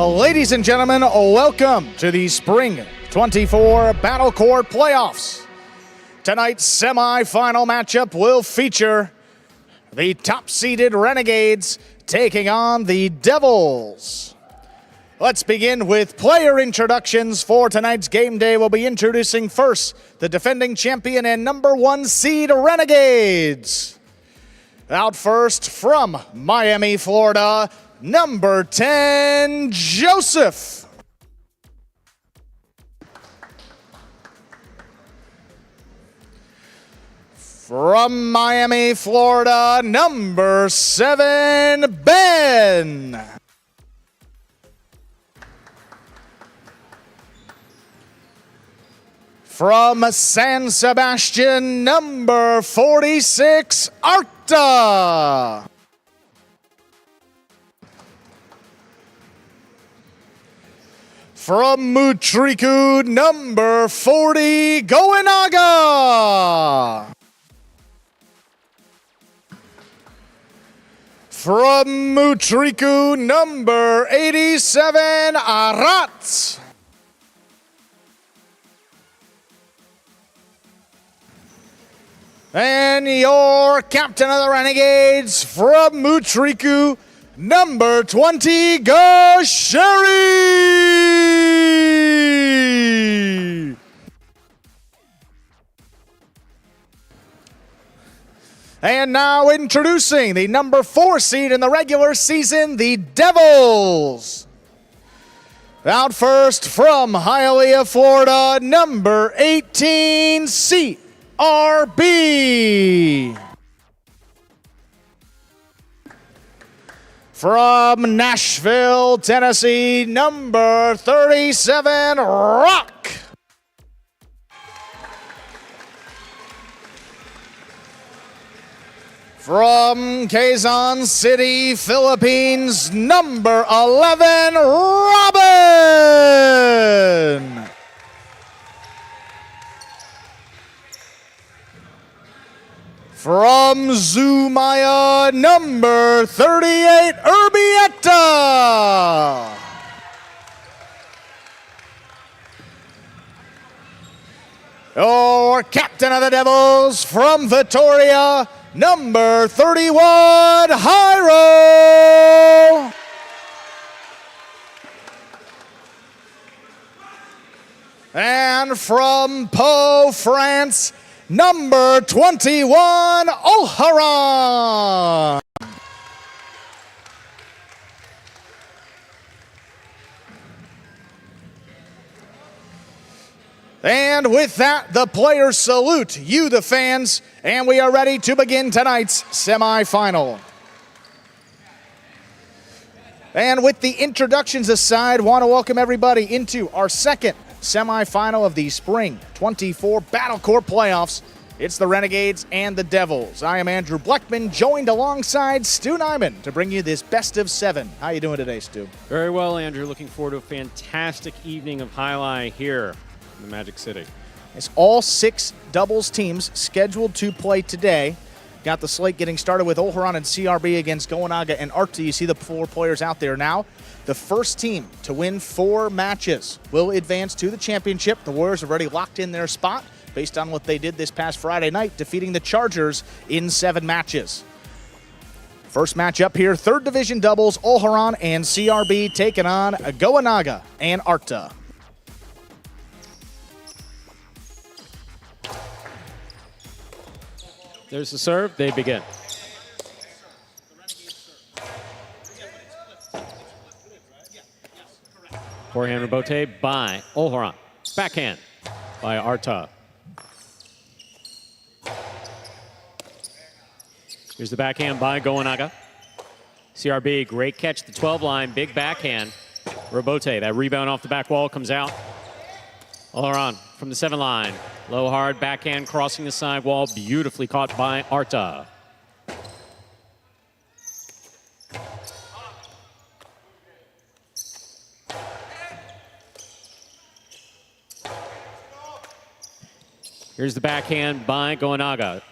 Ladies and gentlemen, welcome to the Spring 24 Battle Court Playoffs. Tonight's semi-final matchup will feature the top-seeded Renegades taking on the Devils. Let's begin with player introductions for tonight's game day. We'll be introducing first the defending champion and #1 seed Renegades. Out first from Miami, Florida, number 10, Joseph. From Miami, Florida, number 7, Ben. From San Sebastian, number 46, Arta. From Mutriku, number 40, Goenaga. From Mutriku, number 87, Arat. And your captain of the Renegades from Mutriku, number 20, Gasheri. And now introducing the number 4 seed in the regular season, the Devils. Out first from Hialeah, Florida, number 18, CRB. From Nashville, Tennessee, number 37, Rock. From Quezon City, Philippines, number 11, Robin. From Zumaya, number 38, Urbieta. Your captain of the Devils from Victoria, number 31, Jairo. And from Pau, France, number 21, Olharan. And with that, the players salute you, the fans, and we are ready to begin tonight's semifinal. And with the introductions aside, want to welcome everybody into our second semifinal of the Spring 24 Battle Court Playoffs. It's the Renegades and the Devils. I am Andrew Bleckman, joined alongside Stu Nyman to bring you this best of 7. How you doing today, Stu? Very well, Andrew. Looking forward to a fantastic evening of Jai-Alai here in the Magic City. It's all 6 doubles teams scheduled to play today. Got the slate getting started with Olharan and CRB against Goenaga and Arta. You see the 4 players out there now. The first team to win 4 matches will advance to the championship. The Warriors have already locked in their spot based on what they did this past Friday night, defeating the Chargers in 7 matches. First match up here, 3rd Division doubles, Olharan and CRB taking on Goenaga and Arta. There's the serve. They begin. Forehand rebote by Olharan. Backhand by Arta. Here's the backhand by Goenaga. CRB, great catch at the 12 line. Big backhand. Rebote, that rebound off the back wall comes out. Olharan from the 7 line. Low hard backhand crossing the side wall. Beautifully caught by Arta. Here's the backhand by Goenaga.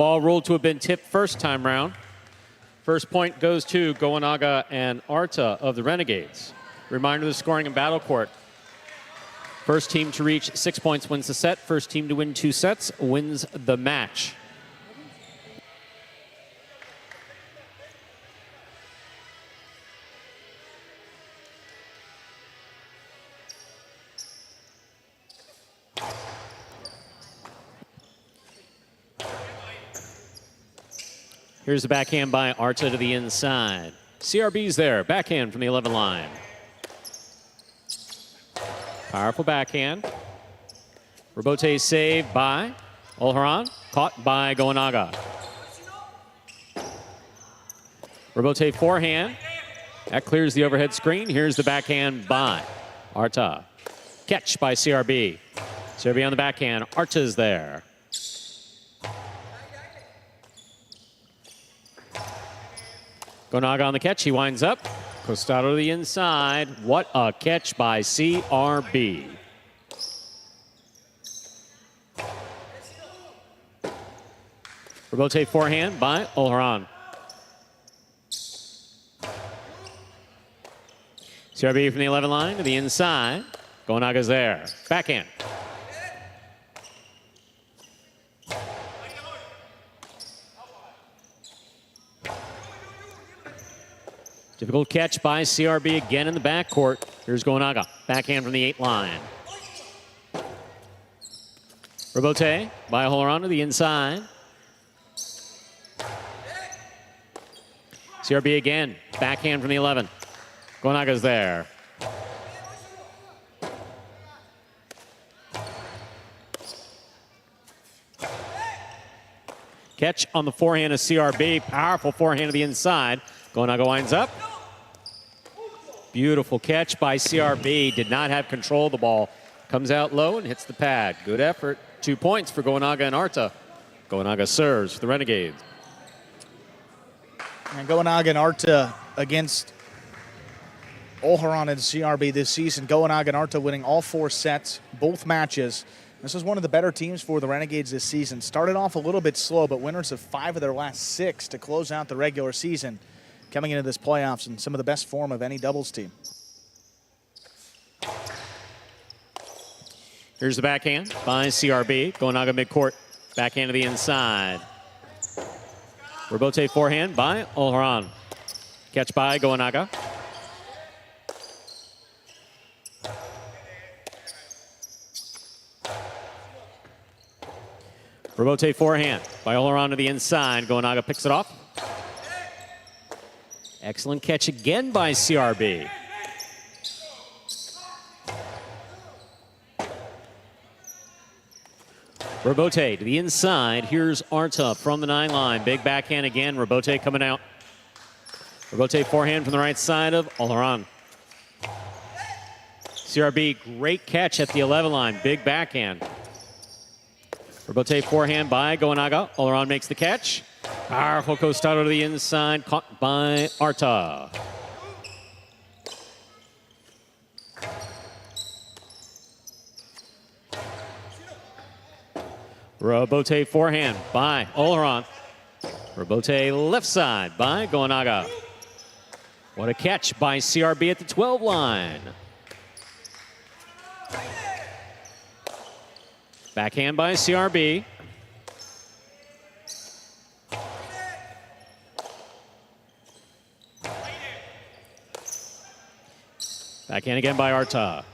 ball ruled to have been tipped first time round. First point goes to Goenaga and Arta of the Renegades. Reminder of the scoring in Battle Court. First team to reach 6 points wins the set. First team to win 2 sets wins the match. Here's the backhand by Arta to the inside. CRB's there, backhand from the 11 line. Powerful backhand. Robote saved by Olharan, caught by Goenaga. Robote forehand. That clears the overhead screen. Here's the backhand by Arta. Catch by CRB. CRB on the backhand. Arta's there. Goenaga on the catch. He winds up. Costado to the inside. What a catch by CRB. Robote forehand by Olharan. CRB from the 11 line to the inside. Goenaga's there. Backhand. Difficult catch by CRB again in the backcourt. Here's Goenaga. Backhand from the 8 line. Robote by Olharan to the inside. CRB again. Backhand from the 11. Goenaga's there. Catch on the forehand of CRB. Powerful forehand to the inside. Goenaga winds up. Beautiful catch by CRB. Did not have control of the ball. Comes out low and hits the pad. Good effort. 2 points for Goenaga and Arta. Goenaga serves for the Renegades. And Goenaga and Arta against Olharan and CRB this season. Goenaga and Arta winning all 4 sets, both matches. This is one of the better teams for the Renegades this season. Started off a little bit slow, but winners of 5 of their last 6 to close out the regular season. Coming into this playoffs in some of the best form of any doubles team. Here's the backhand by CRB. Goenaga midcourt. Backhand to the inside. Robote forehand by Olharan. Catch by Goenaga. Robote forehand by Olharan to the inside. Goenaga picks it off. Excellent catch again by CRB. Robote to the inside. Here's Arta from the 9 line. Big backhand again. Robote coming out. Robote forehand from the right side of Olharan. CRB, great catch at the 11 line. Big backhand. Robote forehand by Goenaga. Olharan makes the catch. Powerful costado to the inside, caught by Arta. Robote forehand by Olharan. Robote left side by Goenaga. What a catch by CRB at the 12 line. Backhand by CRB. Backhand again by Arta.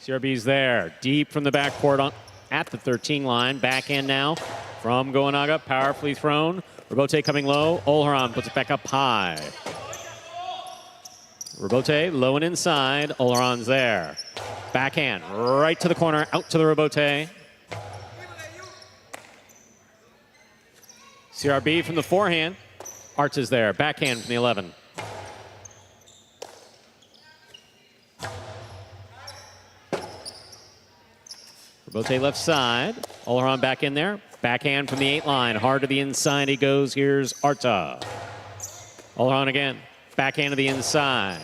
CRB's there, deep from the backcourt at the 13 line. Backhand now from Goenaga, powerfully thrown. Robote coming low. Olharan puts it back up high. Robote low and inside. Olharan's there. Backhand right to the corner, out to the Robote. CRB from the forehand. Arta's there. Backhand from the 11. Robote left side. Olharan back in there. Backhand from the 8 line. Hard to the inside he goes. Here's Arta. Olharan again. Backhand to the inside.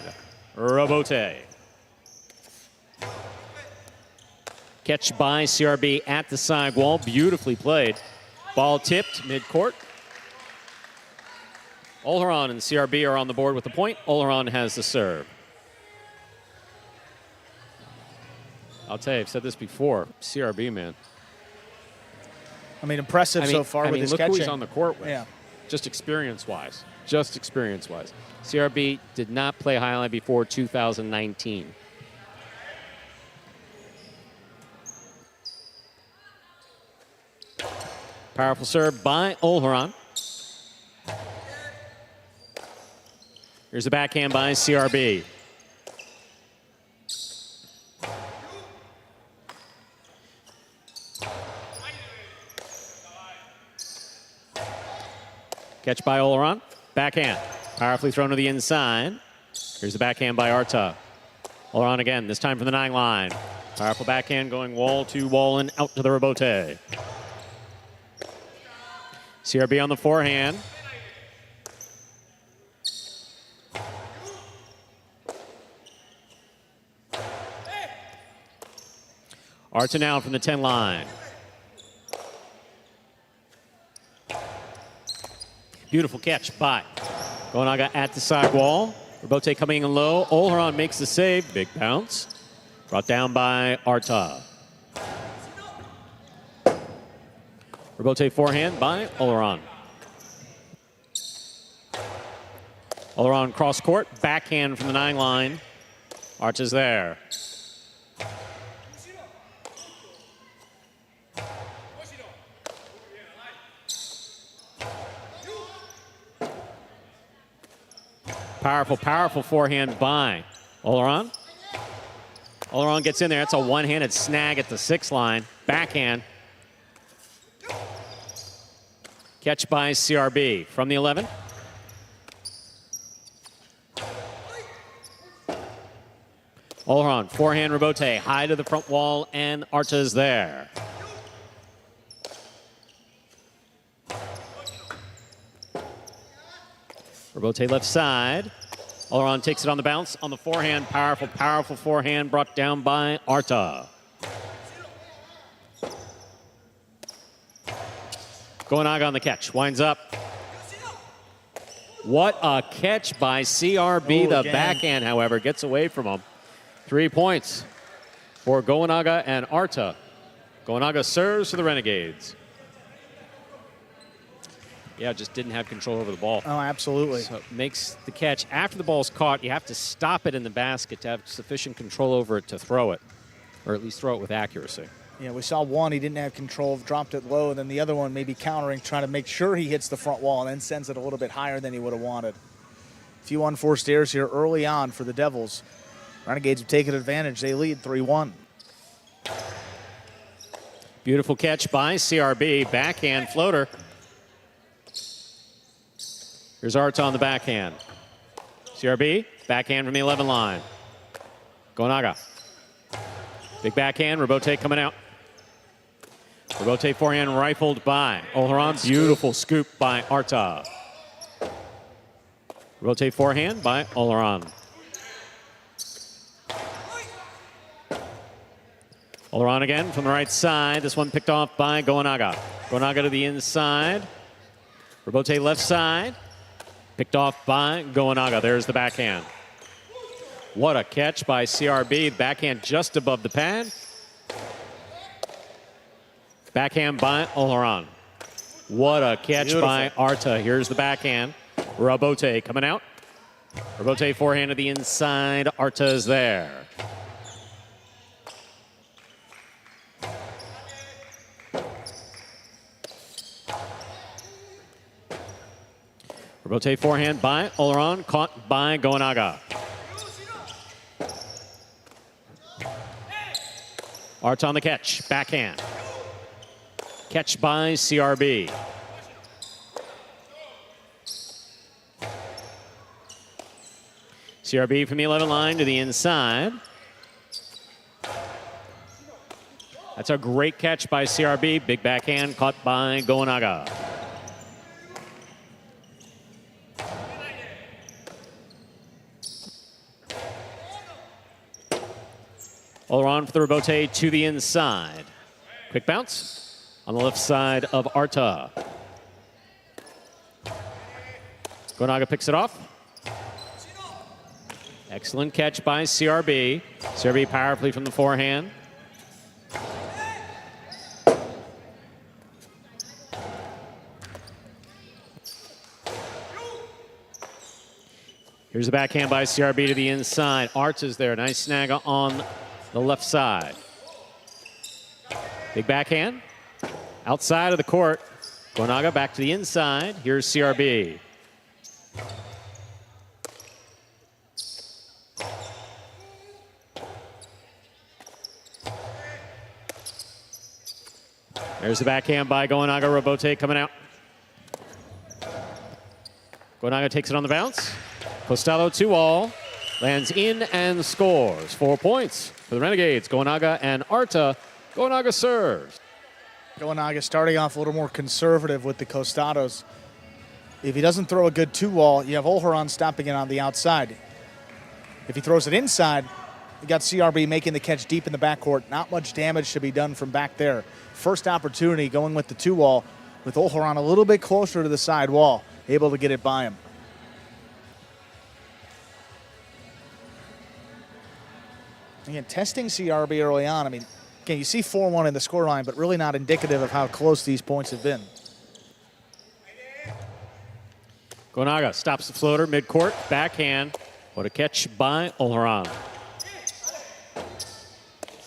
Robote. Catch by CRB at the sidewall. Beautifully played. Ball tipped mid-court. Oleron and CRB are on the board with the point. Oleron has the serve. I'll tell you, I've said this before. CRB, man. I mean, impressive so far with his look catching. who he's on the court with. Yeah. Just experience-wise. Just experience-wise. CRB did not play Jai-Alai before 2019. Powerful serve by Oleron. Here's a backhand by CRB. Catch by Oleron. Backhand. Powerfully thrown to the inside. Here's the backhand by Arta. Oleron again, this time from the 9 line. Powerful backhand going wall to wall and out to the rebote. CRB on the forehand. Arta now from the 10 line. Beautiful catch by Gonaga at the side wall. Rebote coming in low. Oleron makes the save. Big bounce. Brought down by Arta. Rebote forehand by Oleron. Oleron cross court. Backhand from the 9 line. Arta's there. Powerful, powerful forehand by Oleron. Oleron gets in there. It's a one-handed snag at the 6 line. Backhand. Catch by CRB from the 11. Oleron, forehand rebote, high to the front wall, and Arta's there. Rebote left side. Oleron takes it on the bounce. On the forehand, powerful, powerful forehand brought down by Arta. Gonaga on the catch. Winds up. What a catch by CRB. The backhand, however, gets away from him. 3 points for Gonaga and Arta. Gonaga serves for the Renegades. Yeah, just didn't have control over the ball. Oh, absolutely. So it makes the catch. After the ball's caught, you have to stop it in the basket to have sufficient control over it to throw it, or at least throw it with accuracy. Yeah, we saw one, he didn't have control, dropped it low, and then the other one maybe countering, trying to make sure he hits the front wall and then sends it a little bit higher than he would have wanted. A few unforced errors here early on for the Devils. Renegades have taken advantage. They lead 3-1. Beautiful catch by CRB. Backhand floater. Here's Arta on the backhand. CRB, backhand from the 11 line. Gonaga. Big backhand, Rebote coming out. Rebote forehand rifled by Oleron. Beautiful scoop by Arta. Rebote forehand by Oleron. Oleron again from the right side. This one picked off by Gonaga. Gonaga to the inside. Rebote left side. Picked off by Gonaga. There's the backhand. What a catch by CRB. Backhand just above the pad. Backhand by Oleron. What a catch by Arta. Here's the backhand. Rebote coming out. Rebote forehand to the inside. Arta's there. Rebote forehand by Oleron, caught by Gonaga. Arta on the catch, backhand. Catch by CRB. CRB from the 11 line to the inside. That's a great catch by CRB. Big backhand caught by Gonaga. Oleron for the rebote to the inside. Quick bounce. on the left side of Arta. Gonaga picks it off. Excellent catch by CRB. CRB powerfully from the forehand. Here's the backhand by CRB to the inside. Arta's there. Nice snag on the left side. Big backhand. Outside of the court. Gonaga back to the inside. Here's CRB. There's the backhand by Gonaga. Robote coming out. Gonaga takes it on the bounce. Costado 2-all. Lands in and scores. 4 points for the Renegades. Gonaga and Arta. Gonaga serves. Gonaga starting off a little more conservative with the Costados. If he doesn't throw a good 2-wall, you have Olharan stopping it on the outside. If he throws it inside, you got CRB making the catch deep in the backcourt. Not much damage to be done from back there. First opportunity going with the 2-wall with Olharan a little bit closer to the side wall, able to get it by him. Again, testing CRB early on. I mean, again, you see 4-1 in the scoreline, but really not indicative of how close these points have been. Gonaga stops the floater midcourt, backhand. What a catch by Olharan.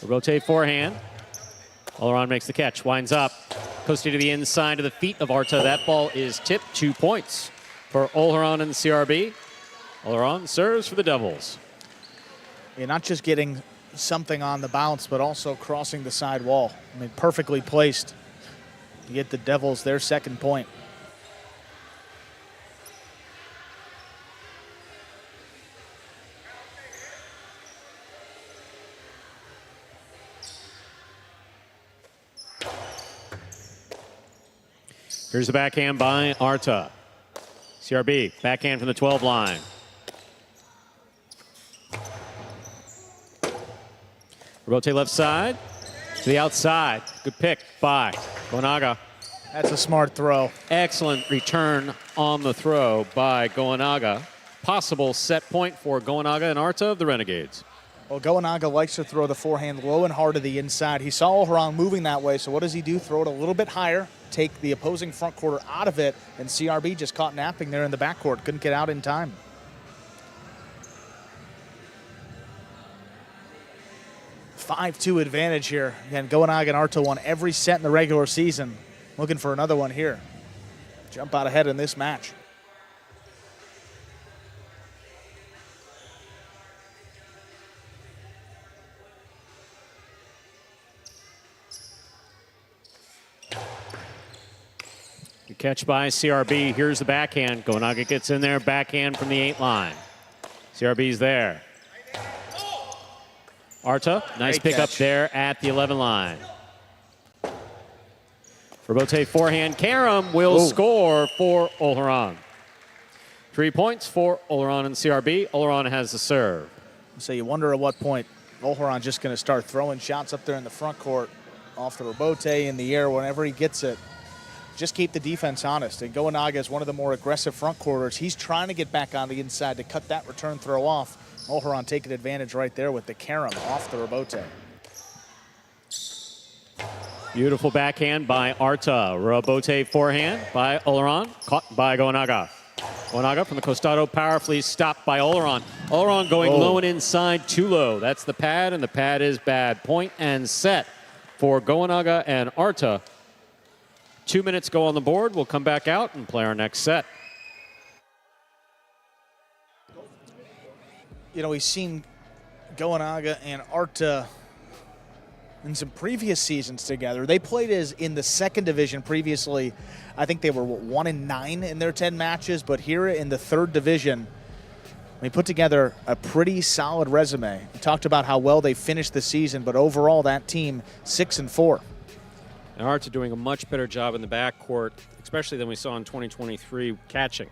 Rotate forehand. Olharan makes the catch, winds up. Coasting to the inside of the feet of Arta. That ball is tipped. 2 points for Olharan and CRB. Olharan serves for the Devils. You're not just getting something on the bounce, but also crossing the side wall. I mean, perfectly placed to get the Devils their second point. Here's the backhand by Arta. CRB, backhand from the 12 line. Rotate left side to the outside. Good pick by Gonaga. That's a smart throw. Excellent return on the throw by Gonaga. Possible set point for Gonaga and Arta of the Renegades. Well, Gonaga likes to throw the forehand low and hard to the inside. He saw Olharan moving that way, so what does he do? Throw it a little bit higher, take the opposing front quarter out of it, and CRB just caught napping there in the backcourt. Couldn't get out in time. (5-2) advantage here. Again, Gonaga and Arta won every set in the regular season. Looking for another one here. Jump out ahead in this match. Good catch by CRB. Here's the backhand. Gonaga gets in there, backhand from the 8 line. CRB's there. Arta, nice pickup there at the 11 line. Robote forehand. Karam will score for Olharan. 3 points for Olharan and CRB. Olharan has the serve. So you wonder at what point Olharan just going to start throwing shots up there in the front court off the Robote in the air whenever he gets it. Just keep the defense honest. And Gonaga is one of the more aggressive front quarters. He's trying to get back on the inside to cut that return throw off. Olharan taking advantage right there with the Karam off the Robote. Beautiful backhand by Arta. Robote forehand by Olharan. Caught by Gonaga. Gonaga from the Costado powerfully stopped by Olharan. Olharan going low and inside, too low. That's the pad, and the pad is bad. Point and set for Gonaga and Arta. 2 minutes go on the board. We'll come back out and play our next set. You know, we've seen Gonaga and Arta in some previous seasons together. They played as in the second division previously. I think they were 1-9 in their 10 matches, but here in the third division, they put together a pretty solid resume. We talked about how well they finished the season, but overall that team 6-4. And Arta doing a much better job in the backcourt, especially than we saw in 2023 catching.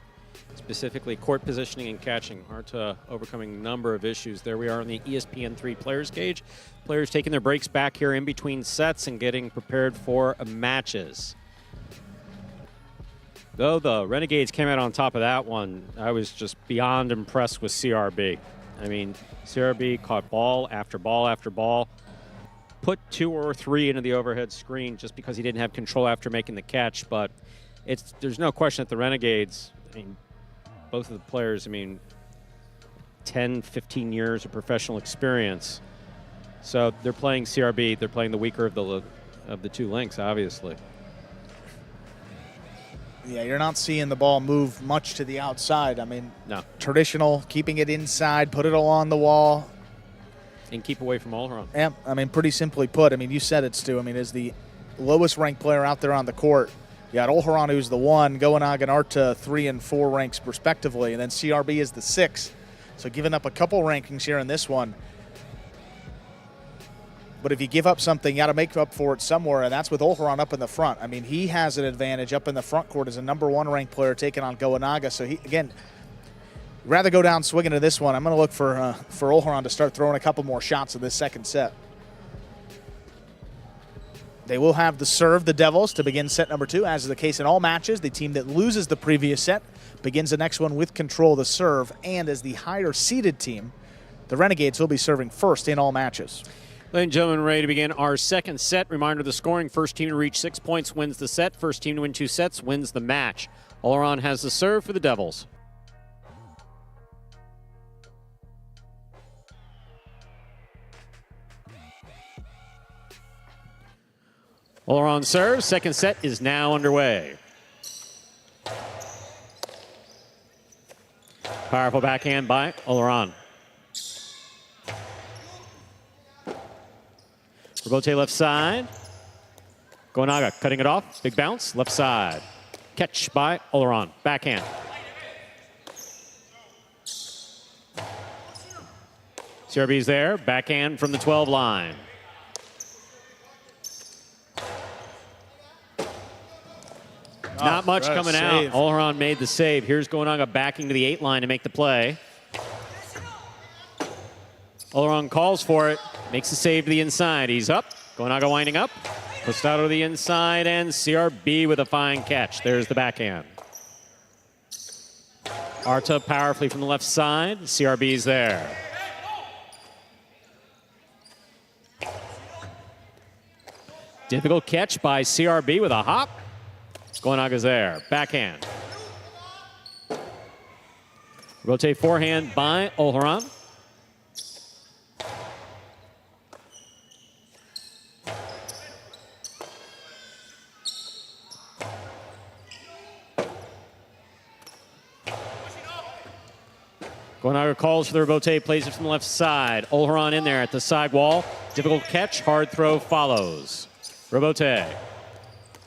specifically court positioning and catching. Arta overcoming a number of issues. There we are on the ESPN3 players gauge. Players taking their breaks back here in between sets and getting prepared for matches. Though the Renegades came out on top of that one, I was just beyond impressed with CRB. I mean, CRB caught ball after ball after ball, put 2 or 3 into the overhead screen just because he didn't have control after making the catch. But there's no question that the Renegades, I mean, both of the players, I mean, 10, 15 years of professional experience. So they're playing CRB. They're playing the weaker of the two links, obviously. Yeah, you're not seeing the ball move much to the outside. I mean, no. Traditional, keeping it inside, put it along the wall. And keep away from Olharan. Yeah, I mean, pretty simply put. I mean, you said it, Stu. I mean, as the lowest ranked player out there on the court, you got Olharan, who's the 1, Goanaga and Arta 3 and 4 ranks respectively, and then CRB is the 6. So giving up a couple rankings here in this one. But if you give up something, you got to make up for it somewhere, and that's with Olharan up in the front. I mean, he has an advantage up in the front court as a number 1 ranked player taking on Goanaga. So, he, again, rather go down swinging to this one. I'm going to look for Olharan to start throwing a couple more shots in this second set. They will have the serve, the Devils, to begin set number 2, as is the case in all matches. The team that loses the previous set begins the next one with control of the serve, and as the higher-seeded team, the Renegades will be serving first in all matches. Ladies and gentlemen, ready to begin our second set. Reminder of the scoring. First team to reach 6 points wins the set. First team to win 2 sets wins the match. Olharan has the serve for the Devils. Olharan serves. Second set is now underway. Powerful backhand by Olharan. Robote left side. Goanaga cutting it off. Big bounce. Left side. Catch by Olharan. Backhand. CRB's there. Backhand from the 12 line. Not much coming out. Olharan made the save. Here's Goanaga backing to the 8 line to make the play. Olharan calls for it. Makes the save to the inside. He's up. Goanaga winding up. Postado to the inside, and CRB with a fine catch. There's the backhand. Arta powerfully from the left side. CRB's there. Difficult catch by CRB with a hop. Goanaga's there. Backhand. Rotate forehand by Olharan. Goanaga calls for the rebote, plays it from the left side. Olharan in there at the side wall. Difficult catch, hard throw follows. Rebote.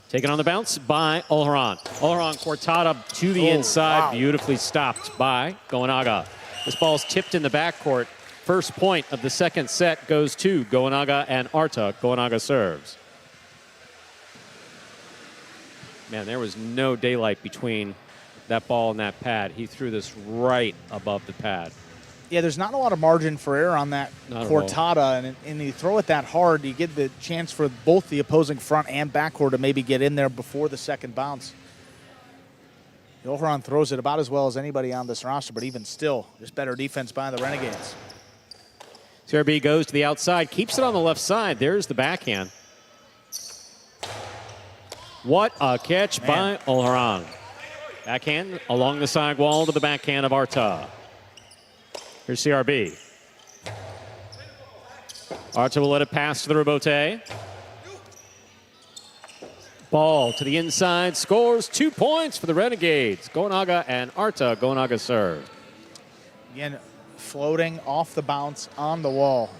Taken on the bounce by Olharan. Olharan cortada to the inside, wow. Beautifully stopped by Goanaga. This ball's tipped in the backcourt. First point of the second set goes to Goanaga and Arta. Goanaga serves. Man, there was no daylight between that ball and that pad. He threw this right above the pad. Yeah, there's not a lot of margin for error on that cortada, and you throw it that hard, you get the chance for both the opposing front and backcourt to maybe get in there before the second bounce. Olharan throws it about as well as anybody on this roster, but even still, just better defense by the Renegades. CRB goes to the outside, keeps it on the left side. There's the backhand. What a catch by Olharan. Backhand along the side wall to the backhand of Arta. Here's CRB. Arta will let it pass to the rebote. Ball to the inside, scores 2 points for the Renegades. Goanaga and Arta. Goanaga serve. Again, floating off the bounce on the wall.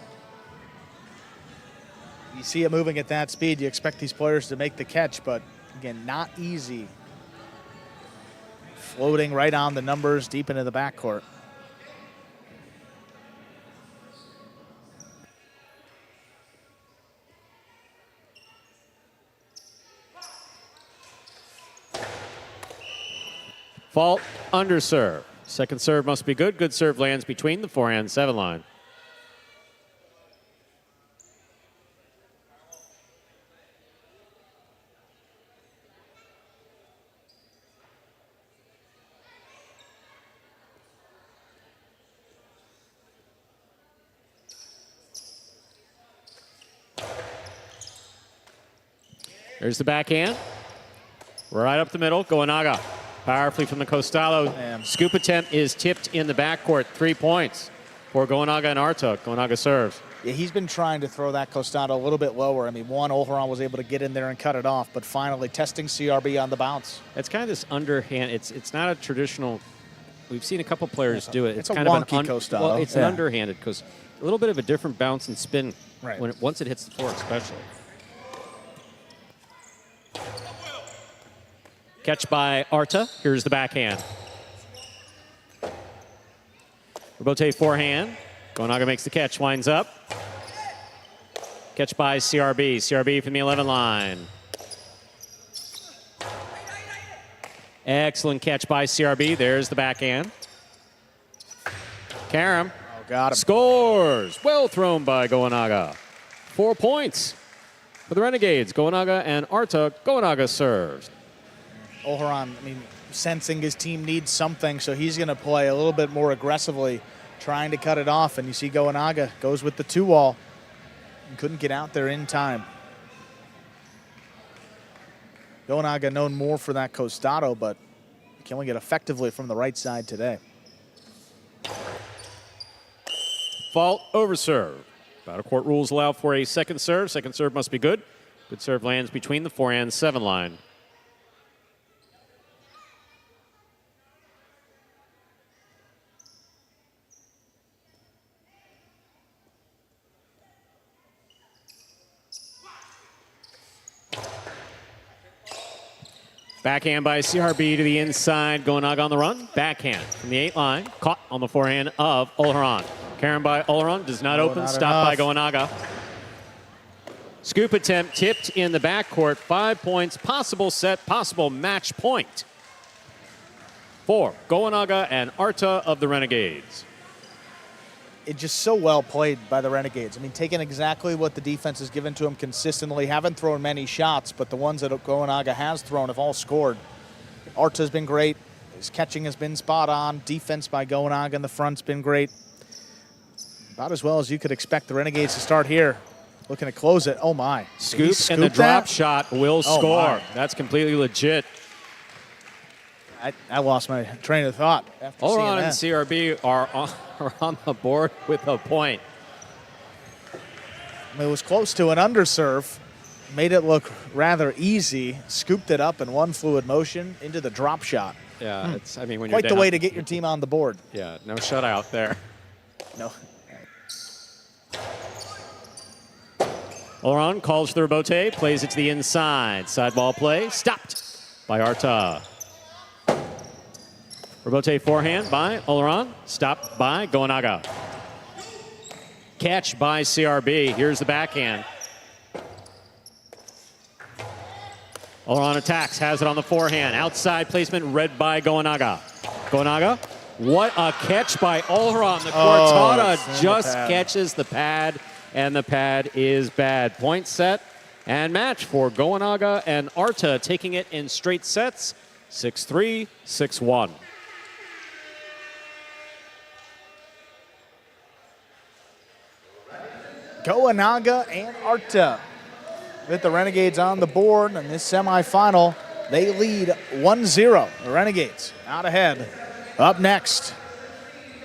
You see it moving at that speed, you expect these players to make the catch, but again, not easy. Floating right on the numbers deep into the backcourt. Fault, underserve. Second serve must be good. Good serve lands between the forehand 7 line. There's the backhand. Right up the middle, Goenaga. Powerfully from the Costalo. Scoop attempt is tipped in the backcourt. 3 points for Goenaga and Arta. Goenaga serves. Yeah, he's been trying to throw that Costado a little bit lower. I mean, Olheron was able to get in there and cut it off, but finally testing CRB on the bounce. It's kind of this underhand. It's not a traditional. We've seen a couple players do it. It's a kind wonky of Costado. Well, it's an underhanded because a little bit of a different bounce and spin when once it hits the floor, especially. Catch by Arta. Here's the backhand. Robote forehand. Goenaga makes the catch, winds up. Catch by CRB. CRB from the 11 line. Excellent catch by CRB. There's the backhand. Karam got him. Scores. Well thrown by Goenaga. 4 points for the Renegades. Goenaga and Arta. Goenaga serves. Olheron, I mean, sensing his team needs something, so he's going to play a little bit more aggressively, trying to cut it off. And you see Goenaga goes with the 2-wall and couldn't get out there in time. Goenaga known more for that Costado, but can only get effectively from the right side today. Fault, over serve. Battle Court rules allow for a second serve. Second serve must be good. Good serve lands between the forehand 7 line. Backhand by CRB to the inside. Goenaga on the run. Backhand from the 8 line. Caught on the forehand of Olheron. Karam by Olheron. Does not open. Stopped by Goenaga. Scoop attempt tipped in the backcourt. 5 points. Possible set. Possible match point for Goenaga and Arta of the Renegades. It's just so well played by the Renegades. I mean, taking exactly what the defense has given to him consistently. Haven't thrown many shots, but the ones that Goenaga has thrown have all scored. Arta's been great. His catching has been spot on. Defense by Goenaga in the front's been great. About as well as you could expect the Renegades to start here. Looking to close it. Oh, my. Scoop and the drop shot will score. That's completely legit. I lost my train of thought after seeing that. Olheron and CRB are on the board with a point. It was close to an underserve. Made it look rather easy. Scooped it up in one fluid motion into the drop shot. Yeah, it's, I mean, when quite you're the down, way to get your team on the board. Yeah, no shutout there. No. Olheron calls the Robote, plays it to the inside. Sideball play, stopped by Arta. Robote forehand by Olheron, stopped by Goenaga. Catch by CRB. Here's the backhand. Olheron attacks, has it on the forehand. Outside placement, read by Goenaga. Goenaga, what a catch by Olheron. The Cortada just catches the pad, and the pad is bad. Point set and match for Goenaga and Arta, taking it in straight sets, 6-3, 6-1. Goenaga and Arta with the Renegades on the board in this semifinal. They lead 1-0. The Renegades out ahead. Up next,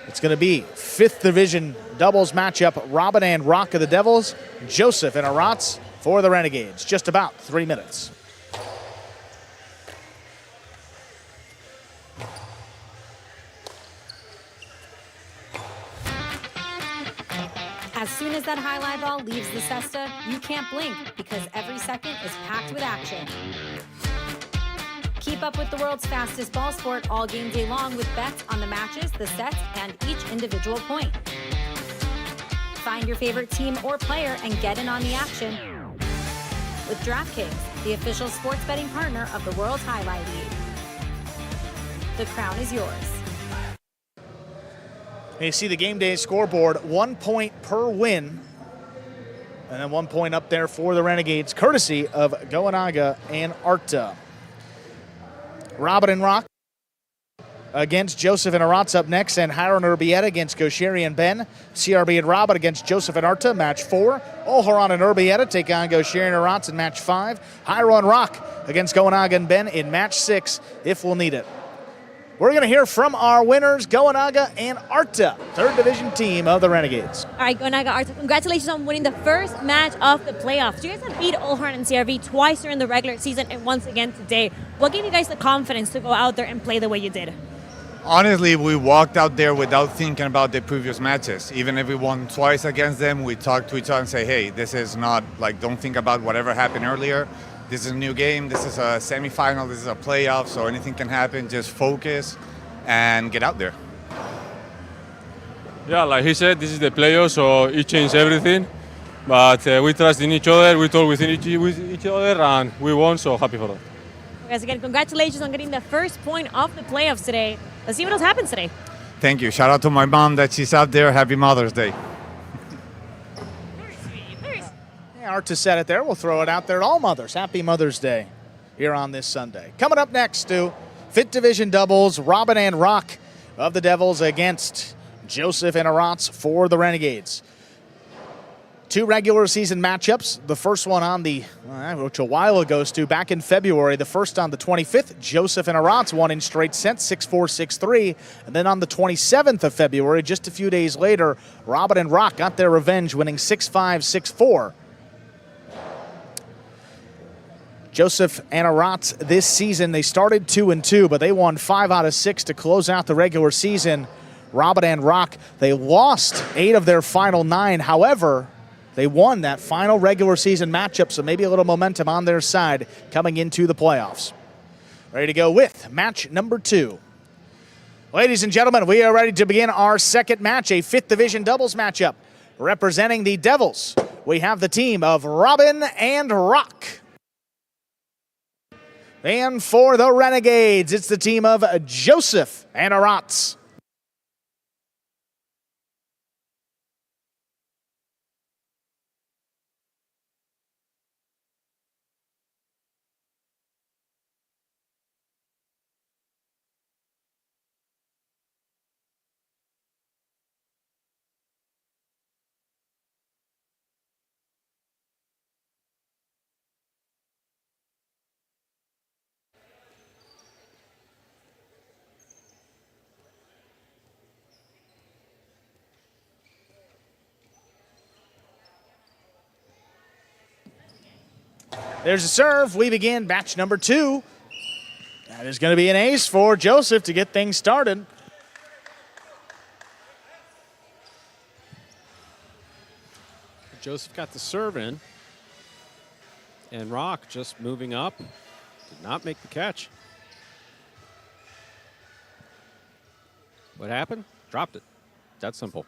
it's going to be 5th Division doubles matchup. Robin and Rock of the Devils. Joseph and Arats for the Renegades. Just about 3 minutes. As soon as that high-lie ball leaves the cesta, you can't blink because every second is packed with action. Keep up with the world's fastest ball sport all game day long with bets on the matches, the sets, and each individual point. Find your favorite team or player and get in on the action with DraftKings, the official sports betting partner of the World Jai-Alai League. The crown is yours. You see the game day scoreboard, 1 point per win. And then 1 point up there for the Renegades, courtesy of Goanaga and Arta. Robin and Rock against Joseph and Arats up next, and Hiron Urbieta against Gosheri and Ben. CRB and Robin against Joseph and Arta, match 4. Olharan and Urbieta take on Gosheri and Arats in match 5. Hiron and Rock against Goanaga and Ben in match 6, if we'll need it. We're going to hear from our winners, Goanaga and Arta, third division team of the Renegades. All right, Goanaga, Arta, congratulations on winning the first match of the playoffs. You guys have beat Olharn and CRV twice during the regular season and once again today. What gave you guys the confidence to go out there and play the way you did? Honestly, we walked out there without thinking about the previous matches. Even if we won twice against them, we talked to each other and say, hey, this is not, like, don't think about whatever happened earlier. This is a new game, this is a semifinal, this is a playoff, so anything can happen. Just focus and get out there. Yeah, like he said, this is the playoffs, so it changed everything. But we trust in each other, we talk with each other, and we won, so happy for that. Guys, again, congratulations on getting the first point of the playoffs today. Let's see what else happens today. Thank you. Shout out to my mom that she's out there. Happy Mother's Day. Arta said it there. We'll throw it out there to all mothers. Happy Mother's Day here on this Sunday. Coming up next to Fifth Division doubles, Robin and Rock of the Devils against Joseph and Arats for the Renegades. 2 regular season matchups. The first one on the, which a while ago, Stu, back in February. The first on the 25th, Joseph and Arats won in straight sets, 6-4, 6-3. And then on the 27th of February, just a few days later, Robin and Rock got their revenge, winning 6-5, 6-4. Joseph and Arats this season, they started 2-2, but they won 5 out of 6 to close out the regular season. Robin and Rock, they lost 8 of their final 9. However, they won that final regular season matchup, so maybe a little momentum on their side coming into the playoffs. Ready to go with match number 2. Ladies and gentlemen, we are ready to begin our second match, a 5th Division doubles matchup. Representing the Devils, we have the team of Robin and Rock. And for the Renegades, it's the team of Joseph and Arats. There's a serve. We begin match number 2. That is going to be an ace for Joseph to get things started. Joseph got the serve in, and Rock just moving up, did not make the catch. What happened? Dropped it. That simple.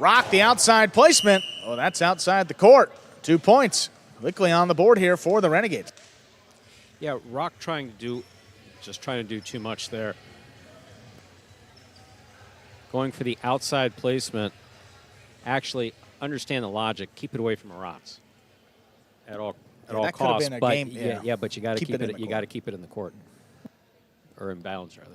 Rock, the outside placement. Oh, that's outside the court. 2 points. Quickly on the board here for the Renegades. Yeah, Rock trying to do too much there. Going for the outside placement. Actually, understand the logic. Keep it away from Arats at all that could have costs. been a But game, yeah, but you got to keep it. You court. got to keep it in the court, or in bounds rather.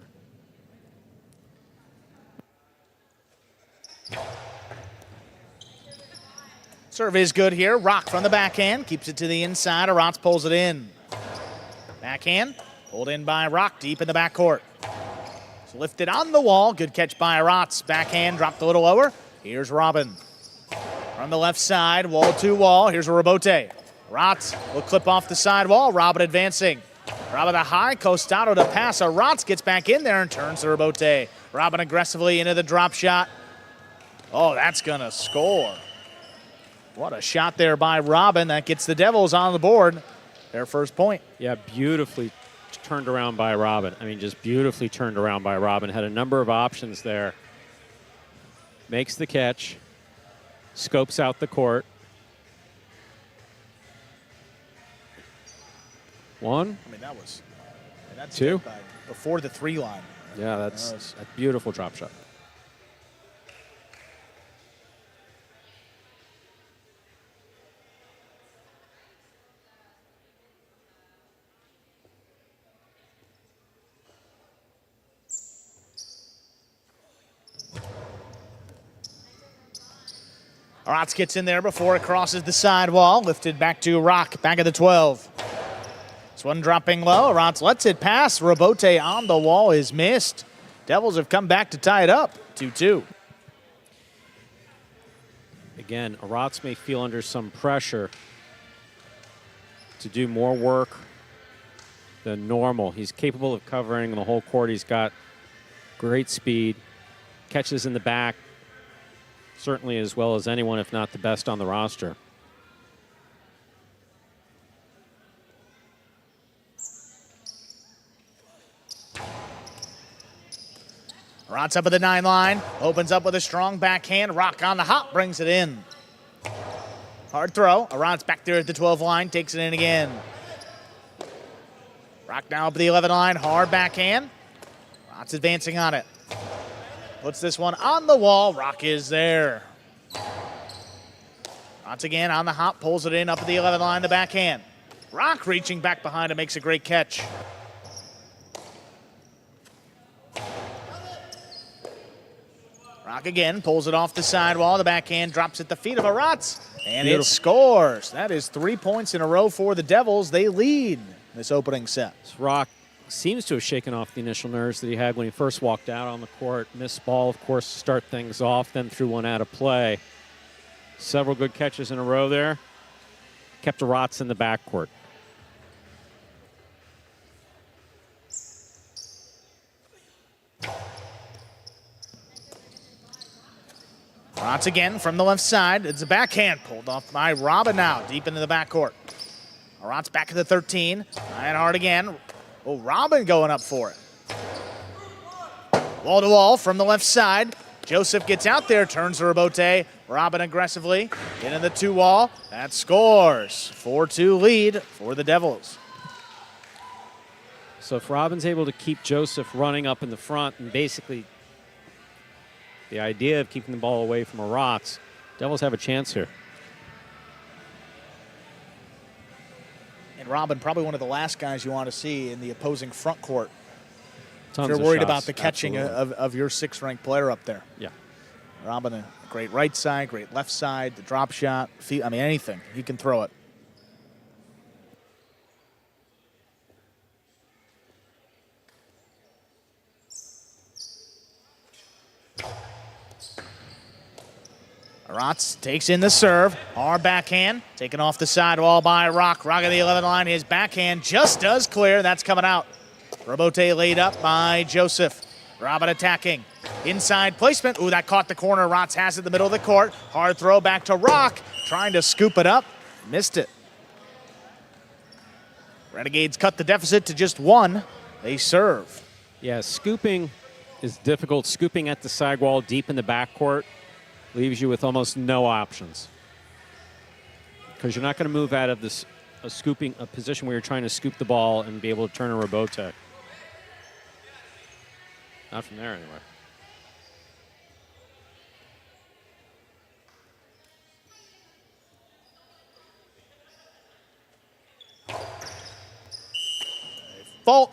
Serve is good here. Rock from the backhand. Keeps it to the inside. Arats pulls it in. Backhand. Pulled in by Rock deep in the backcourt. It's lifted on the wall. Good catch by Arats. Backhand dropped a little lower. Here's Robin. From the left side, wall to wall. Here's a Rabote. Arats will clip off the sidewall. Robin advancing. Robin the high. Costado to pass. Arats gets back in there and turns to Rabote. Robin aggressively into the drop shot. Oh, that's going to score. What a shot there by Robin. That gets the Devils on the board. Their first point. Yeah, beautifully turned around by Robin. I mean, just beautifully turned around by Robin. Had a number of options there. makes the catch, scopes out the court. One. I mean, that's two. good by before the 3 line. Yeah, that's a beautiful drop shot. Rotz gets in there before it crosses the sidewall. Lifted back to Rock, back of the 12. This one dropping low. Rotz lets it pass. Robote on the wall is missed. Devils have come back to tie it up, 2-2. Again, Rotz may feel under some pressure to do more work than normal. He's capable of covering the whole court. He's got great speed, catches in the back, certainly as well as anyone, if not the best on the roster. Rotz up at the 9 line, opens up with a strong backhand. Rock on the hop, brings it in. Hard throw. Rotz back there at the 12 line, takes it in again. Rock now up at the 11 line, hard backhand. Rotz advancing on it. Puts this one on the wall. Rock is there. Rotz again on the hop, pulls it in up at the 11 line, the backhand. Rock reaching back behind and makes a great catch. Rock again, pulls it off the sidewall. The backhand drops at the feet of Rotz, and it scores. That is 3 points in a row for the Devils. They lead this opening set. Rock seems to have shaken off the initial nerves that he had when he first walked out on the court. Missed ball, of course, to start things off, then threw one out of play. Several good catches in a row there. Kept Rotz in the backcourt. Rotz again from the left side. It's a backhand pulled off by Robin now, deep into the backcourt. Rotz back at the 13. And hard again. Oh, Robin going up for it. Wall to wall from the left side. Joseph gets out there, turns to Robote. Robin aggressively into the 2 wall. That scores. 4-2 lead for the Devils. So if Robin's able to keep Joseph running up in the front, and basically the idea of keeping the ball away from Rotz, Devils have a chance here. And Robin, probably one of the last guys you want to see in the opposing front court. Tons if you're of worried shots, about the catching of your 6th-ranked player up there. Yeah. Robin, a great right side, great left side, the drop shot, I mean, anything. He can throw it. Rotz takes in the serve. Hard backhand. Taken off the sidewall by Rock. Rock at the 11 line. His backhand just does clear. That's coming out. Robote laid up by Joseph. Robin attacking. Inside placement. Ooh, that caught the corner. Rotz has it in the middle of the court. Hard throw back to Rock. Trying to scoop it up. Missed it. Renegades cut the deficit to just 1. They serve. Yeah, scooping is difficult. Scooping at the sidewall deep in the backcourt leaves you with almost no options, because you're not going to move out of this a position where you're trying to scoop the ball and be able to turn a Robote. Not from there anyway. Fault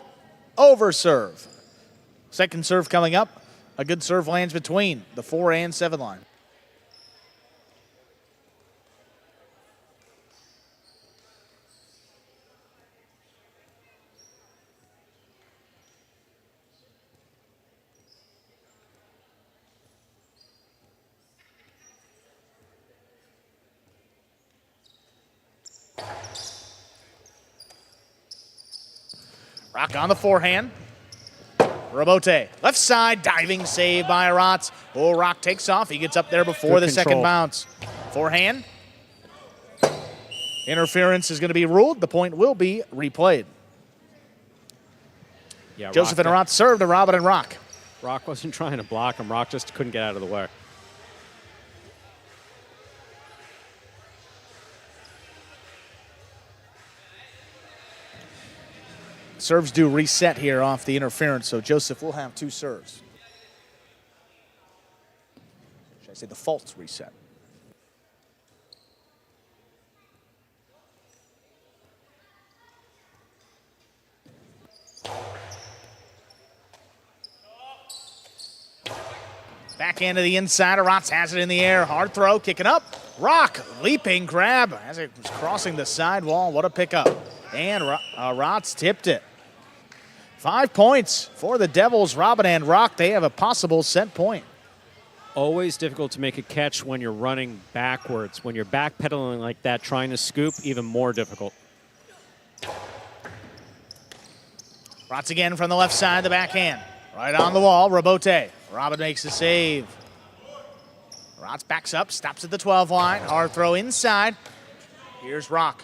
over serve. Second serve coming up. A good serve lands between the 4 and 7 line. Rock on the forehand. Robote, left side, diving save by Rotz. Oh, Rock takes off. He gets up there before the second bounce. Forehand. Interference is going to be ruled. The point will be replayed. Yeah, Joseph and Rotz serve to Robin and Rock. Rock wasn't trying to block him. Rock just couldn't get out of the way. serves do reset here off the interference, so Joseph will have 2 serves. Should I say the faults reset? Backhand to the inside. Arats has it in the air. Hard throw, kicking up. Rock, leaping grab as it was crossing the sidewall. What a pickup. And Arats tipped it. 5 points for the Devils. Robin and Rock, they have a possible set point. Always difficult to make a catch when you're running backwards. When you're backpedaling like that, trying to scoop, even more difficult. Arats again from the left side, the backhand. Right on the wall, Rabote. Robin makes the save. Arats backs up, stops at the 12 line. Hard throw inside. Here's Rock.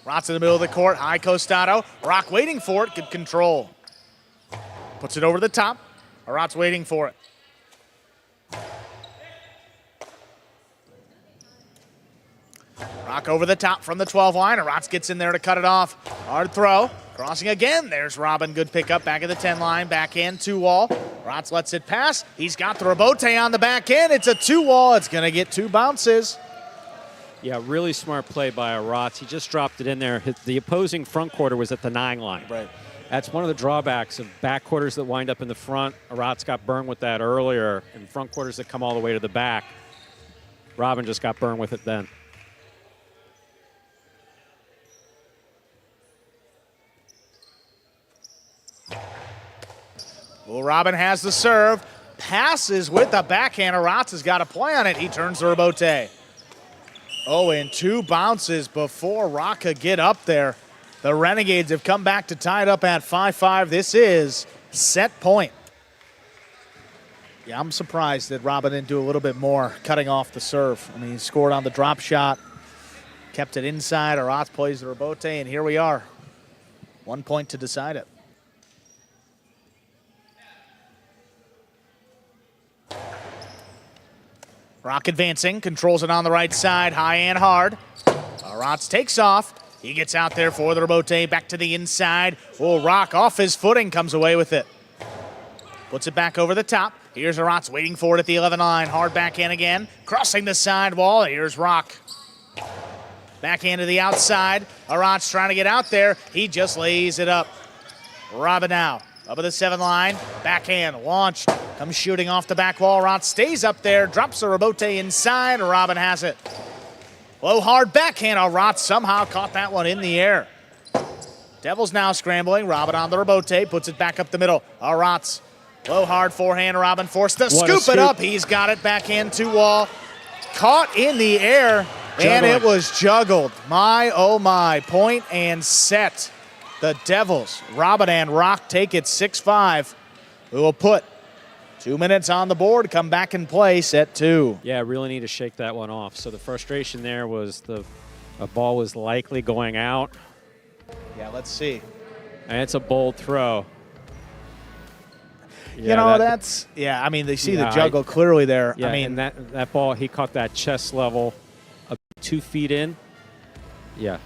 Arats in the middle of the court, high costado. Rock waiting for it, good control. Puts it over the top. Arats waiting for it. Rock over the top from the 12 line. Arats gets in there to cut it off. Hard throw. Crossing again. There's Robin. Good pickup back at the 10 line. Backhand, 2-wall. Arats lets it pass. He's got the Rabote on the backhand. It's a 2-wall. It's going to get 2 bounces. Yeah, really smart play by Arats. He just dropped it in there. The opposing front quarter was at the 9 line. Right. That's one of the drawbacks of back quarters that wind up in the front. Arats got burned with that earlier, and front quarters that come all the way to the back. Robin just got burned with it then. Well, Robin has the serve. Passes with the backhand. Arats has got a play on it. He turns to Rabote. Oh, and 2 bounces before Rock could get up there. The Renegades have come back to tie it up at 5-5. This is set point. Yeah, I'm surprised that Robin didn't do a little bit more cutting off the serve. I mean, he scored on the drop shot, kept it inside. Arats plays the Rabote, and here we are. 1 point to decide it. Rock advancing, controls it on the right side, high and hard. Arats takes off. He gets out there for the Rabote, back to the inside. Oh, Rock off his footing, comes away with it. Puts it back over the top. Here's Arats waiting for it at the 11 line. Hard backhand again, crossing the sidewall. Here's Rock. Backhand to the outside. Arats trying to get out there. He just lays it up. Robin now. Up at the 7 line, backhand launched, comes shooting off the back wall. Arats stays up there, drops the Rabote inside. Robin has it. Low hard backhand. Arats somehow caught that one in the air. Devils now scrambling. Robin on the Rabote, puts it back up the middle. Arats, low hard forehand. Robin forced to scoop it up. He's got it, backhand 2-wall. Caught in the air, and it was juggled. My, oh my, point and set. The Devils, Robin and Rock take it 6-5. We will put 2 minutes on the board, come back and play set 2. Yeah, really need to shake that one off. So the frustration there was a ball was likely going out. Yeah, let's see. And it's a bold throw. Yeah, you know, I mean, they see the juggle clearly there. Yeah, I mean, and that ball, he caught that chest level, 2 feet in. Yeah.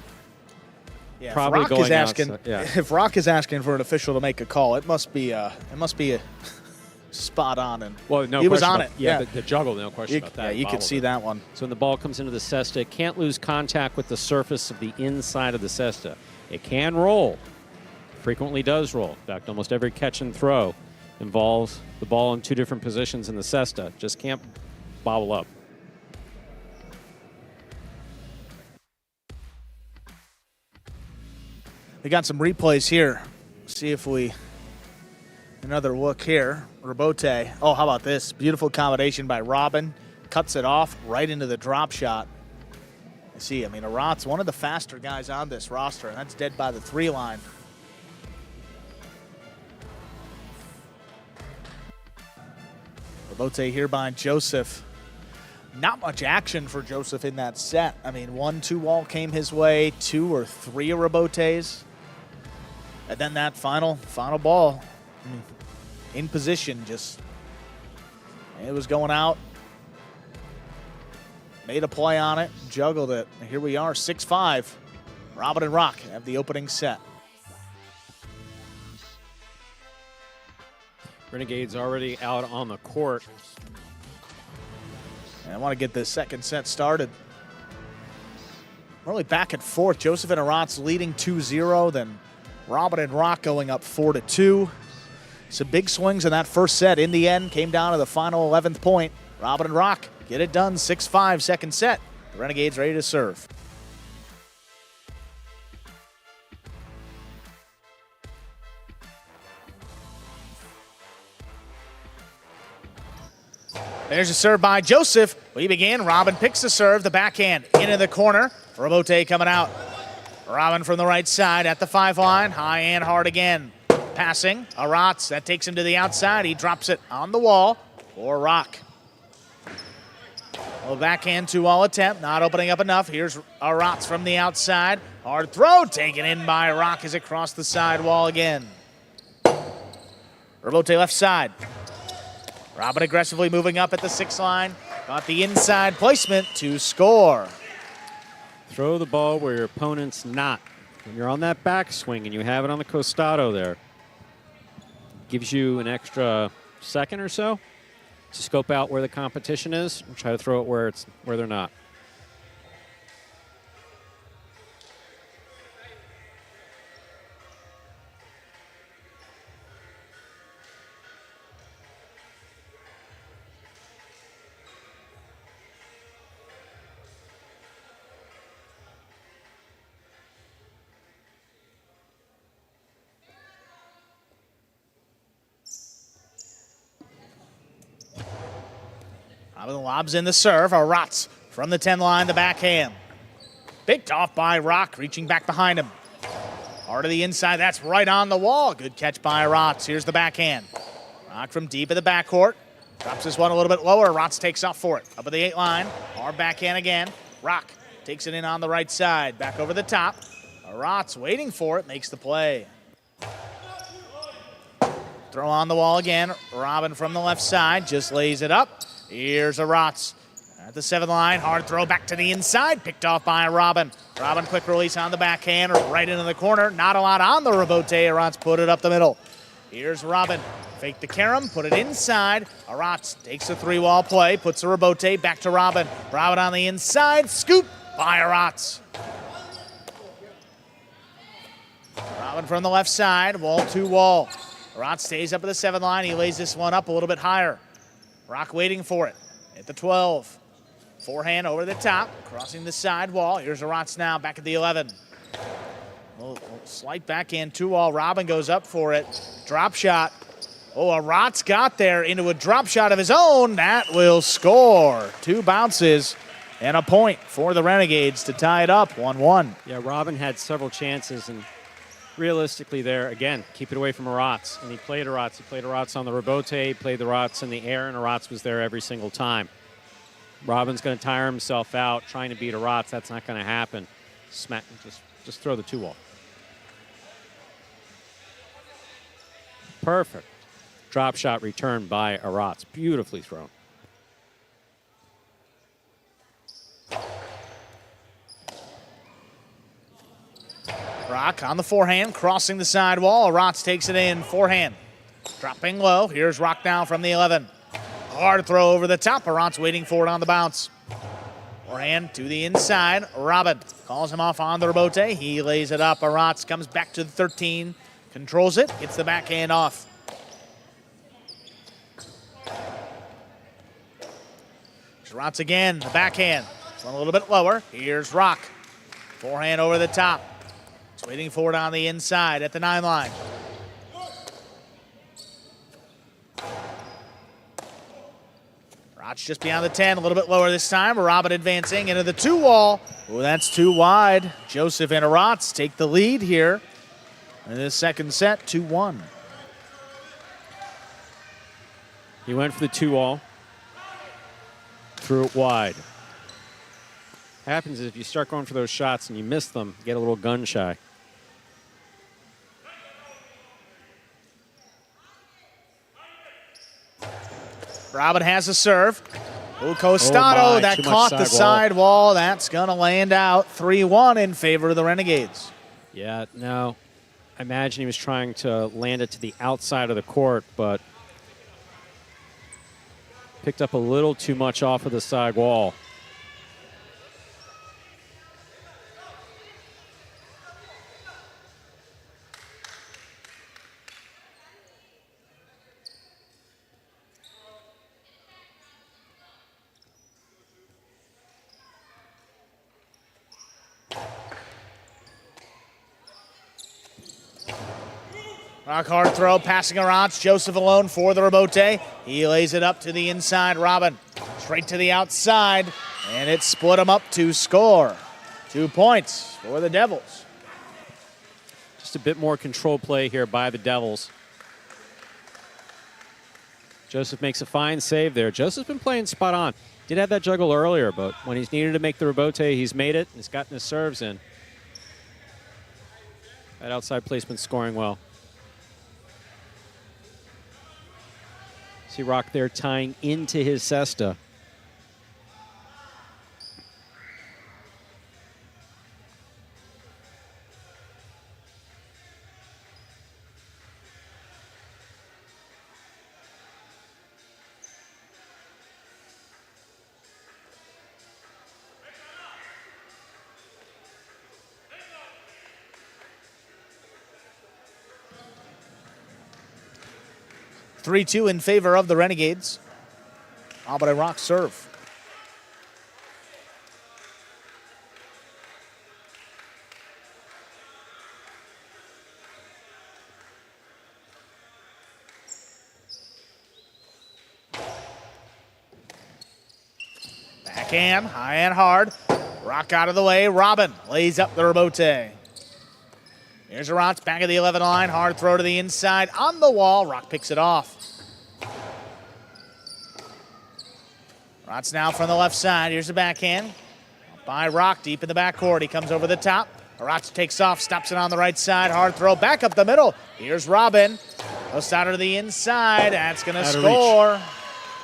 Yeah, probably if Rock going is asking, outside, yeah. If Rock is asking for an official to make a call, it must be a spot on. And well, no, he was on it. Yeah, the juggle, no question about that. Yeah, you could see that one. So when the ball comes into the cesta, it can't lose contact with the surface of the inside of the cesta. It can roll. Frequently does roll. In fact, almost every catch and throw involves the ball in 2 different positions in the cesta. Just can't bobble up. We got some replays here. See if another look here. Rabote. Oh, how about this? Beautiful combination by Robin. Cuts it off right into the drop shot. You see, I mean, Arats, one of the faster guys on this roster, and that's dead by the 3 line. Rabote here by Joseph. Not much action for Joseph in that set. I mean, 1 2-wall came his way, 2 or 3 Rabotes. And then that final ball, I mean, in position, just, it was going out. Made a play on it, juggled it. And here we are, 6-5. Robin and Rock have the opening set. Renegades already out on the court. And I want to get this second set started. Really back and forth. Joseph and Aratz leading 2-0, then Robin and Rock going up 4-2. Some big swings in that first set. In the end, came down to the final 11th point. Robin and Rock get it done, 6-5 second set. The Renegades ready to serve. There's a serve by Joseph. We begin. Robin picks the serve, the backhand into the corner. Robote coming out. Robin from the right side at the 5 line. High and hard again. Passing. Aratz, that takes him to the outside. He drops it on the wall for Rock. A backhand 2-all attempt, not opening up enough. Here's Aratz from the outside. Hard throw, taken in by Rock as it crossed the side wall again. Robote left side. Robin aggressively moving up at the 6 line. Got the inside placement to score. Throw the ball where your opponent's not. When you're on that backswing and you have it on the costado there, gives you an extra second or so to scope out where the competition is and try to throw it where they're not. Robin lobs in the serve. Aratz from the 10 line, the backhand. Picked off by Rock, reaching back behind him. Hard to the inside, that's right on the wall. Good catch by Aratz. Here's the backhand. Rock from deep in the backcourt. Drops this one a little bit lower. Aratz takes off for it. Up at the 8 line. Hard backhand again. Rock takes it in on the right side. Back over the top. Aratz waiting for it, makes the play. Throw on the wall again. Robin from the left side just lays it up. Here's Aratz at the 7 line. Hard throw back to the inside. Picked off by Robin. Robin quick release on the backhand right into the corner. Not a lot on the Robote. Aratz put it up the middle. Here's Robin. Fake the carom, put it inside. Aratz takes the 3-wall play, puts the Robote back to Robin. Robin on the inside. Scoop by Aratz. Robin from the left side. Wall to wall. Aratz stays up at the 7 line. He lays this one up a little bit higher. Rock waiting for it at the 12. Forehand over the top, crossing the side wall. Here's Aratz now back at the 11. Little slight backhand 2-all. Robin goes up for it. Drop shot. Oh, Aratz got there into a drop shot of his own. That will score. 2 bounces and a point for the Renegades to tie it up 1-1. Yeah, Robin had several chances, and realistically there, again, keep it away from Aratz. And he played Aratz. He played Aratz on the Robote, played the Aratz in the air, and Aratz was there every single time. Robin's going to tire himself out trying to beat Aratz. That's not going to happen. Smack, just throw the 2-wall. Perfect. Drop shot return by Aratz. Beautifully thrown. Rock on the forehand, crossing the side wall. Aratz takes it in, forehand. Dropping low. Here's Rock now from the 11. Hard throw over the top. Aratz waiting for it on the bounce. Forehand to the inside. Robin calls him off on the Robote. He lays it up. Aratz comes back to the 13. Controls it. Gets the backhand off. Aratz again. The backhand. This one a little bit lower. Here's Rock. Forehand over the top. It's waiting for it on the inside at the 9 line. Roch just beyond the 10, a little bit lower this time. Robin advancing into the 2-wall. Oh, that's too wide. Joseph and Aratz take the lead here in this second set, 2-1. He went for the 2-wall. Threw it wide. Happens is if you start going for those shots and you miss them, you get a little gun shy. Robin has a serve. Costado, my, that too much caught the sidewall. That's going to land out 3-1 in favor of the Renegades. Yeah, no. I imagine he was trying to land it to the outside of the court, but picked up a little too much off of the side wall. Rock hard throw, passing Arantz. Joseph alone for the rebote. He lays it up to the inside. Robin straight to the outside, and it split him up to score. 2 points for the Devils. Just a bit more control play here by the Devils. Joseph makes a fine save there. Joseph's been playing spot on. Did have that juggle earlier, but when he's needed to make the rebote, he's made it. He's gotten his serves in. That outside placement scoring well. See Rock there tying into his cesta. Three-two in favor of the Renegades. How about a Rock serve? Backhand, high and hard. Rock out of the way. Robin lays up the rebote. Here's Arantz back at the 11 line. Hard throw to the inside on the wall. Rock picks it off. Arantz now from the left side. Here's the backhand by Rock deep in the backcourt. He comes over the top. Arantz takes off, stops it on the right side. Hard throw back up the middle. Here's Robin. Goes out to the inside. That's going to score.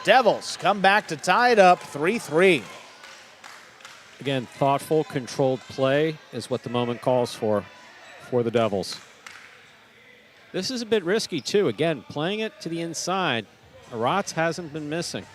Devils come back to tie it up 3-3. Again, thoughtful, controlled play is what the moment calls for the Devils. This is a bit risky, too. Again, playing it to the inside. Arantz hasn't been missing.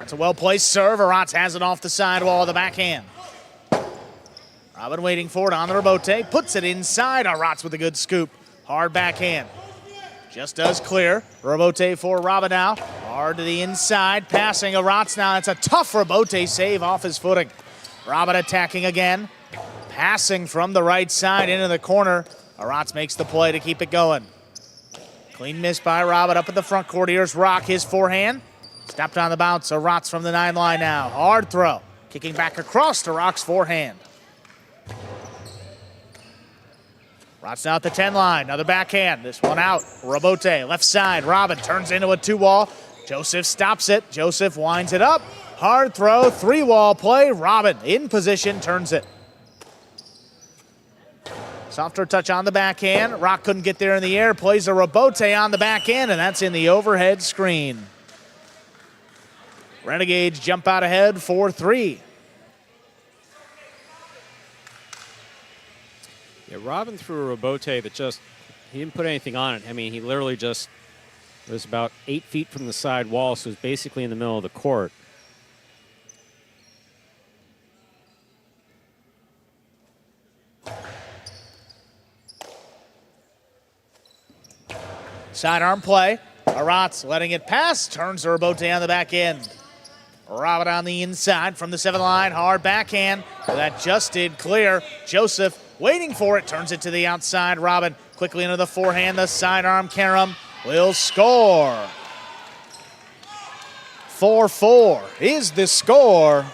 It's a well-placed serve. Arantz has it off the sidewall of the backhand. Robin waiting for it on the rebote. Puts it inside. Arantz with a good scoop. Hard backhand. Just does clear. Rebote for Robin now. Hard to the inside. Passing Arantz now. It's a tough rebote save off his footing. Robin attacking again. Passing from the right side into the corner. Arantz makes the play to keep it going. Clean miss by Robin up in the front court. Here's Rock, his forehand. Stepped on the bounce. Arantz from the 9 line now. Hard throw. Kicking back across to Rock's forehand. Arantz now at the 10 line. Another backhand. This one out. Rebote, left side. Robin turns into a 2-wall. Joseph stops it. Joseph winds it up. Hard throw. 3-wall play. Robin in position. Turns it. Softer touch on the backhand. Rock couldn't get there in the air. Plays a rebote on the backhand, and that's in the overhead screen. Renegades jump out ahead 4-3. Yeah, Robin threw a rebote that just, he didn't put anything on it. I mean, he literally just was about 8 feet from the side wall, so it was basically in the middle of the court. Sidearm play. Arantz letting it pass. Turns the rebote on the back end. Robin on the inside from the 7 line. Hard backhand. That just did clear. Joseph waiting for it. Turns it to the outside. Robin quickly into the forehand. The sidearm. Karam will score. 4-4 is the score.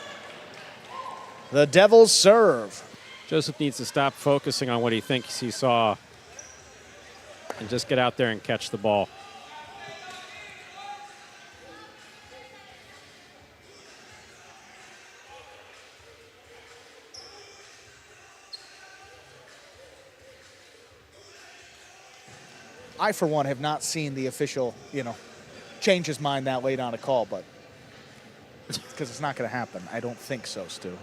The Devils serve. Joseph needs to stop focusing on what he thinks he saw and just get out there and catch the ball. I, for one, have not seen the official, change his mind that late on a call, but because it's not going to happen. I don't think so, Stu.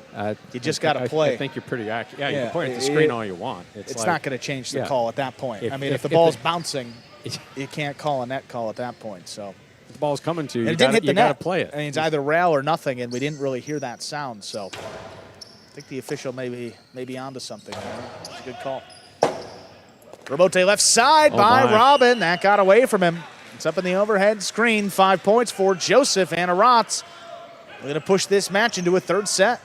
You just got to play. I think you're pretty accurate. Yeah, you can point at the screen all you want. It's like, not going to change the call at that point. If the ball's bouncing, you can't call a net call at that point. So if the ball's coming to you, you got to play it. I mean, it's either rail or nothing, and we didn't really hear that sound. So I think the official may be onto something. It's a good call. Robote left side by Robin. That got away from him. It's up in the overhead screen. 5 points for Joseph and Aratz. We're going to push this match into a third set.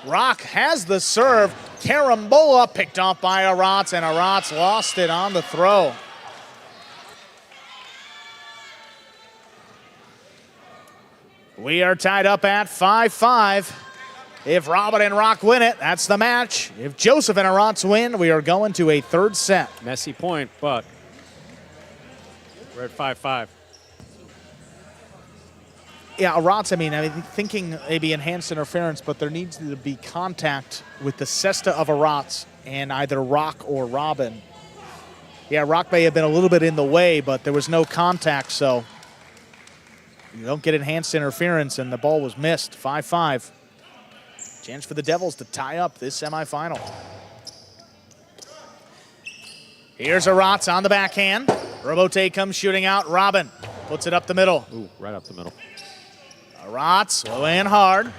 Rock has the serve. Carambola picked off by Aratz, and Aratz lost it on the throw. We are tied up at 5-5. If Robin and Rock win it, that's the match. If Joseph and Aratz win, we are going to a third set. Messy point, but we're at 5-5. Yeah, Aratz, I mean, thinking maybe enhanced interference, but there needs to be contact with the cesta of Aratz and either Rock or Robin. Yeah, Rock may have been a little bit in the way, but there was no contact, so you don't get enhanced interference, and the ball was missed. 5-5. Chance for the Devils to tie up this semifinal. Here's Aratz on the backhand. Robote comes shooting out. Robin puts it up the middle. Ooh, right up the middle. Aratz, low and hard.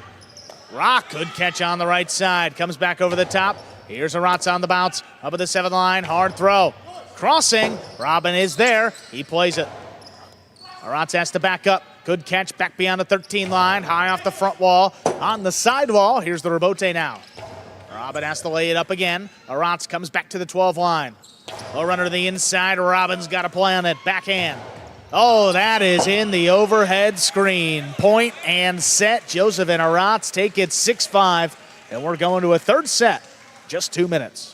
Rock, good catch on the right side. Comes back over the top. Here's Aratz on the bounce. Up at the 7th line, hard throw. Crossing, Robin is there. He plays it. Aratz has to back up. Good catch back beyond the 13 line. High off the front wall. On the side wall, here's the Robote now. Robin has to lay it up again. Aratz comes back to the 12 line. Low runner to the inside. Robin's got a play on it. Backhand. Oh, that is in the overhead screen. Point and set. Joseph and Aratz take it 6-5, and we're going to a third set. Just 2 minutes.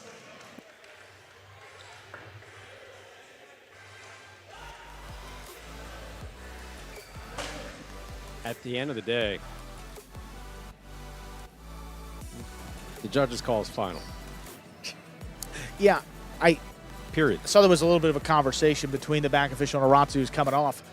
At the end of the day, the judges call is final. Yeah, Period. I saw there was a little bit of a conversation between the back official and Aratz who's coming off.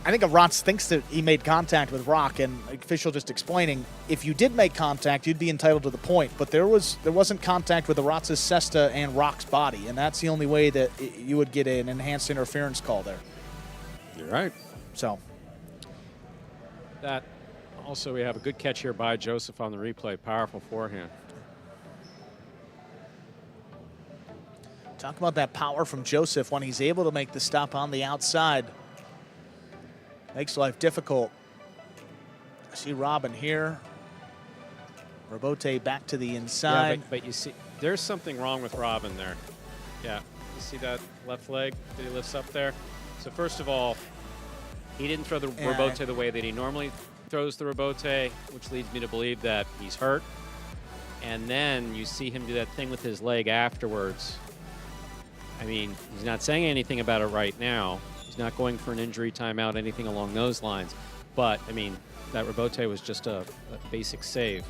I think Aratz thinks that he made contact with Rock, and the official just explaining, if you did make contact, you'd be entitled to the point. But there wasn't contact with Aratz's cesta and Rock's body, and that's the only way that you would get an enhanced interference call there. You're right. So That also, we have a good catch here by Joseph on the replay. Powerful forehand. talk about that power from Joseph when he's able to make the stop on the outside. Makes life difficult. I see Robin here. Robote back to the inside. Yeah, but you see, there's something wrong with Robin there. Yeah, you see that left leg that he lifts up there? So first of all, he didn't throw the Robote the way that he normally throws the Robote, which leads me to believe that he's hurt. And then you see him do that thing with his leg afterwards. I mean, he's not saying anything about it right now. He's not going for an injury timeout, anything along those lines. But, I mean, that Robote was just a basic save.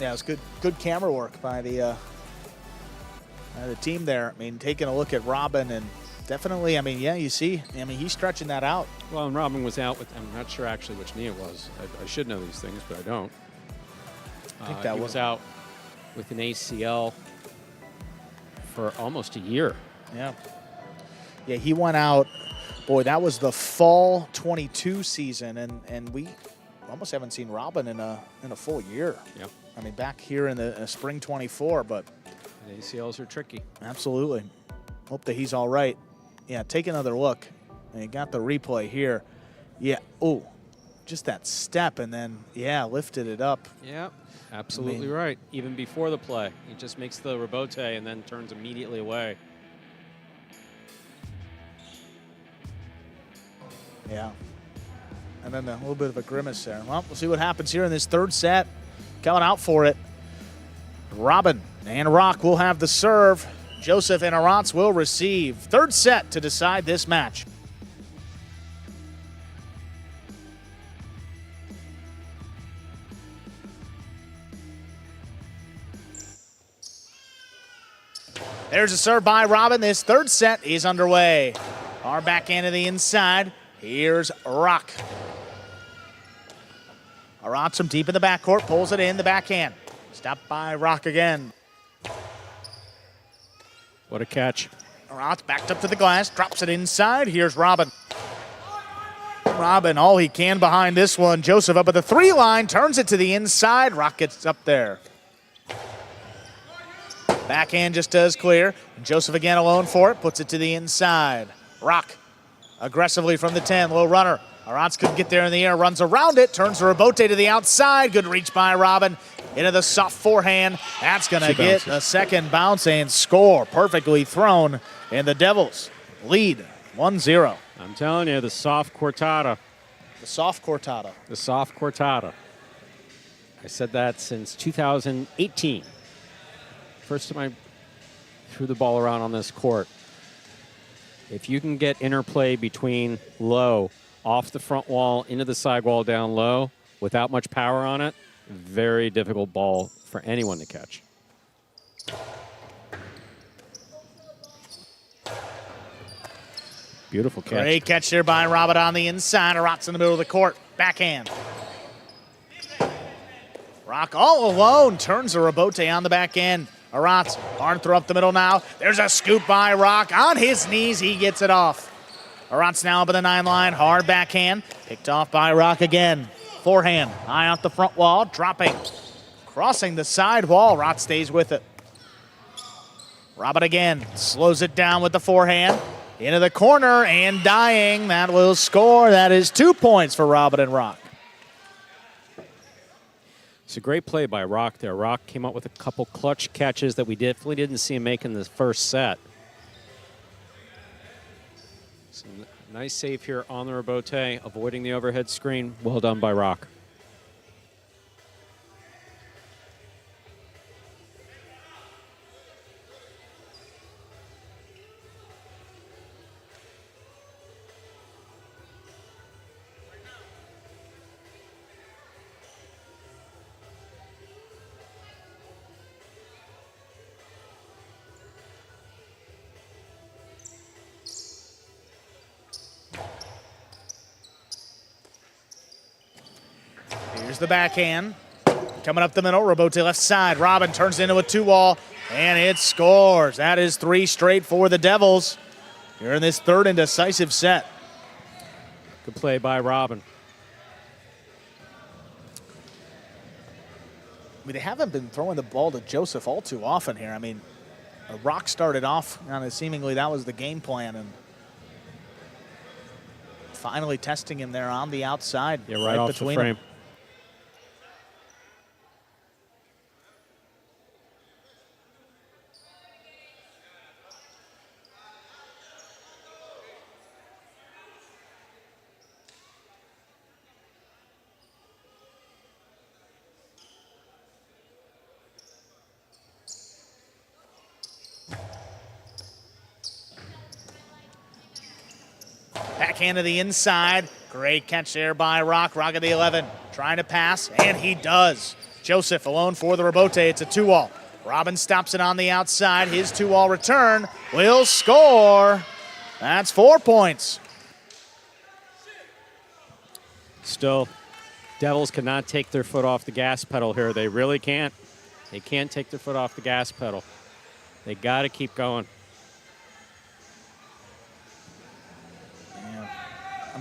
Yeah, it was good camera work by the team there. I mean, taking a look at Robin and definitely, I mean, yeah, you see, I mean, he's stretching that out. Well, and Robin was out with, I'm not sure actually which knee it was. I should know these things, but I don't. I think that he was out with an ACL for almost a year. Yeah. Yeah, he went out Boy, that was the fall 22 season, and we almost haven't seen Robin in a full year. Yep. I mean, back here in the spring 24, but The ACLs are tricky. absolutely. Hope that he's all right. Yeah, take another look. And you got the replay here. Yeah, oh, just that step, and then, yeah, lifted it up. Yeah, absolutely right. Even before the play, he just makes the rebote and then turns immediately away. Yeah. And then a little bit of a grimace there. Well, we'll see what happens here in this third set. Coming out for it. Robin and Rock will have the serve. Joseph and Arantz will receive. Third set to decide this match. There's a serve by Robin. This third set is underway. Our backhand to the inside. Here's Rock. Arantz from deep in the backcourt, pulls it in the backhand. Stopped by Rock again. What a catch. Arantz backed up to the glass, drops it inside. Here's Robin. Robin, all he can behind this one. Joseph up at the 3 line, turns it to the inside. Rock gets up there. Backhand just does clear. Joseph again alone for it, puts it to the inside. Rock aggressively from the 10, low runner. Arantz couldn't get there in the air, runs around it, turns the rebote to the outside. Good reach by Robin. Into the soft forehand. That's going to get a second bounce and score. Perfectly thrown. And the Devils lead 1-0. I'm telling you, the soft cortada. The soft cortada. The soft cortada. I said that since 2018. First time I threw the ball around on this court. If you can get interplay between low, off the front wall, into the side wall, down low, without much power on it, very difficult ball for anyone to catch. Beautiful catch. Great catch there by Robin on the inside. Arantz in the middle of the court. Backhand. Rock all alone. Turns the rebote on the back end. Arantz, arm throw up the middle now. There's a scoop by Rock. On his knees, he gets it off. Arantz now up at the 9 line. Hard backhand. Picked off by Rock again. Forehand. High off the front wall. Dropping. Crossing the side wall. Rock stays with it. Robin again. Slows it down with the forehand. Into the corner and dying. That will score. That is 2 points for Robin and Rock. It's a great play by Rock there. Rock came up with a couple clutch catches that we definitely didn't see him make in the first set. So nice save here on the rebote, avoiding the overhead screen. Well done by Rock. Here's the backhand. Coming up the middle, rebote left side. Robin turns into a 2-wall, and it scores. That is 3 straight for the Devils here in this third and decisive set. Good play by Robin. I mean, they haven't been throwing the ball to Joseph all too often here. I mean, Rock started off kind of seemingly that was the game plan, and finally testing him there on the outside. Yeah, right off the frame. Them. Backhand to the inside. Great catch there by Rock. Rock at the 11. Trying to pass, and he does. Joseph alone for the rebote. It's a 2-wall. Robin stops it on the outside. His 2-wall return will score. That's 4 points. Still, Devils cannot take their foot off the gas pedal here. They really can't. They can't take their foot off the gas pedal. They got to keep going.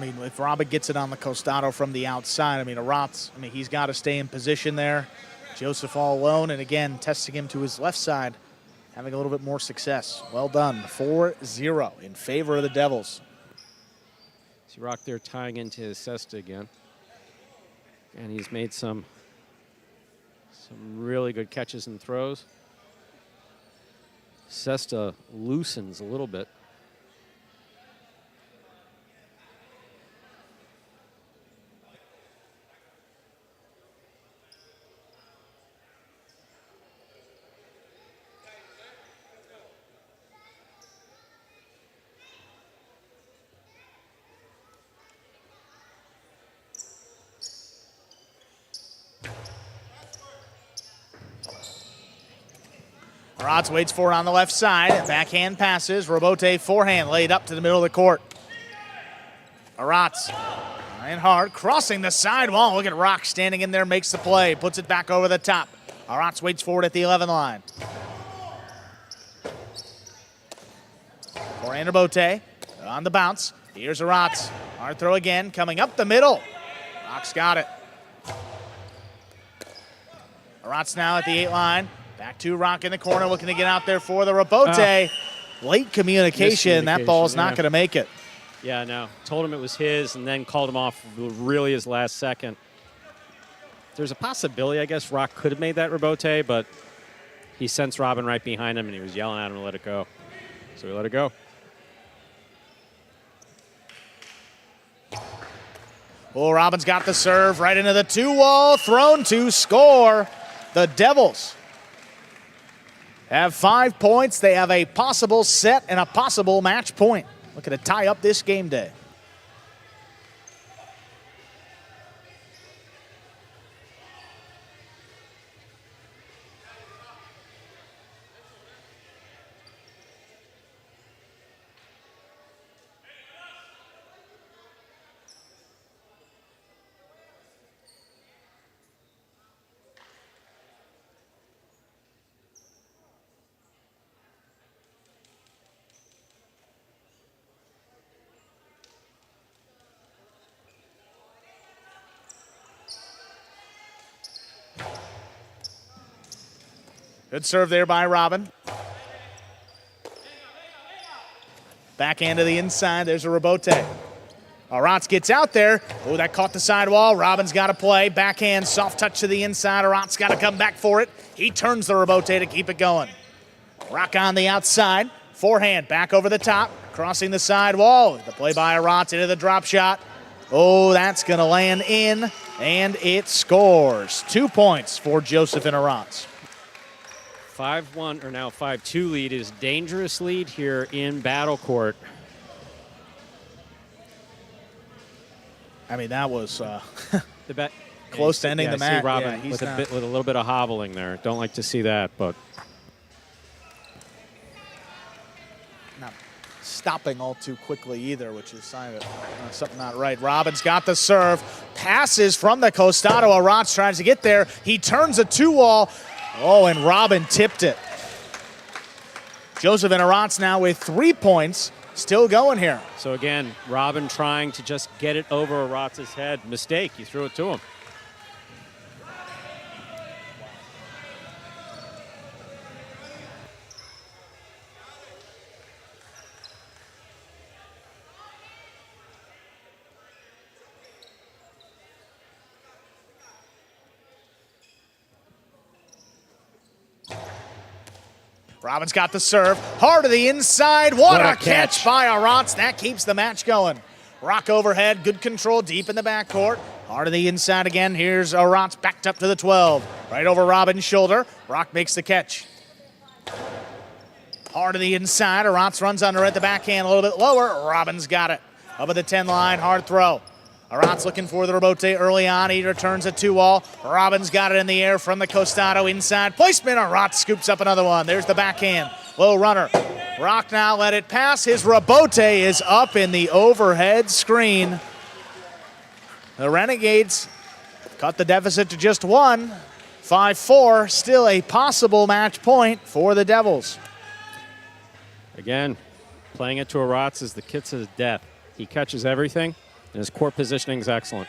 mean, if Robin gets it on the Costado from the outside, I mean, he's got to stay in position there. Joseph all alone, and again, testing him to his left side, having a little bit more success. Well done, 4-0 in favor of the Devils. See Rock there tying into his cesta again. And he's made some really good catches and throws. Cesta loosens a little bit. Rotz waits for it on the left side. Backhand passes. Robote forehand laid up to the middle of the court. Rotz trying hard, crossing the sidewall. Look at Rock standing in there, makes the play, puts it back over the top. Rotz waits for it at the 11 line. Forehand Robote on the bounce. Here's Rotz. Hard throw again, coming up the middle. Rock's got it. Rotz now at the 8 line. Back to Rock in the corner, looking to get out there for the Robote. Late communication. That ball's not going to make it. Yeah, no. Told him it was his and then called him off really his last second. There's a possibility, I guess, Rock could have made that Robote, but he sensed Robin right behind him and he was yelling at him to let it go. So he let it go. Well, Robin's got the serve right into the 2-wall, thrown to score. The Devils have 5 points. They have a possible set and a possible match point. Looking to tie up this game day. Good serve there by Robin. Backhand to the inside. There's a Robote. Rotz gets out there. Oh, that caught the sidewall. Robin's got to play. Backhand, soft touch to the inside. Rotz got to come back for it. He turns the Robote to keep it going. Rock on the outside. Forehand back over the top. Crossing the sidewall. The play by Rotz into the drop shot. Oh, that's going to land in, and it scores. 2 points for Joseph and Rotz. 5-1 or now 5-2 lead is dangerous lead here in Battle Court. I mean, that was the close to ending the match. See Robin with a little bit of hobbling there. Don't like to see that, but not stopping all too quickly either, which is a sign of something not right. Robin's got the serve, passes from the Costado. Rotz tries to get there. He turns a 2-wall. Oh, and Robin tipped it. Joseph and Rotz now with 3 points, still going here. So again, Robin trying to just get it over Rotz's head. Mistake, he threw it to him. Robin's got the serve. Hard to the inside. What a catch by Rotz. That keeps the match going. Rock overhead. Good control deep in the backcourt. Hard to the inside again. Here's Rotz backed up to the 12. Right over Robin's shoulder. Rock makes the catch. Hard to the inside. Rotz runs under it. The backhand a little bit lower. Robin's got it. Up at the 10 line. Hard throw. Rotz looking for the Robote early on. He returns a 2-wall. Robin's got it in the air from the Costado inside. Placement. Rotz scoops up another one. There's the backhand. Low runner. Rock now let it pass. His Robote is up in the overhead screen. The Renegades cut the deficit to just 1. 5-4. Still a possible match point for the Devils. Again, playing it to Rotz is the kiss of death. He catches everything. And his court positioning is excellent.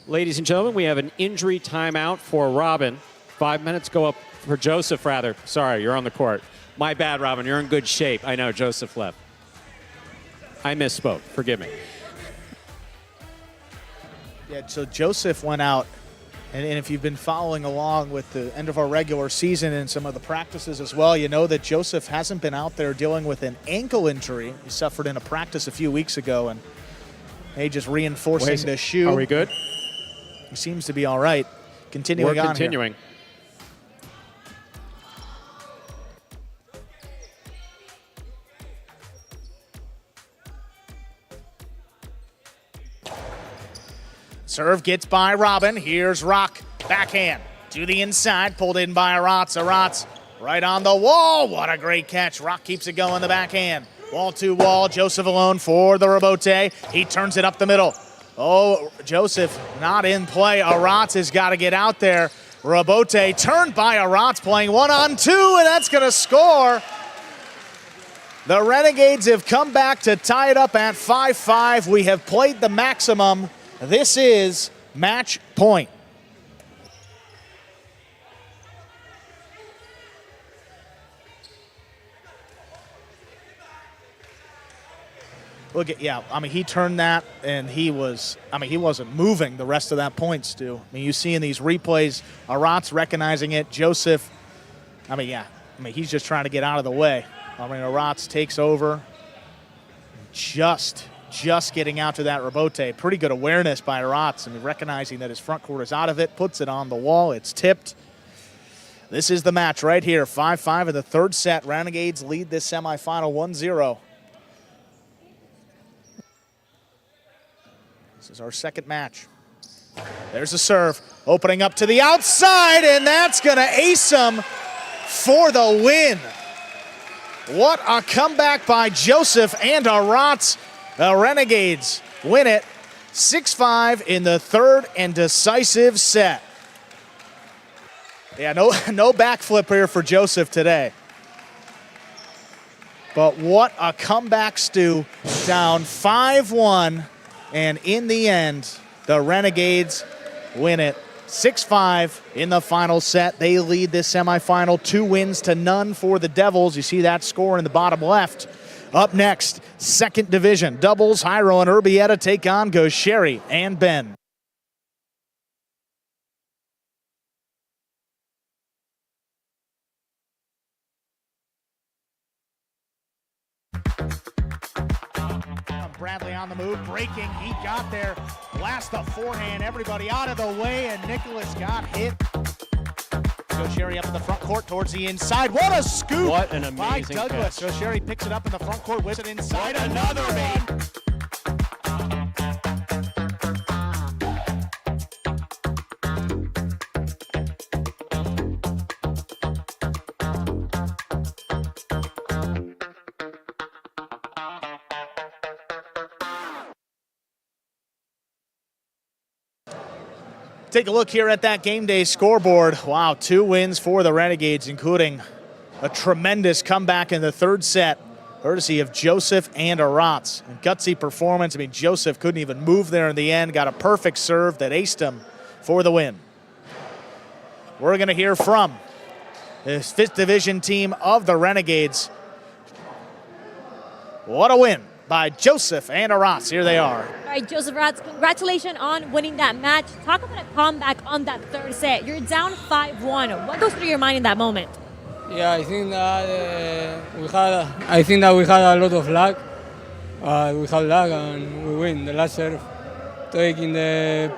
Ladies and gentlemen, we have an injury timeout for Robin. 5 minutes go up for Joseph, rather. Sorry, you're on the court. My bad, Robin. You're in good shape. I know, Joseph left. I misspoke. Forgive me. Yeah, so Joseph went out, and if you've been following along with the end of our regular season and some of the practices as well, you know that Joseph hasn't been out there dealing with an ankle injury. He suffered in a practice a few weeks ago, and hey, just reinforcing the shoe. Are we good? He seems to be all right. Continuing We're on continuing. Serve gets by Robin. Here's Rock. Backhand to the inside. Pulled in by Aratz. Aratz right on the wall. What a great catch. Rock keeps it going the backhand. Wall to wall. Joseph alone for the rebote. He turns it up the middle. Oh, Joseph not in play. Aratz has got to get out there. Rebote turned by Aratz, playing 1-on-2, and that's going to score. The Renegades have come back to tie it up at 5-5. We have played the maximum. This is match point. Look at, yeah, I mean, he turned that, and he wasn't moving the rest of that point, Stu. I mean, you see in these replays, Aratz recognizing it, Joseph, he's just trying to get out of the way. I mean, Aratz takes over, just getting out to that rebote. Pretty good awareness by Aratz. I mean, recognizing that his front court is out of it, puts it on the wall, it's tipped. This is the match right here, 5-5 in the third set. Renegades lead this semifinal 1-0. This is our second match. There's a serve, opening up to the outside, and that's gonna ace him for the win. What a comeback by Joseph and Aratz. The Renegades win it 6-5 in the third and decisive set. Yeah, no backflip here for Joseph today. But what a comeback, Stu. Down 5-1. And in the end, the Renegades win it 6-5 in the final set. They lead this semifinal 2-0 for the Devils. You see that score in the bottom left. Up next, second division doubles. Jairo and Urbieta take on Gaucheri and Ben. Bradley on the move, breaking, he got there, blast the forehand, everybody out of the way, and Nicholas got hit. Gaucheri up in the front court towards the inside. What a scoop! What an amazing by Douglas. catch. Gaucheri picks it up in the front court, whips it inside. Another one. Take a look here at that game day scoreboard. Wow, 2 wins for the Renegades, including a tremendous comeback in the third set, courtesy of Joseph and Aratz. A gutsy performance. I mean, Joseph couldn't even move there in the end, got a perfect serve that aced him for the win. We're going to hear from the 5th Division team of the Renegades. What a win by Joseph and Aratz. Here they are. All right, Joseph Aratz, congratulations on winning that match. Talk about a comeback on that third set. You're down 5-1. What goes through your mind in that moment? Yeah, I think that we had a lot of luck. We had luck and we win. The last serve, take in the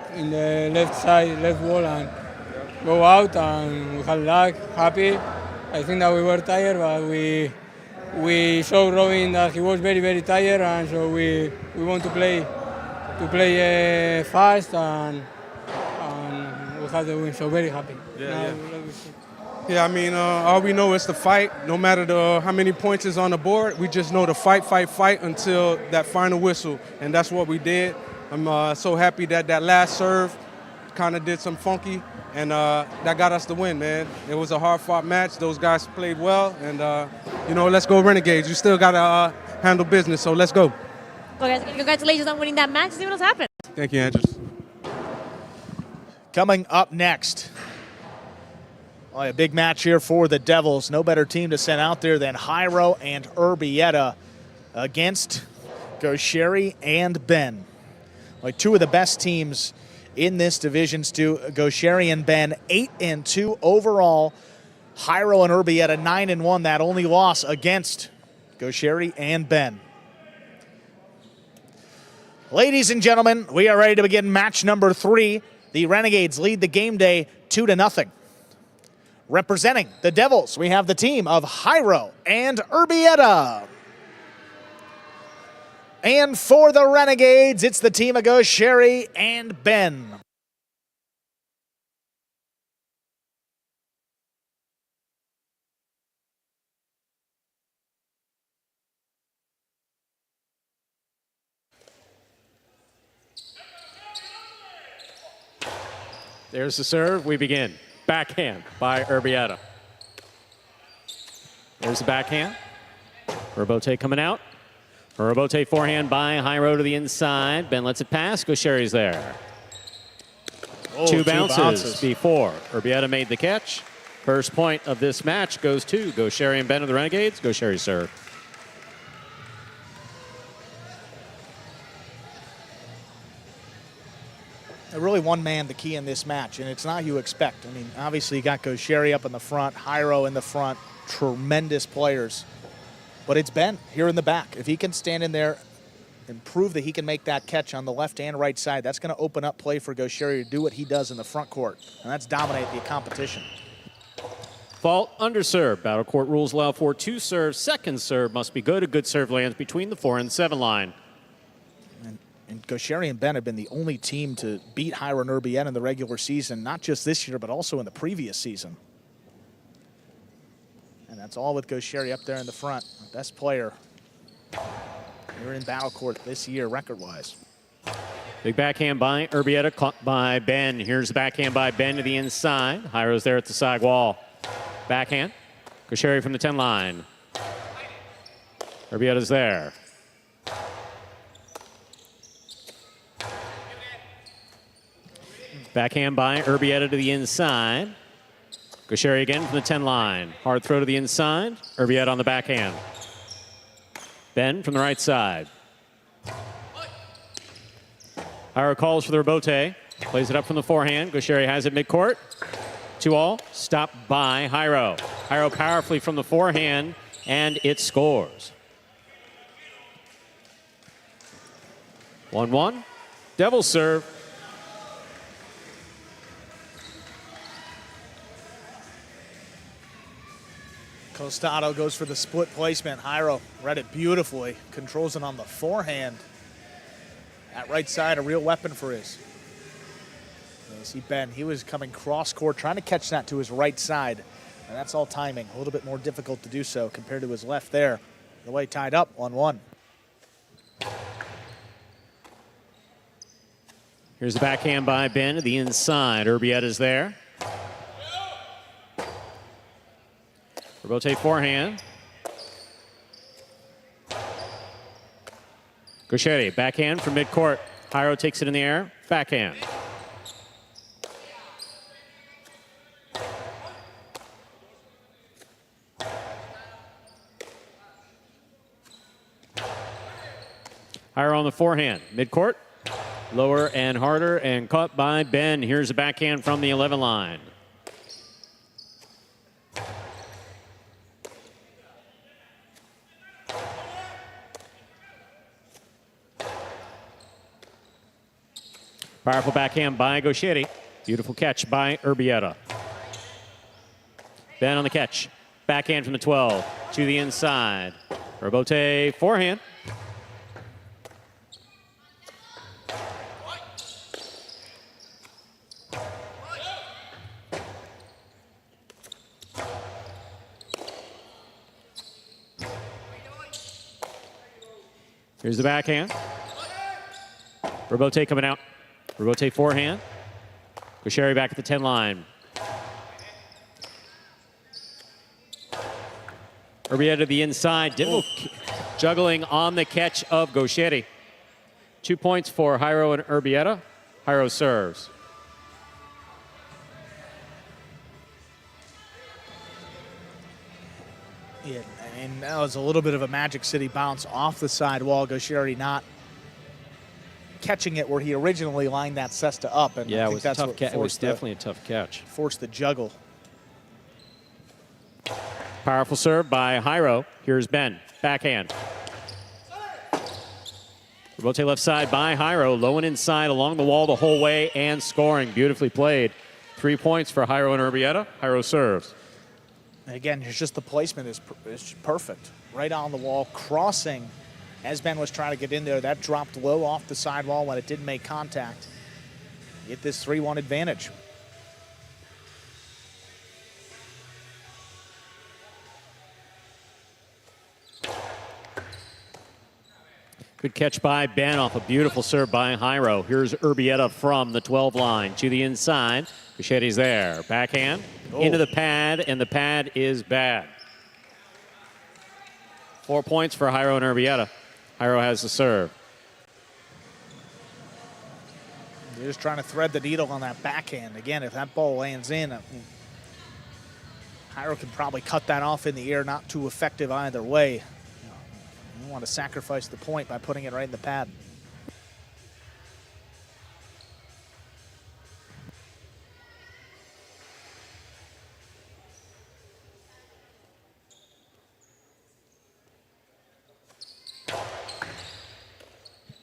left side, left wall, and go out. And we had luck. Happy. I think that we were tired, but we showed Robin that he was very, very tired, and so we want to play fast, and we had the win. So very happy. Yeah, I mean, all we know is to fight. No matter how many points is on the board, we just know to fight until that final whistle, and that's what we did. I'm so happy that last serve kind of did some funky, and that got us the win, man. It was a hard-fought match. Those guys played well, and, you know, let's go Renegades. You still got to handle business, so let's go. Well, guys, again, congratulations on winning that match. See what else happened. Thank you, Andrews. Coming up next, a big match here for the Devils. No better team to send out there than Jairo and Urbieta against Gaucheri and Ben. Like two of the best teams in this division, Stu. Gaucheri and Ben, 8-2 overall. Jairo and Urbieta, 9-1. That only loss against Gaucheri and Ben. Ladies and gentlemen, we are ready to begin match number 3. The Renegades lead the game day 2-0. Representing the Devils, we have the team of Jairo and Urbieta. And for the Renegades, it's the team of Gaucheri and Ben. There's the serve. We begin. Backhand by Urbieta. There's the backhand. Robote coming out. Robote forehand by Jairo to the inside. Ben lets it pass. Gaucheri's there. Oh, two bounces before Urbieta made the catch. First point of this match goes to Gaucheri and Ben of the Renegades. Gaucheri serve. Really one man the key in this match, and it's not who you expect. I mean, obviously you got Gaucheri up in the front, Jairo in the front, tremendous players. But it's Ben here in the back. If he can stand in there and prove that he can make that catch on the left and right side, that's going to open up play for Gaucheri to do what he does in the front court, and that's dominate the competition. Fault under serve. Battle Court rules allow for 2 serves. Second serve must be good. A good serve lands between the 4 and 7 line. And Gaucheri and Ben have been the only team to beat Jairo and Urbieta in the regular season, not just this year, but also in the previous season. And that's all with Gaucheri up there in the front. Best player here in Battle Court this year, record-wise. Big backhand by Urbieta, caught by Ben. Here's the backhand by Ben to the inside. Jairo's there at the side wall. Backhand. Gaucheri from the 10 line. Urbieta's there. Backhand by Urbieta to the inside. Gaucheri again from the 10 line. Hard throw to the inside. Urbieta on the backhand. Ben from the right side. Jairo calls for the rebote. Plays it up from the forehand. Gaucheri has it midcourt. 2-all. Stopped by Jairo. Jairo powerfully from the forehand, and it scores. 1-1. Devils serve. Costado goes for the split placement. Jairo read it beautifully. Controls it on the forehand. That right side, a real weapon for his. You see Ben, he was coming cross court, trying to catch that to his right side. And that's all timing. A little bit more difficult to do so compared to his left there. The way tied up, 1-1. Here's the backhand by Ben to the inside. Urbieta's there. Rebote forehand. Gaucheri, backhand from midcourt. Jairo takes it in the air. Backhand. Jairo on the forehand. Midcourt. Lower and harder and caught by Ben. Here's a backhand from the 11 line. Powerful backhand by Gaucheri. Beautiful catch by Urbieta. Ben on the catch. Backhand from the 12 to the inside. Rebote forehand. Here's the backhand. Rebote coming out. Rebote forehand. Gosheri back at the 10 line. Urbieta to the inside. Divil juggling on the catch of Gosheri. 2 points for Jairo and Urbieta. Jairo serves. Yeah, and that was a little bit of a Magic City bounce off the sidewall. Gosheri not catching it where he originally lined that cesta up. And Yeah, I it think was, that's tough what it was forced definitely a tough catch. forced the juggle. Powerful serve by Jairo. Here's Ben. Backhand. Rebote left side by Jairo. Low and inside along the wall the whole way and scoring. Beautifully played. 3 points for Jairo and Urbieta. Jairo serves. And again, it's just the placement is perfect. Right on the wall, crossing as Ben was trying to get in there. That dropped low off the sidewall when it didn't make contact. Get this 3-1 advantage. Good catch by Ben off a beautiful serve by Jairo. Here's Urbieta from the 12 line to the inside. Bichetti's there. Backhand into the pad, and the pad is bad. 4 points for Jairo and Urbieta. Jairo has the serve. They're just trying to thread the needle on that backhand. Again, if that ball lands in, Jairo can probably cut that off in the air. Not too effective either way. You don't want to sacrifice the point by putting it right in the pad.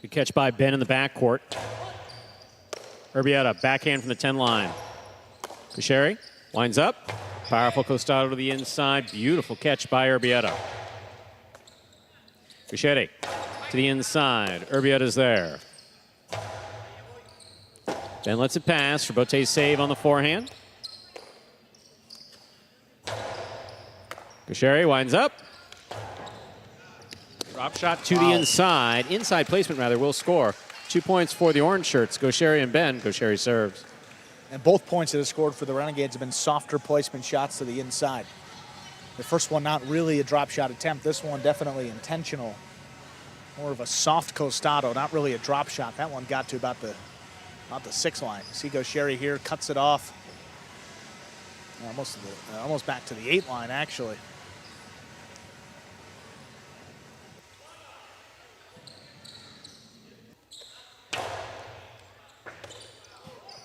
Good catch by Ben in the backcourt. Urbieta, backhand from the 10 line. Gosheri winds up. Powerful costado to the inside. Beautiful catch by Urbieta. Bichetti to the inside. Urbieta's there. Ben lets it pass. Rebote's save on the forehand. Gosheri winds up. Drop shot to the inside. Inside placement, rather, will score. 2 points for the orange shirts. Gosheri and Ben. Gosheri serves. And both points that have scored for the Renegades have been softer placement shots to the inside. The first one not really a drop shot attempt. This one definitely intentional. More of a soft costado, not really a drop shot. That one got to about the 6 line. See Gosheri here, cuts it off. Almost back to the 8 line, actually.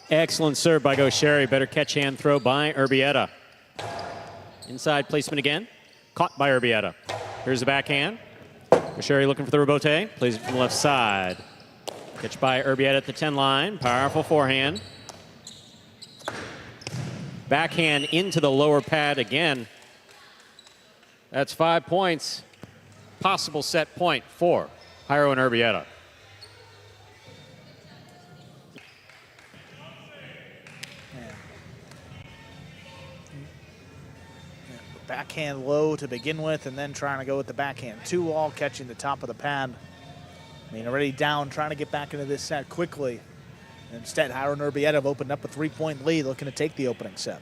Excellent serve by Gosheri. Better catch hand throw by Urbieta. Inside placement again. Caught by Urbieta. Here's the backhand. Gosheri looking for the rebote. Plays it from the left side. Catch by Urbieta at the 10 line. Powerful forehand. Backhand into the lower pad again. That's 5 points. Possible set point for Jairo and Urbieta. Backhand low to begin with, and then trying to go with the backhand 2-all, catching the top of the pad. I mean, already down, trying to get back into this set quickly. Instead, Jairo and Urbieta have opened up a 3-point lead, looking to take the opening set.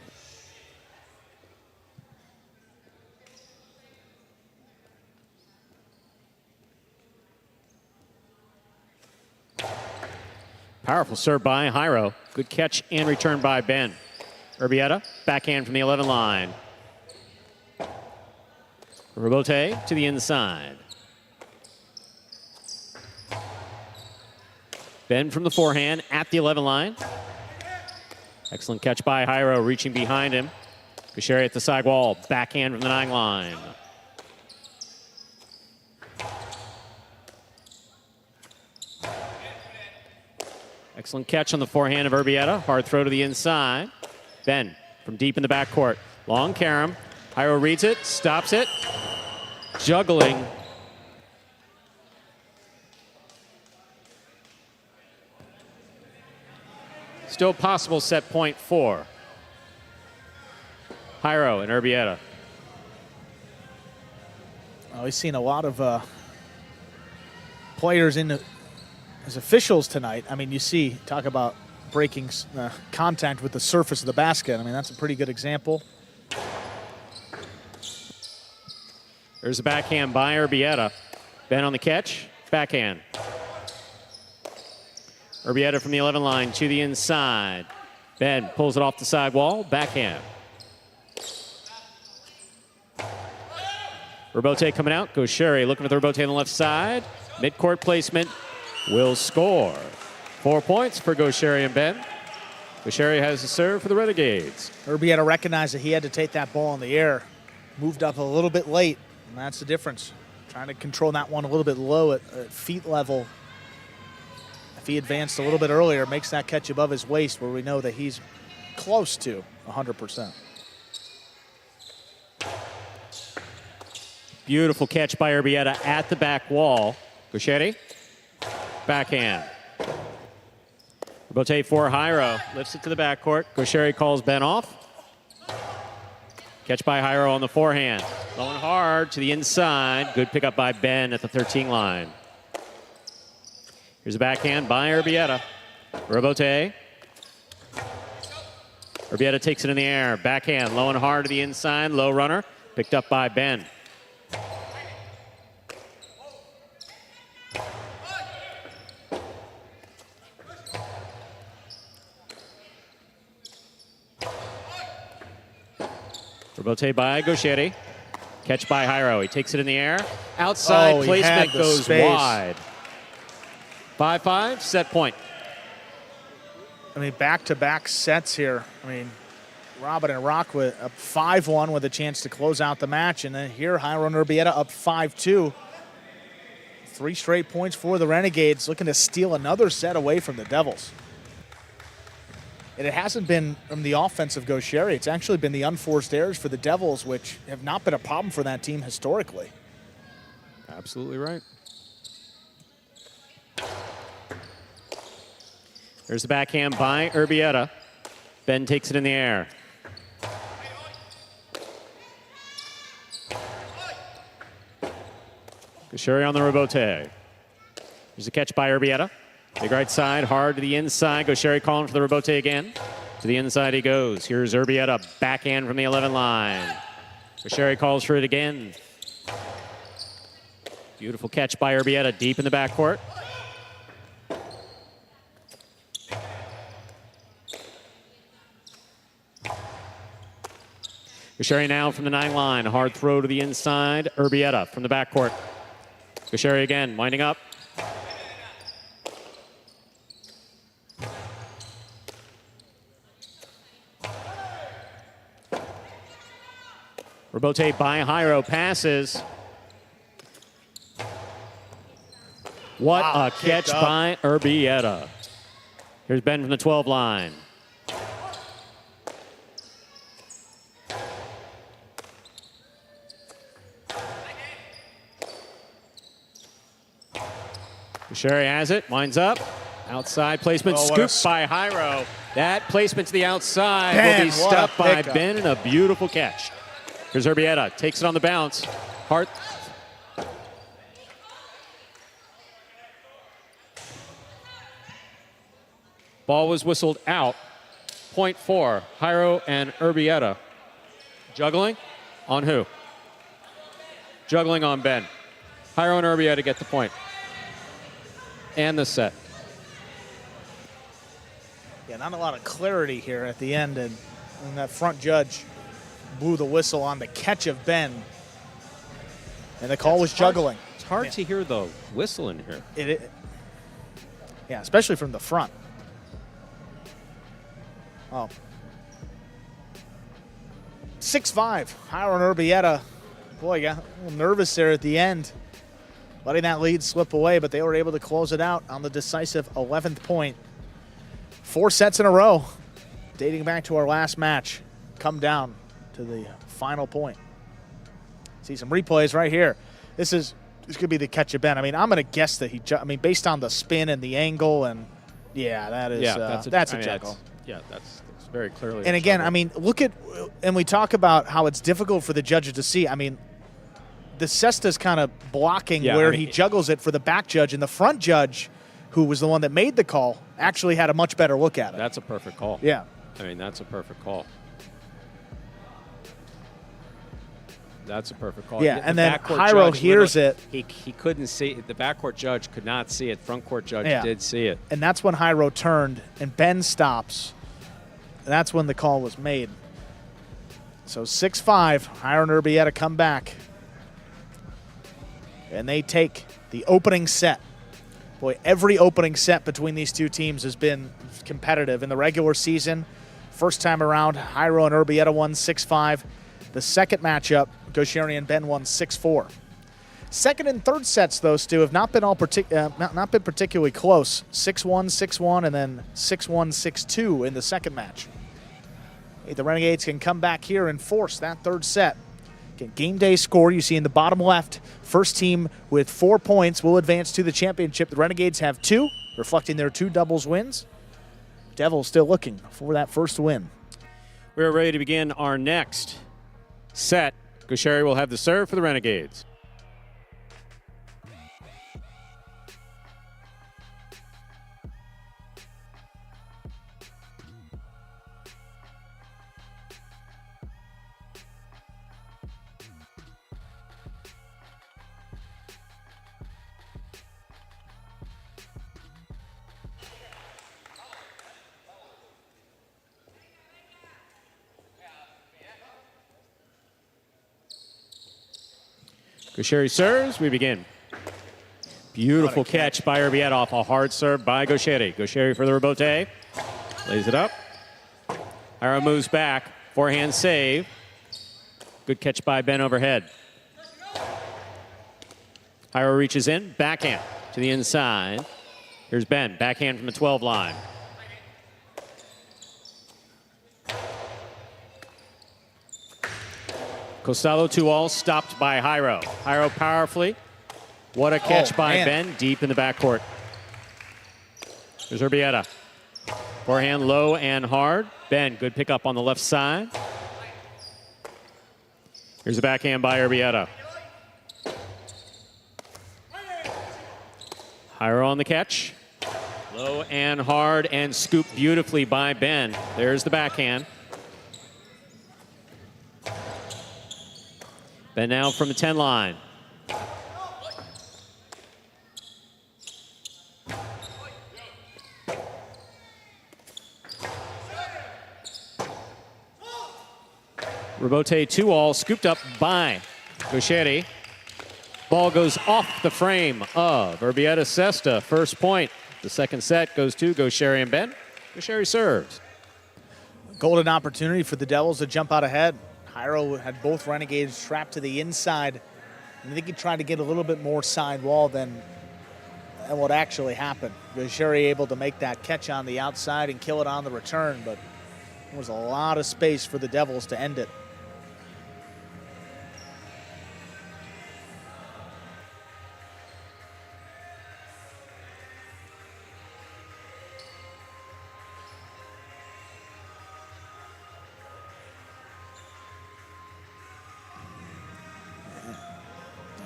Powerful serve by Jairo. Good catch and return by Ben. Urbieta, backhand from the 11 line. Rebote to the inside. Ben from the forehand at the 11 line. Excellent catch by Jairo, reaching behind him. Gosheri at the side wall, backhand from the 9 line. Excellent catch on the forehand of Urbieta. Hard throw to the inside. Ben from deep in the backcourt. Long carom. Jairo reads it, stops it. Juggling. Still possible set point for Jairo and Urbieta. Well, we've seen a lot of players in as officials tonight. I mean, you see, talk about breaking contact with the surface of the basket. I mean, that's a pretty good example. There's a backhand by Urbieta. Ben on the catch, backhand. Urbieta from the 11 line to the inside. Ben pulls it off the sidewall, backhand. Robote coming out, goes Sherry looking at the Robote on the left side. Midcourt placement will score. 4 points for Gaucheri and Ben. Gaucheri has the serve for the Renegades. Urbieta recognized that he had to take that ball in the air. Moved up a little bit late, and that's the difference. Trying to control that one a little bit low at feet level. If he advanced a little bit earlier, makes that catch above his waist where we know that he's close to 100%. Beautiful catch by Urbieta at the back wall. Gaucheri, backhand. Robote for Jairo, lifts it to the backcourt. Gaucheri calls Ben off. Catch by Jairo on the forehand. Going hard to the inside. Good pickup by Ben at the 13 line. Here's a backhand by Urbieta. Robote. Urbieta takes it in the air. Backhand, low and hard to the inside. Low runner, picked up by Ben. Robote by Gaucheri. Catch by Jairo. He takes it in the air. Outside placement goes wide. 5-5, set point. I mean, back-to-back sets here. I mean, Robin and Rock with up 5-1 with a chance to close out the match. And then here, Jairo and Urbieta up 5-2. 3 straight points for the Renegades, looking to steal another set away from the Devils. And it hasn't been from the offense of Gaucheri. It's actually been the unforced errors for the Devils, which have not been a problem for that team historically. Absolutely right. There's the backhand by Urbieta. Ben takes it in the air. Gaucheri on the Robote. There's a catch by Urbieta. Big right side, hard to the inside. Gaucheri calling for the Robote again. To the inside he goes. Here's Urbieta, backhand from the 11 line. Gaucheri calls for it again. Beautiful catch by Urbieta, deep in the backcourt. Gaucheri now from the 9 line. Hard throw to the inside. Urbieta from the backcourt. Gaucheri again, winding up. Robote by Jairo, passes. What a catch by Urbieta. Here's Ben from the 12 line. Gaucheri has it, winds up. Outside placement, scooped by Jairo. That placement to the outside will be stopped by Ben, and a beautiful catch. Here's Urbieta, takes it on the bounce. Hart. Ball was whistled out. Point for Jairo and Urbieta. Juggling on who? Juggling on Ben. Jairo and Urbieta get the point. And the set. Yeah, not a lot of clarity here at the end, and that front judge blew the whistle on the catch of Ben, and the call was juggling. It's hard to hear the whistle in here. Yeah, especially from the front. Oh. 6-5, Jairo and Urbieta. Boy, got a little nervous there at the end, letting that lead slip away, but they were able to close it out on the decisive 11th point. 4 sets in a row, dating back to our last match, come down to the final point. See some replays right here. This could be the catch of Ben. I mean, I'm going to guess that based on the spin and the angle, and yeah, that is that's a juggle. That's very clearly. And again, I mean, and we talk about how it's difficult for the judges to see. I mean, the Cesta's kind of blocking he juggles it for the back judge, and the front judge who was the one that made the call, actually had a much better look at it. That's a perfect call. Yeah. I mean, that's a perfect call. That's a perfect call. Yeah, and then backcourt Jairo judge hears it. He couldn't see it. The backcourt judge could not see it. Front court judge Yeah. did see it. And that's when Jairo turned, and Ben stops. And that's when the call was made. So 6-5, Jairo and Urbieta come back. And they take the opening set. Boy, every opening set between these two teams has been competitive. In the regular season, first time around, Jairo and Urbieta won 6-5. The second matchup, Gaucheri and Ben won 6-4. Second and third sets, though, Stu, have not been not been particularly close. 6-1, 6-1, and then 6-1, 6-2 in the second match. Hey, the Renegades can come back here and force that third set. Again, game day score you see in the bottom left. First team with 4 points will advance to the championship. The Renegades have 2, reflecting their 2 doubles wins. Devils still looking for that first win. We're ready to begin our next set. Gaucheri will have the serve for the Renegades. Gaucheri serves, we begin. Beautiful catch by Urbieta off a hard serve by Gaucheri. Gaucheri for the rebote, lays it up. Jairo moves back, forehand save. Good catch by Ben overhead. Jairo reaches in, backhand to the inside. Here's Ben, backhand from the 12 line. Costado 2-all, stopped by Jairo. Jairo powerfully. What a catch by Ben, deep in the backcourt. There's Urbieta. Forehand low and hard. Ben, good pickup on the left side. Here's a backhand by Urbieta. Jairo on the catch. Low and hard and scooped beautifully by Ben. There's the backhand. Ben now from the 10 line. Rebote 2-all, scooped up by Gaucheri. Ball goes off the frame of Urbieta Sesta. First point. The second set goes to Gaucheri and Ben. Gaucheri serves. Golden opportunity for the Devils to jump out ahead. Jairo had both Renegades trapped to the inside. And I think he tried to get a little bit more side wall than what actually happened. Gaucheri able to make that catch on the outside and kill it on the return, but there was a lot of space for the Devils to end it.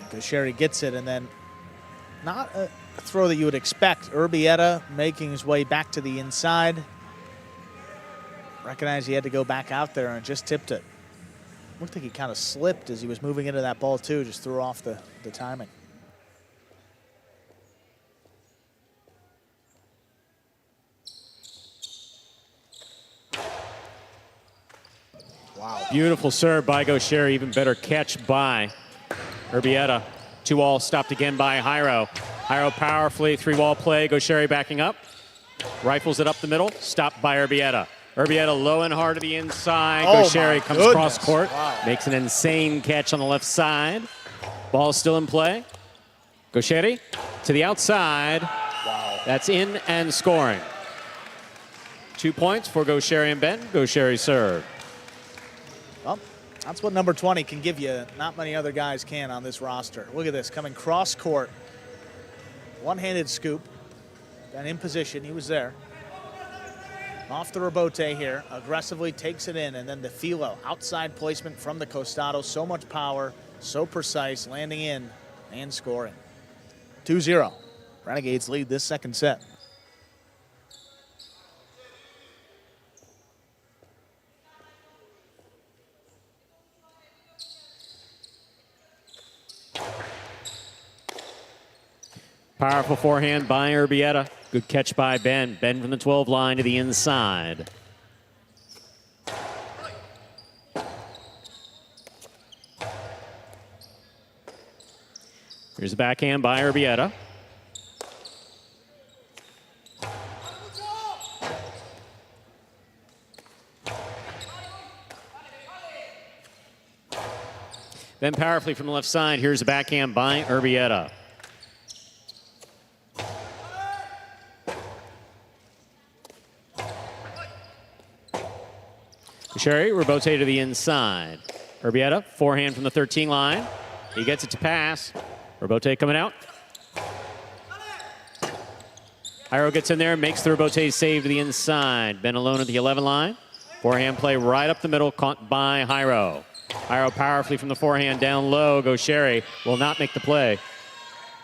Gaucheri gets it, and then not a throw that you would expect. Urbieta making his way back to the inside. Recognized he had to go back out there and just tipped it. Looked like he kind of slipped as he was moving into that ball too, just threw off the timing. Wow. Beautiful serve by Gaucheri, even better catch by Urbieta. 2-all, stopped again by Jairo. Jairo powerfully, 3-wall play. Gaucheri backing up. Rifles it up the middle. Stopped by Urbieta. Urbieta low and hard to the inside. Gaucheri comes cross court. Wow. Makes an insane catch on the left side. Ball still in play. Gaucheri to the outside. Wow. That's in and scoring. 2 points for Gaucheri and Ben. Gaucheri serve. Well, that's what number 20 can give you. Not many other guys can on this roster. Look at this, coming cross court. One-handed scoop. And in position, he was there. Off the rebote here, aggressively takes it in, and then the filo, outside placement from the Costado. So much power, so precise, landing in and scoring. 2-0. Renegades lead this second set. Powerful forehand by Urbieta. Good catch by Ben. Ben from the 12 line to the inside. Here's the backhand by Urbieta. Ben powerfully from the left side. Here's the backhand by Urbieta. Sherry, Robote to the inside. Urbieta, forehand from the 13 line. He gets it to pass. Robote coming out. Jairo gets in there, makes the Robote save to the inside. Ben alone at the 11 line. Forehand play right up the middle, caught by Jairo. Jairo powerfully from the forehand down low. Sherry will not make the play.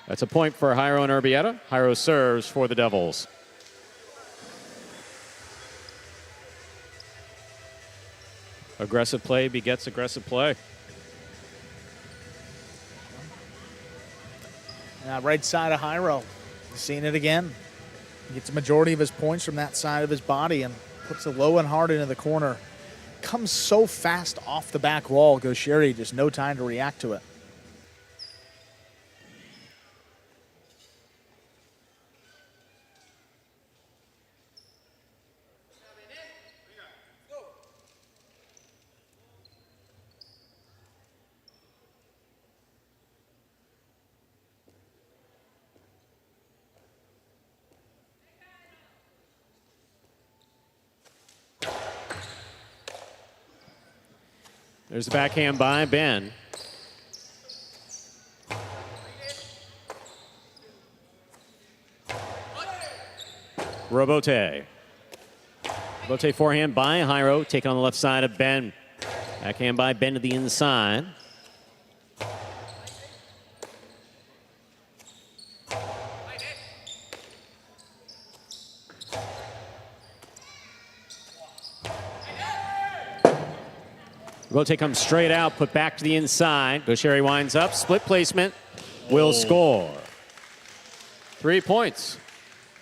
That's a point for Jairo and Urbieta. Jairo serves for the Devils. Aggressive play begets aggressive play. Right side of Jairo. Seeing it again. He gets the majority of his points from that side of his body and puts it low and hard into the corner. Comes so fast off the back wall. Sherry, just no time to react to it. There's the backhand by Ben. Robote. Robote forehand by Jairo, taken on the left side of Ben. Backhand by Ben to the inside. Robote comes straight out, put back to the inside. Sherry winds up, split placement, will score. 3 points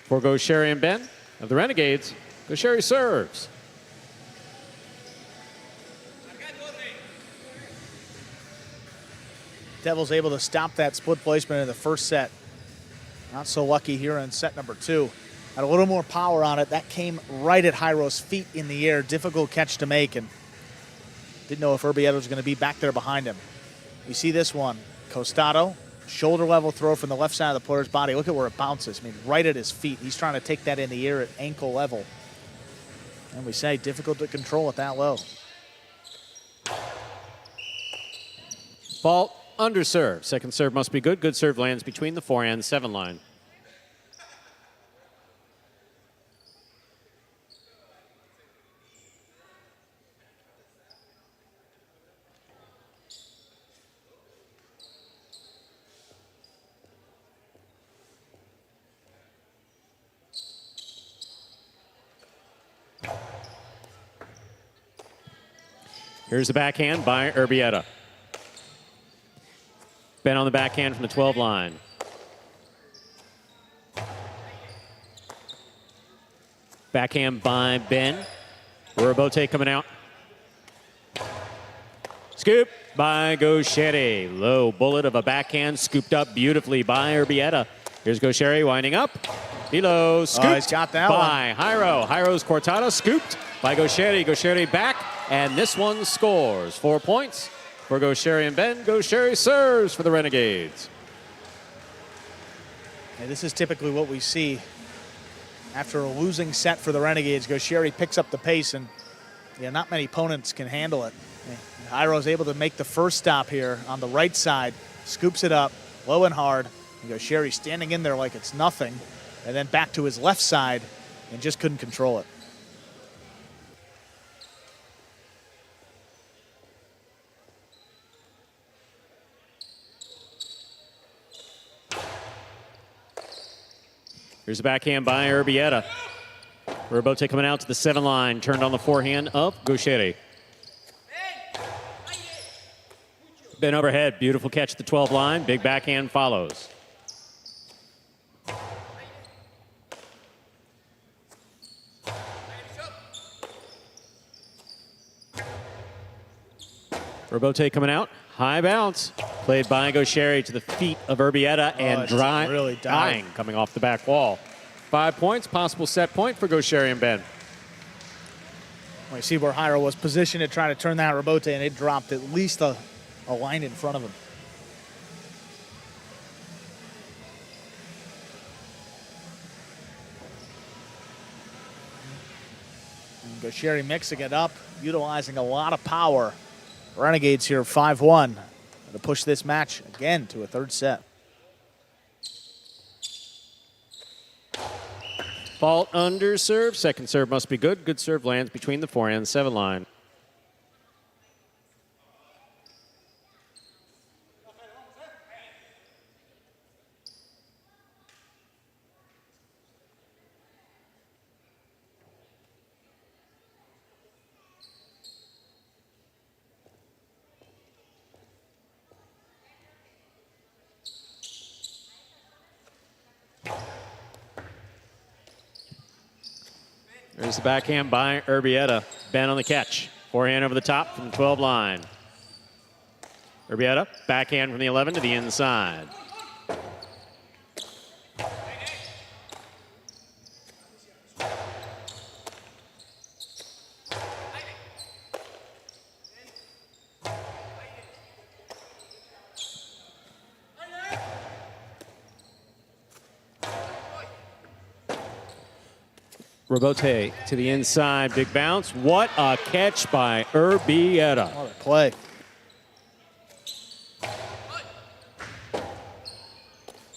for Sherry and Ben of the Renegades. Sherry serves. Devils able to stop that split placement in the first set. Not so lucky here in set number 2. Had a little more power on it. That came right at Jairo's feet in the air. Difficult catch to make, and didn't know if Urbieta was going to be back there behind him. You see this one. Costado, shoulder level throw from the left side of the player's body. Look at where it bounces. I mean, right at his feet. He's trying to take that in the air at ankle level. And we say difficult to control at that low. Fault under serve. Second serve must be good. Good serve lands between the 4 and 7 line. Here's the backhand by Urbieta. Ben on the backhand from the 12 line. Backhand by Ben. Robote coming out. Scoop by Sherry. Low bullet of a backhand scooped up beautifully by Urbieta. Here's Sherry winding up. Below, scooped he's got that by Jairo. Jairo's Cortado scooped by Sherry. Sherry back, and this one scores. 4 points for Sherry and Ben. Sherry serves for the Renegades. And this is typically what we see after a losing set for the Renegades. Sherry picks up the pace, and not many opponents can handle it. Jairo's able to make the first stop here on the right side, scoops it up low and hard. Sherry standing in there like it's nothing, and then back to his left side and just couldn't control it. Here's a backhand by Urbieta. Robote coming out to the 7 line, turned on the forehand of Gaucheri. Ben overhead, beautiful catch at the 12 line, big backhand follows. Robote coming out, high bounce, played by Gaucheri to the feet of Urbieta and really dying coming off the back wall. 5 points, possible set point for Gaucheri and Ben. Well, you see where Jairo was positioned to try to turn that Robote, and it dropped at least a line in front of him. And Gaucheri mixing it up, utilizing a lot of power. Renegades here 5-1 to push this match again to a third set. Fault under serve. Second serve must be good. Good serve lands between the 4 and 7 line. There's the backhand by Urbieta. Ben on the catch. Forehand over the top from the 12 line. Urbieta, backhand from the 11 to the inside. Robote to the inside, big bounce. What a catch by Urbieta. What a play.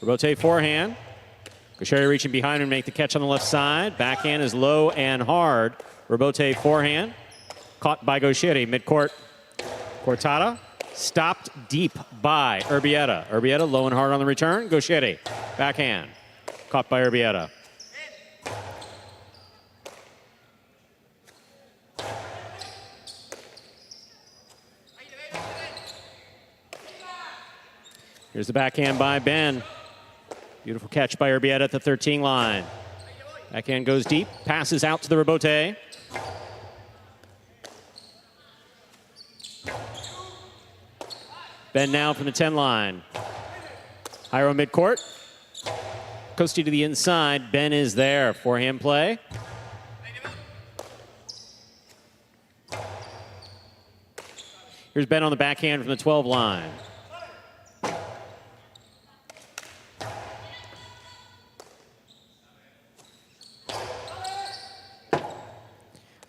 Robote forehand. Gaucheri reaching behind and make the catch on the left side. Backhand is low and hard. Robote forehand. Caught by Gaucheri, midcourt. Cortada. Stopped deep by Urbieta. Urbieta low and hard on the return. Gaucheri, backhand. Caught by Urbieta. Here's the backhand by Ben. Beautiful catch by Urbieta at the 13 line. Backhand goes deep, passes out to the Robote. Ben now from the 10 line. Jairo midcourt. Costi to the inside. Ben is there. Forehand play. Here's Ben on the backhand from the 12 line.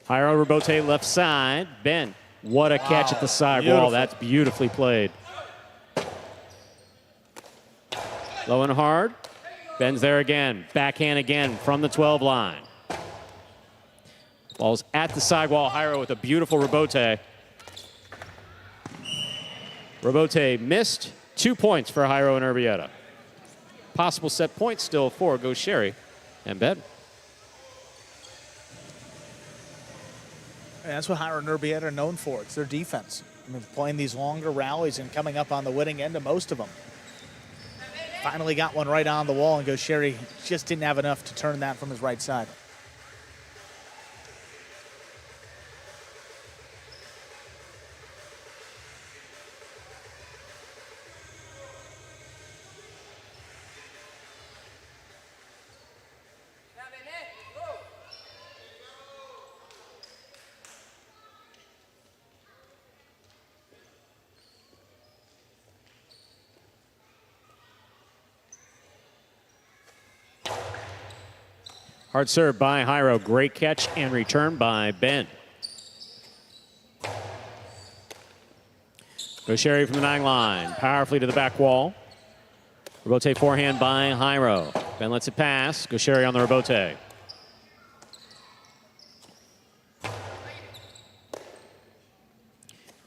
Jairo Robote left side. Ben, what a catch at the side wall. That's beautifully played. Low and hard. Ben's there again. Backhand again from the 12 line. Ball's at the sidewall. Jairo with a beautiful Robote. Robote missed. 2 points for Jairo and Urbieta. Possible set point still for Gaucheri and Ben. And that's what Jairo and Urbieta are known for. It's their defense. I mean, playing these longer rallies and coming up on the winning end of most of them. Finally got one right on the wall, and Gaucheri just didn't have enough to turn that from his right side. Hard serve by Jairo. Great catch and return by Ben. Gaucheri from the 9 line. Powerfully to the back wall. Robote forehand by Jairo. Ben lets it pass. Gaucheri on the Robote.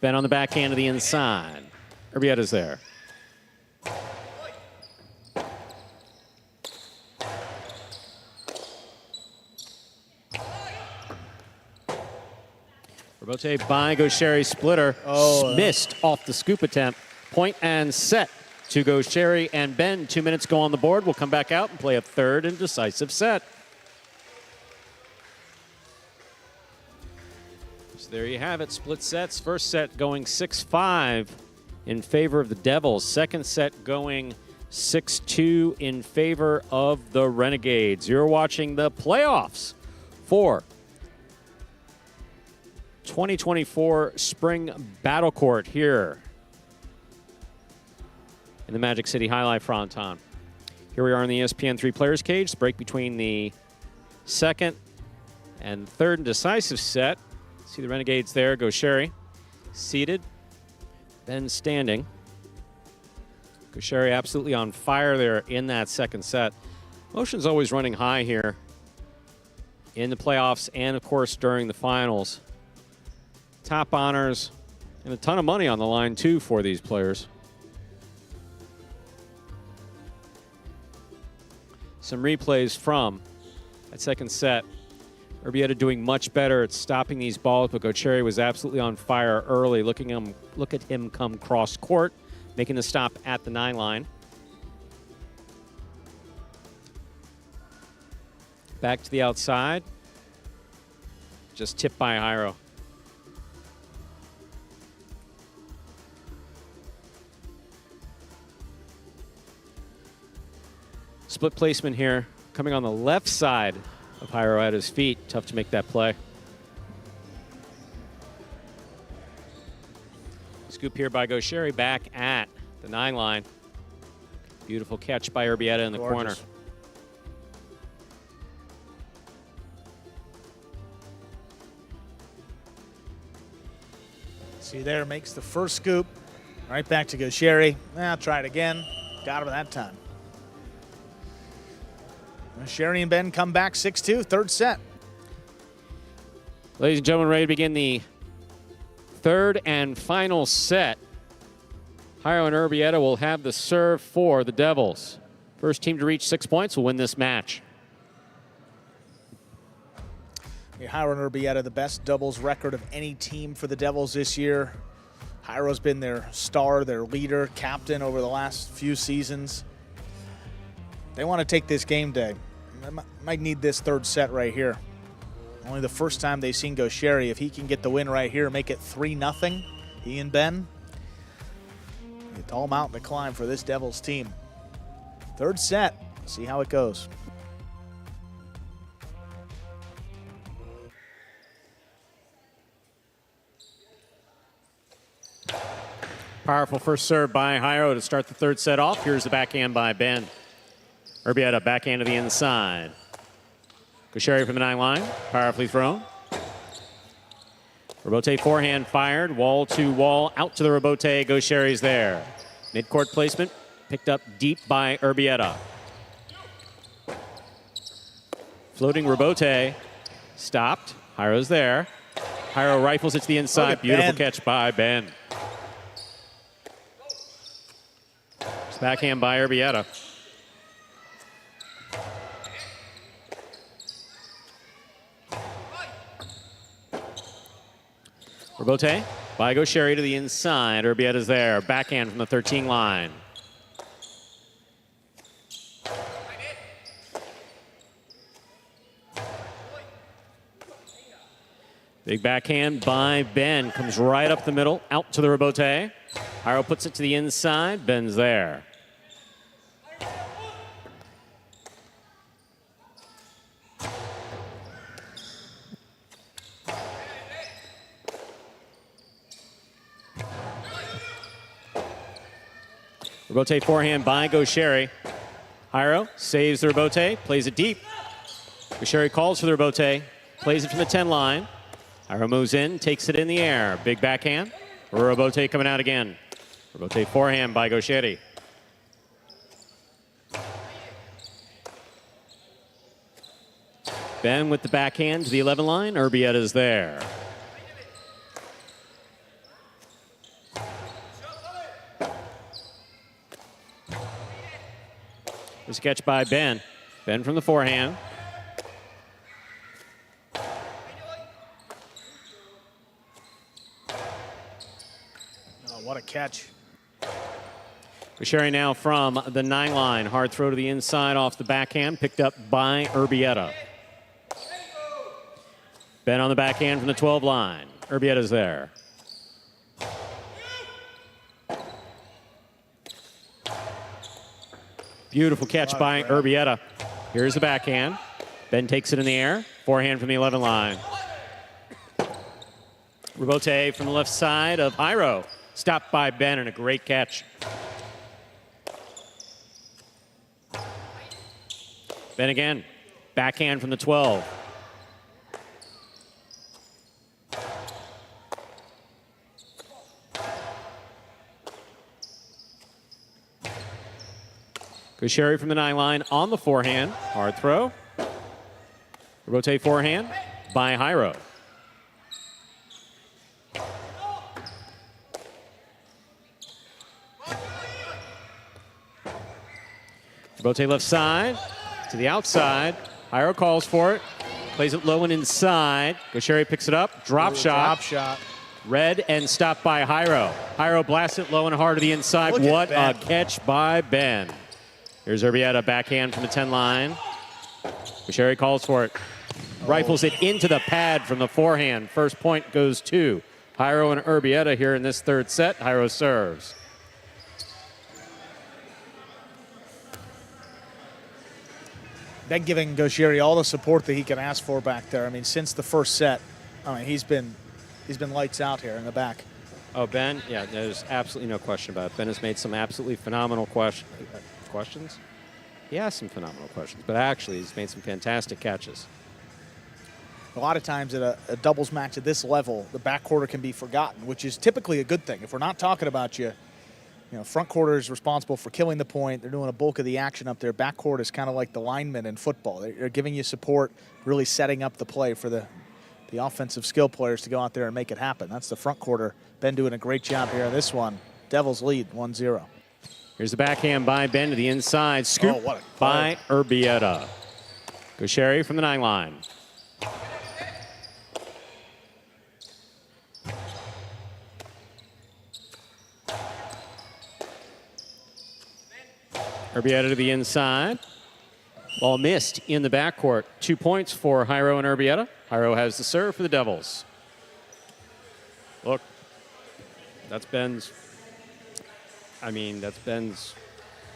Ben on the backhand to the inside. Urbieta's there. Robote by Gaucheri, splitter. Missed off the scoop attempt. Point and set to Gaucheri and Ben. 2 minutes go on the board. We'll come back out and play a third and decisive set. So there you have it, split sets. First set going 6-5 in favor of the Devils. Second set going 6-2 in favor of the Renegades. You're watching the playoffs for 2024 Spring Battle Court here in the Magic City Jai-Alai Fronton. Here we are in the ESPN3 Players Cage. The break between the second and third and decisive set. See the Renegades there. Gaucheri seated. Ben standing. Gaucheri absolutely on fire there in that second set. Motion's always running high here in the playoffs and, of course, during the finals. Top honors and a ton of money on the line, too, for these players. Some replays from that second set. Urbieta doing much better at stopping these balls, but Gaucheri was absolutely on fire early. Look at him come cross court, making the stop at the 9 line. Back to the outside. Just tipped by Jairo. Split placement here, coming on the left side of Jairo at his feet. Tough to make that play. Scoop here by Gaucheri, back at the 9 line. Beautiful catch by Urbieta in the corner. See there, makes the first scoop. Right back to Gaucheri. I'll try it again. Got him that time. Gaucheri and Ben come back 6-2, third set. Ladies and gentlemen, ready to begin the third and final set. Jairo and Urbieta will have the serve for the Devils. First team to reach 6 points will win this match. Jairo and Urbieta, the best doubles record of any team for the Devils this year. Jairo's been their star, their leader, captain over the last few seasons. They want to take this game day. They might need this third set right here. Only the first time they've seen Gaucheri. If he can get the win right here, make it 3-0, he and Ben, it's all mountain to climb for this Devils team. Third set, see how it goes. Powerful first serve by Jairo to start the third set off. Here's the backhand by Ben. Urbieta backhand to the inside. Gaucheri from the 9 line, powerfully thrown. Robote forehand fired, wall to wall, out to the Robote. Gaucheri's there. Mid-court placement, picked up deep by Urbieta. Floating Robote, stopped. Jairo's there. Jairo rifles it to the inside. Beautiful catch by Ben. Backhand by Urbieta. Robote by Gaucheri to the inside. Urbieta's there. Backhand from the 13 line. Big backhand by Ben. Comes right up the middle. Out to the Robote. Jairo puts it to the inside. Ben's there. Robote forehand by Gaucheri. Jairo saves the Robote, plays it deep. Gaucheri calls for the Robote, plays it from the 10 line. Jairo moves in, takes it in the air. Big backhand. Robote coming out again. Robote forehand by Gaucheri. Ben with the backhand to the 11 line. Urbieta's there. There's a catch by Ben. Ben from the forehand. catch. Bushiri now from the 9 line. Hard throw to the inside off the backhand, picked up by Urbieta. Ben on the backhand from the 12 line. Urbieta's there. Beautiful catch by Urbieta. Here's the backhand. Ben takes it in the air. Forehand from the 11 line. Robote from the left side of Jairo. Stopped by Ben and a great catch. Ben again. Backhand from the 12. Bushiri from the 9 line on the forehand. Hard throw. Robote forehand by Jairo. Robote left side to the outside. Jairo calls for it. Plays it low and inside. Bushiri picks it up. Drop shot. Drop shot. Read and stopped by Jairo. Jairo blasts it low and hard to the inside. Look at What Ben. a catch by Ben. Here's Urbieta, backhand from the 10 line. Bushiri calls for it. Rifles it into the pad from the forehand. First point goes to Jairo and Urbieta here in this third set. Jairo serves. Ben giving Bushiri all the support that he can ask for back there. I mean, since the first set, I mean, he's been lights out here in the back. Oh, Ben, yeah, there's absolutely no question about it. Ben has made some absolutely phenomenal questions. He asked some phenomenal questions, but actually he's made some fantastic catches. A lot of times at a doubles match at this level, the back quarter can be forgotten, which is typically a good thing. If we're not talking about you know, front quarter is responsible for killing the point. They're doing a bulk of the action up there. Back court is kind of like the linemen in football. They're giving you support, really setting up the play for the offensive skill players to go out there and make it happen. That's the front quarter. Ben doing a great job here on this one. Devils lead 1-0. Here's the backhand by Ben to the inside. Scoop Oh, what a by Urbieta. Bushiri from the 9 line. Urbieta to the inside. Ball missed in the backcourt. 2 points for Jairo and Urbieta. Jairo has the serve for the Devils. Look, that's Ben's. I mean, that's Ben's.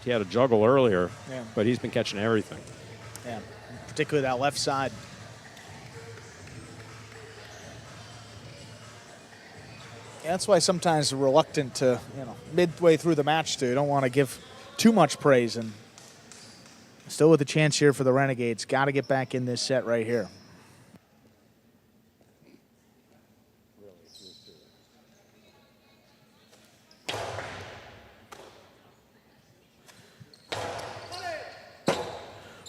He had a juggle earlier, Yeah. but he's been catching everything. Yeah, particularly that left side. Yeah, that's why sometimes we're reluctant to, you know, midway through the match to. Don't want to give too much praise, and still with a chance here for the Renegades. Got to get back in this set right here.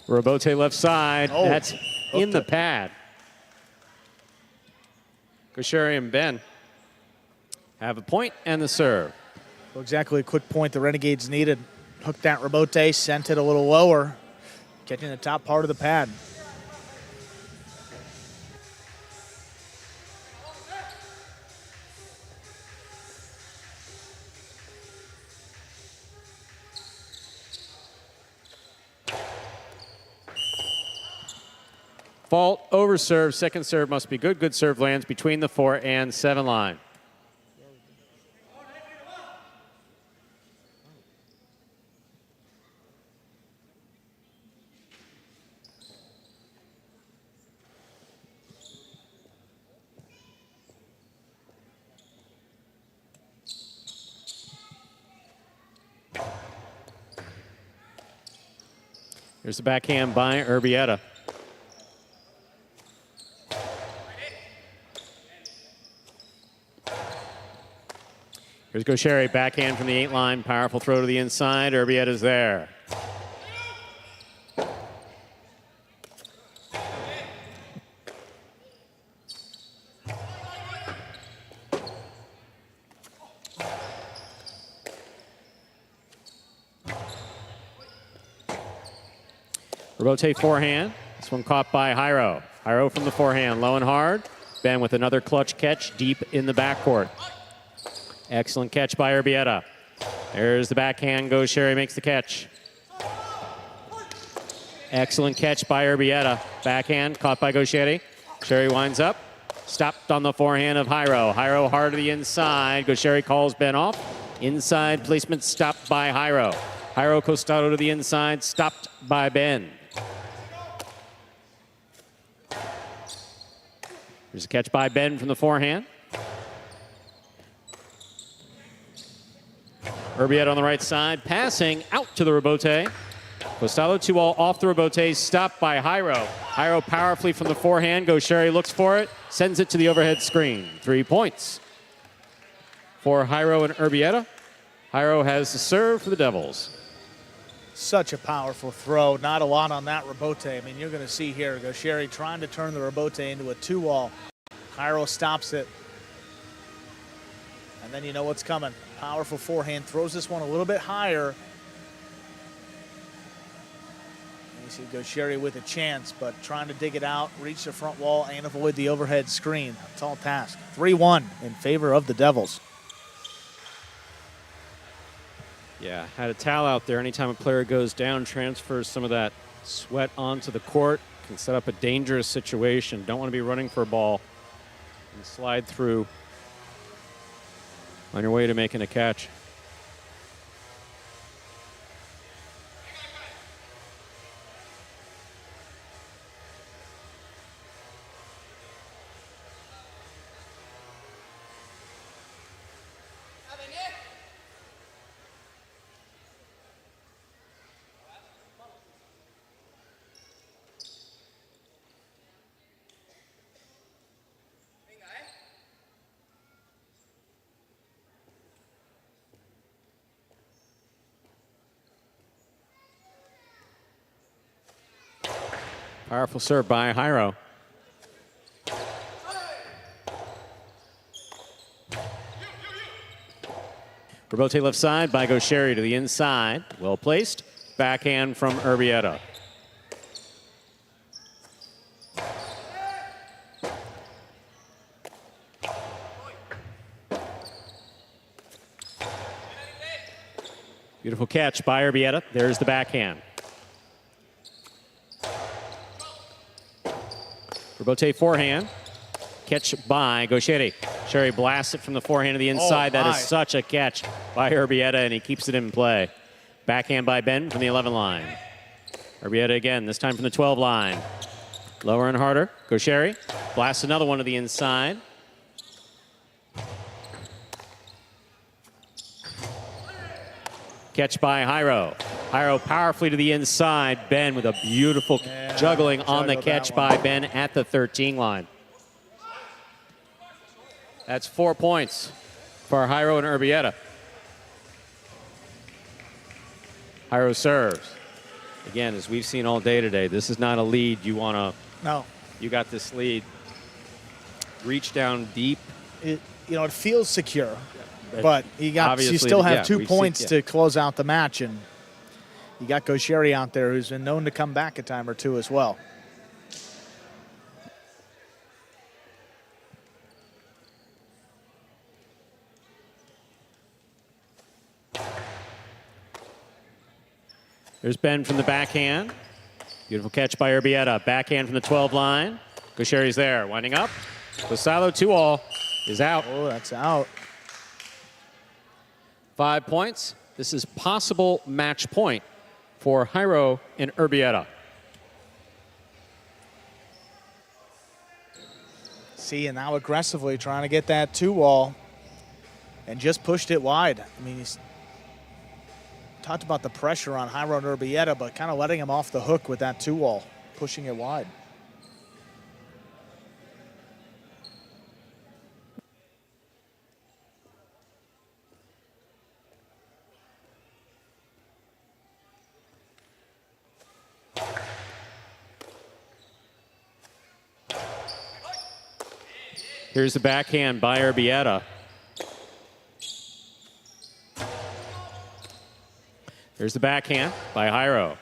Robote left side. Oh, That's in the it. pad. Bushiri and Ben have a point and the serve. Well, exactly a quick point the Renegades needed. Hooked that Robote, sent it a little lower, catching the top part of the pad. Fault over serve. Second serve must be good. Good serve lands between the 4 and 7 line. Here's the backhand by Urbieta. Here's Bushiri, backhand from the 8 line. Powerful throw to the inside. Urbieta's there. Robote forehand. This one caught by Jairo. Jairo from the forehand, low and hard. Ben with another clutch catch deep in the backcourt. Excellent catch by Urbieta. There's the backhand. Sherry makes the catch. Excellent catch by Urbieta. Backhand caught by Sherry. Sherry winds up. Stopped on the forehand of Jairo. Jairo hard to the inside. Sherry calls Ben off. Inside placement stopped by Jairo. Jairo Costado to the inside, stopped by Ben. There's a catch by Ben from the forehand. Urbieta on the right side, passing out to the rebote. Costado 2-all off the rebote, stopped by Jairo. Jairo powerfully from the forehand. Sherry looks for it, sends it to the overhead screen. 3 points for Jairo and Urbieta. Jairo has the serve for the Devils. Such a powerful throw. Not a lot on that rebote. I mean, you're going to see here, Sherry trying to turn the rebote into a 2-all. Jairo stops it. And then you know what's coming. Powerful forehand. Throws this one a little bit higher. And you see Sherry with a chance, but trying to dig it out, reach the front wall, and avoid the overhead screen. A tall task. 3-1 in favor of the Devils. Yeah, had a towel out there. Anytime a player goes down, transfers some of that sweat onto the court, can set up a dangerous situation. Don't want to be running for a ball and slide through on your way to making a catch. Powerful serve by Jairo. Rebote left side by Sherry to the inside. Well placed. Backhand from Urbieta. Beautiful catch by Urbieta. There's the backhand. Rebote forehand. Catch by Sherry. Sherry blasts it from the forehand to the inside. That is such a catch by Urbieta, and he keeps it in play. Backhand by Ben from the 11 line. Urbieta again, this time from the 12 line. Lower and harder. Sherry blasts another one to the inside. Catch by Jairo. Jairo powerfully to the inside. Ben with a beautiful juggling on the catch by Ben at the 13 line. That's 4 points for Jairo and Urbieta. Jairo serves. Again, as we've seen all day today, this is not a lead you want to. No. You got this lead. Reach down deep. It feels secure. But you still have 2 points to close out the match, and you got Sherry out there who's been known to come back a time or two as well. There's Ben from the backhand. Beautiful catch by Urbieta. Backhand from the 12 line. Sherry's there, winding up. Costado 2-all is out. Oh, that's out. 5 points. This is possible match point for Jairo and Urbieta. See, and now aggressively trying to get that 2-all and just pushed it wide. I mean, he's talked about the pressure on Jairo and Urbieta, but kind of letting him off the hook with that 2-all, pushing it wide. Here's the backhand by Urbieta. There's the backhand by Jairo.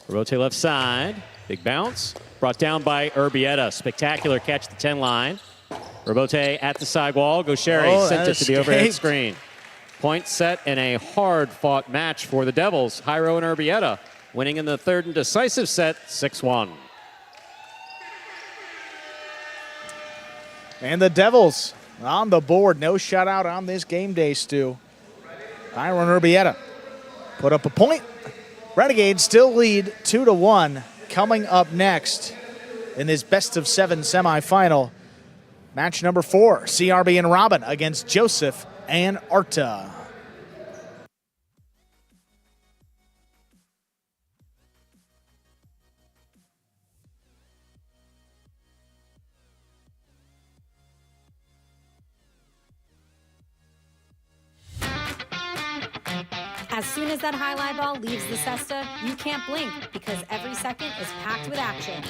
Rebote left side. Big bounce. Brought down by Urbieta. Spectacular catch, the 10 line. Robote at the sidewall. Gaucheri sent it to the overhead screen. Point set in a hard-fought match for the Devils. Jairo and Urbieta winning in the third and decisive set, 6-1. And the Devils on the board. No shutout on this game day, Stu. Jairo and Urbieta put up a point. Renegades still lead 2-1. Coming up next in this best-of-7 semifinal, match number 4, CRB and Robin against Joseph and Arta. As soon as that highlight ball leaves the cesta, you can't blink because every second is packed with action.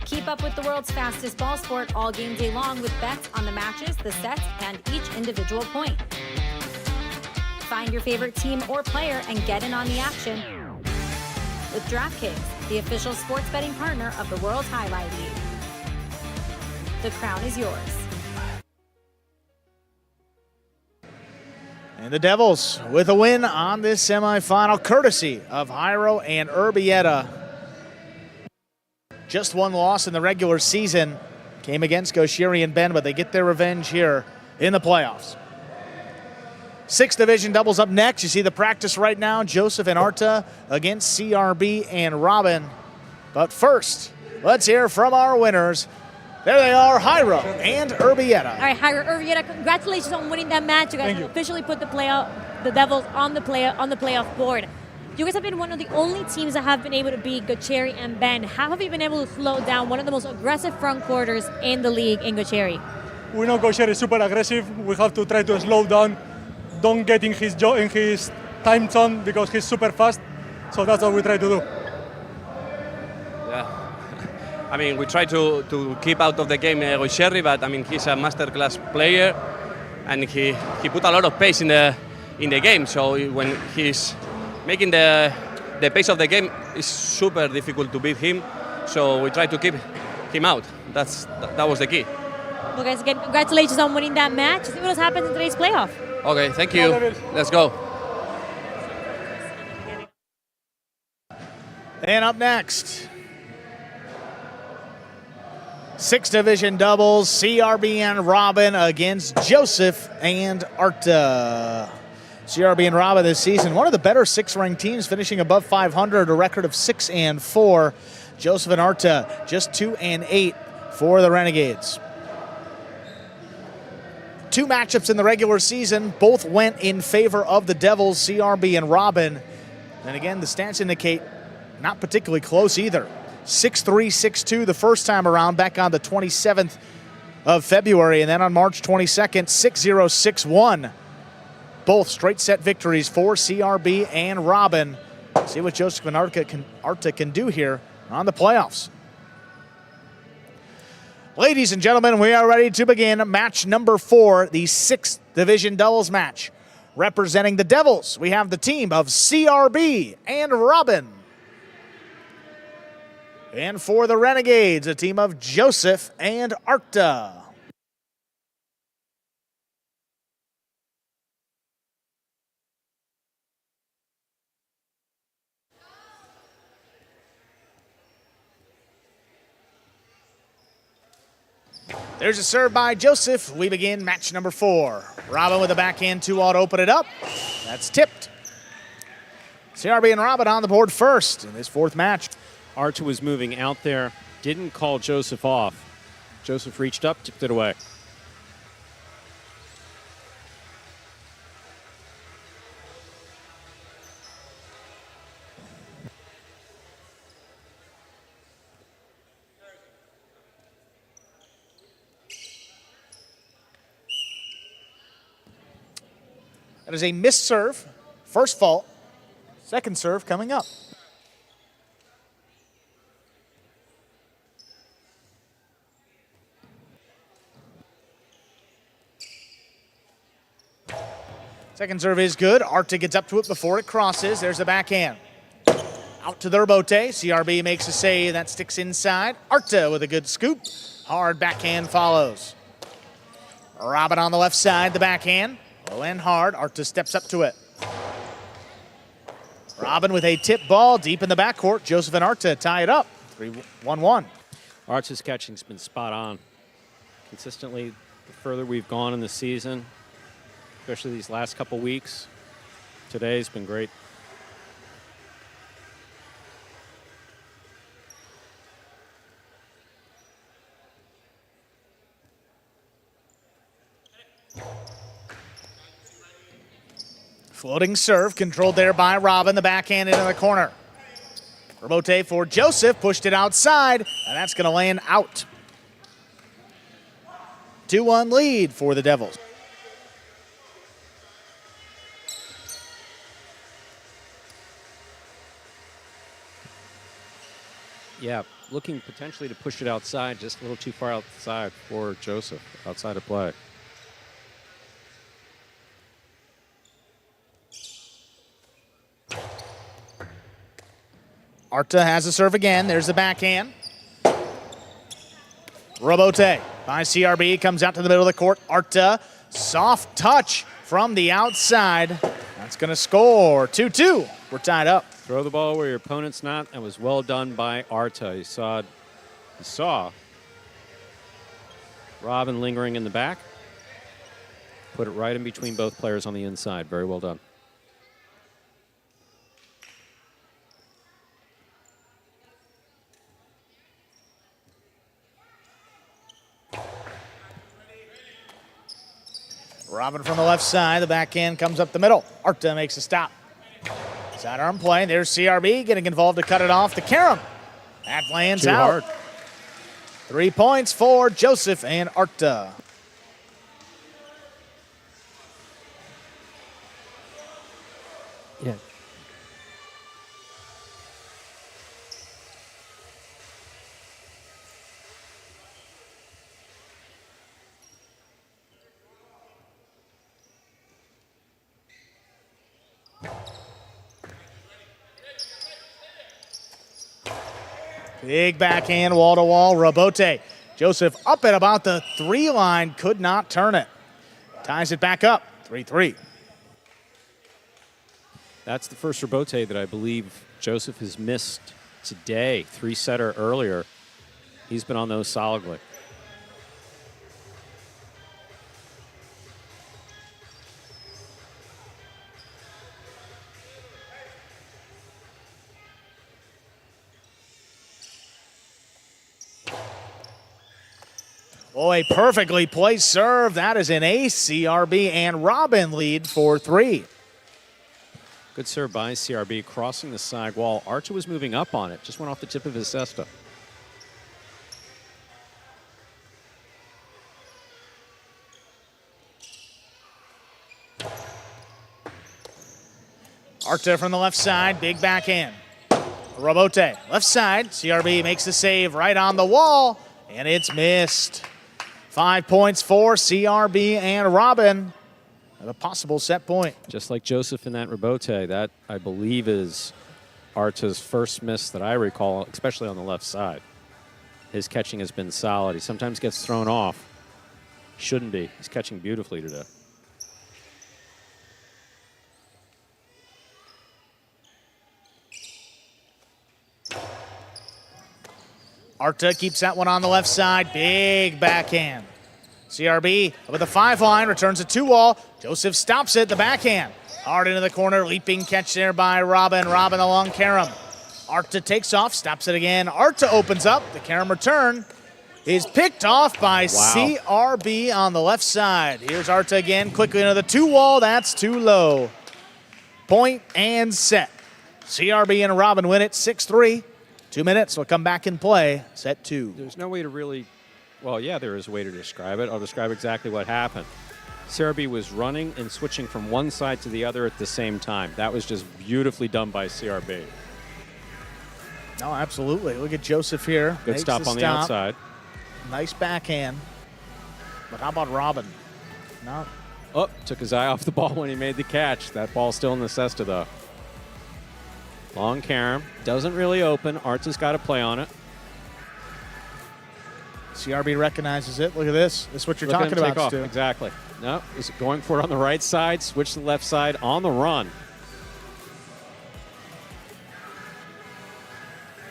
Keep up with the world's fastest ball sport all game day long with bets on the matches, the sets, and each individual point. Find your favorite team or player and get in on the action with DraftKings, the official sports betting partner of the World Jai-Alai League. The crown is yours. And the Devils with a win on this semifinal, courtesy of Jairo and Urbieta. Just one loss in the regular season. Came against Gaucheri and Ben, but they get their revenge here in the playoffs. 6th division doubles up next. You see the practice right now. Joseph and Arta against CRB and Robin. But first, let's hear from our winners. There they are, Jairo and Urbieta. All right, Jairo, Urbieta, congratulations on winning that match. You guys have officially put the Devils on the playoff board. You guys have been one of the only teams that have been able to beat Gaucheri and Ben. How have you been able to slow down one of the most aggressive front quarters in the league in Gaucheri? We know Gaucheri is super aggressive. We have to try to slow down, don't get in his time zone because he's super fast. So that's what we try to do. Yeah. I mean, we try to keep out of the game Gaucheri, but I mean, he's a masterclass player, and he put a lot of pace in the game. So when he's making the pace of the game, it's super difficult to beat him. So we try to keep him out. That was the key. Well, guys, again, congratulations on winning that match. See what has happened in today's playoff. Okay, thank you. Let's go. And up next, 6th division doubles, CRB and Robin against Joseph and Arta. CRB and Robin this season, one of the better 6th-ranked teams, finishing above 500, a record of 6-4. Joseph and Arta just 2-8 for the Renegades. 2 matchups in the regular season, both went in favor of the Devils, CRB and Robin. And again, the stats indicate not particularly close either. 6-3, 6-2 the first time around, back on the 27th of February, and then on March 22nd, 6-0, 6-1. Both straight set victories for CRB and Robin. See what Joseph and Arta can do here on the playoffs. Ladies and gentlemen, we are ready to begin match number 4, the 6th division doubles match. Representing the Devils, we have the team of CRB and Robin. And for the Renegades, a team of Joseph and Arta. There's a serve by Joseph. We begin match number 4. Robin with a backhand 2-0 to open it up. That's tipped. CRB and Robin on the board first in this 4th match. Arta was moving out there, didn't call Joseph off. Joseph reached up, tipped it away. That is a missed serve. First fault. Second serve coming up. Second serve is good. Arta gets up to it before it crosses. There's the backhand. Out to the rebote. CRB makes a save. That sticks inside. Arta with a good scoop. Hard backhand follows. Robin on the left side, the backhand. Low and hard. Arta steps up to it. Robin with a tip ball deep in the backcourt. Joseph and Arta tie it up. 3-1-1. Arta's catching's been spot on. Consistently, the further we've gone in the season, especially these last couple weeks, today's been great. Floating serve, controlled there by Robin. The backhand into the corner. Rebote for Joseph, pushed it outside, and that's going to land out. 2-1 lead for the Devils. Yeah, looking potentially to push it outside, just a little too far outside for Joseph, outside of play. Arta has a serve again. There's the backhand. Rebote by CRB comes out to the middle of the court. Arta, soft touch from the outside. That's going to score. 2-2. We're tied up. Throw the ball where your opponent's not. That was well done by Arta. You saw Robin lingering in the back. Put it right in between both players on the inside. Very well done. Robin from the left side. The backhand comes up the middle. Arta makes a stop. Sidearm play. There's CRB getting involved to cut it off to Karam. That lands Too out. hard. 3 points for Joseph and Arta. Yeah. Big backhand, wall-to-wall, Rebote. Joseph up at about the 3 line, could not turn it. Ties it back up, 3-3. That's the first rebote that I believe Joseph has missed today. 3-setter earlier. He's been on those solidly. Boy, perfectly placed serve. That is an ace. CRB and Robin lead 4-3. Good serve by CRB, crossing the side wall. Archer was moving up on it. Just went off the tip of his cesta. Arta from the left side, big backhand. Rebote, left side. CRB makes the save right on the wall, and it's missed. 5 points for CRB and Robin. A possible set point. Just like Joseph in that rebote, that I believe is Arta's first miss that I recall, especially on the left side. His catching has been solid. He sometimes gets thrown off. Shouldn't be. He's catching beautifully today. Arta keeps that one on the left side. Big backhand. CRB with a 5 line, returns a 2-wall. Joseph stops it, the backhand. Hard into the corner, leaping catch there by Robin. Robin along Karam. Arta takes off, stops it again. Arta opens up. The Karam return is picked off by CRB on the left side. Here's Arta again, quickly into the 2-wall. That's too low. Point and set. CRB and Robin win it 6-3. 2 minutes, we'll come back and play set 2. There's no way to really, well, yeah, there is a way to describe it. I'll describe exactly what happened. CRB was running and switching from one side to the other at the same time. That was just beautifully done by CRB. No, absolutely. Look at Joseph here. Good stop on the outside. Nice backhand. But how about Robin? No. Oh, took his eye off the ball when he made the catch. That ball's still in the cesta, though. Long carom. Doesn't really open. Arta's got to play on it. CRB recognizes it. Look at this. This is what you're Look at talking him take about, off. Stu. Exactly. No, is going for it on the right side. Switch to the left side on the run.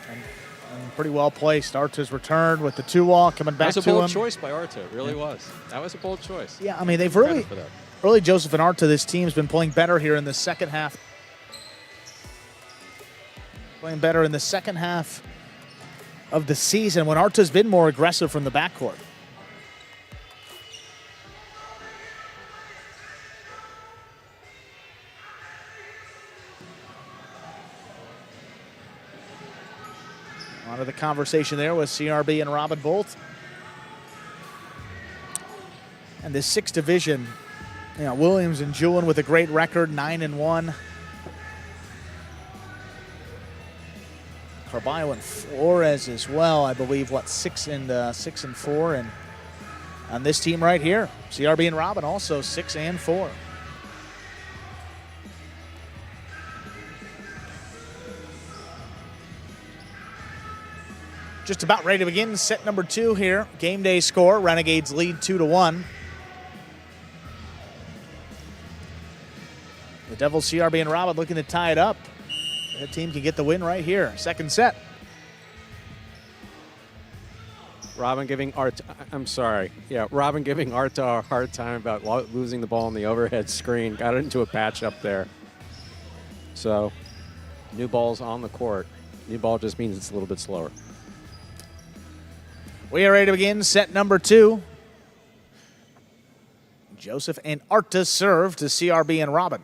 And pretty well placed. Arta's returned with the 2-wall coming back to him. That was a bold choice by Arta. It really was. That was a bold choice. Yeah, I mean, they've really, Joseph and Arta, this team's been playing better here in the second half. Playing better in the second half of the season when Arta's been more aggressive from the backcourt. A lot of the conversation there was CRB and Robin Bolt. And this 6th division, you know, Williams and Julian with a great record, 9-1. Carballo and Flores as well, I believe, what, 6 and 4, and on this team right here, CRB and Robin also 6 and 4. Just about ready to begin set number 2 here. Game day score, Renegades lead 2-1. The Devils, CRB and Robin looking to tie it up. That team can get the win right here. Second set. Robin giving Arta, I'm sorry. Yeah, Robin giving Arta a hard time about losing the ball on the overhead screen. Got into a patch up there. So, new ball's on the court. New ball just means it's a little bit slower. We are ready to begin set number 2. Joseph and Arta serve to CRB and Robin.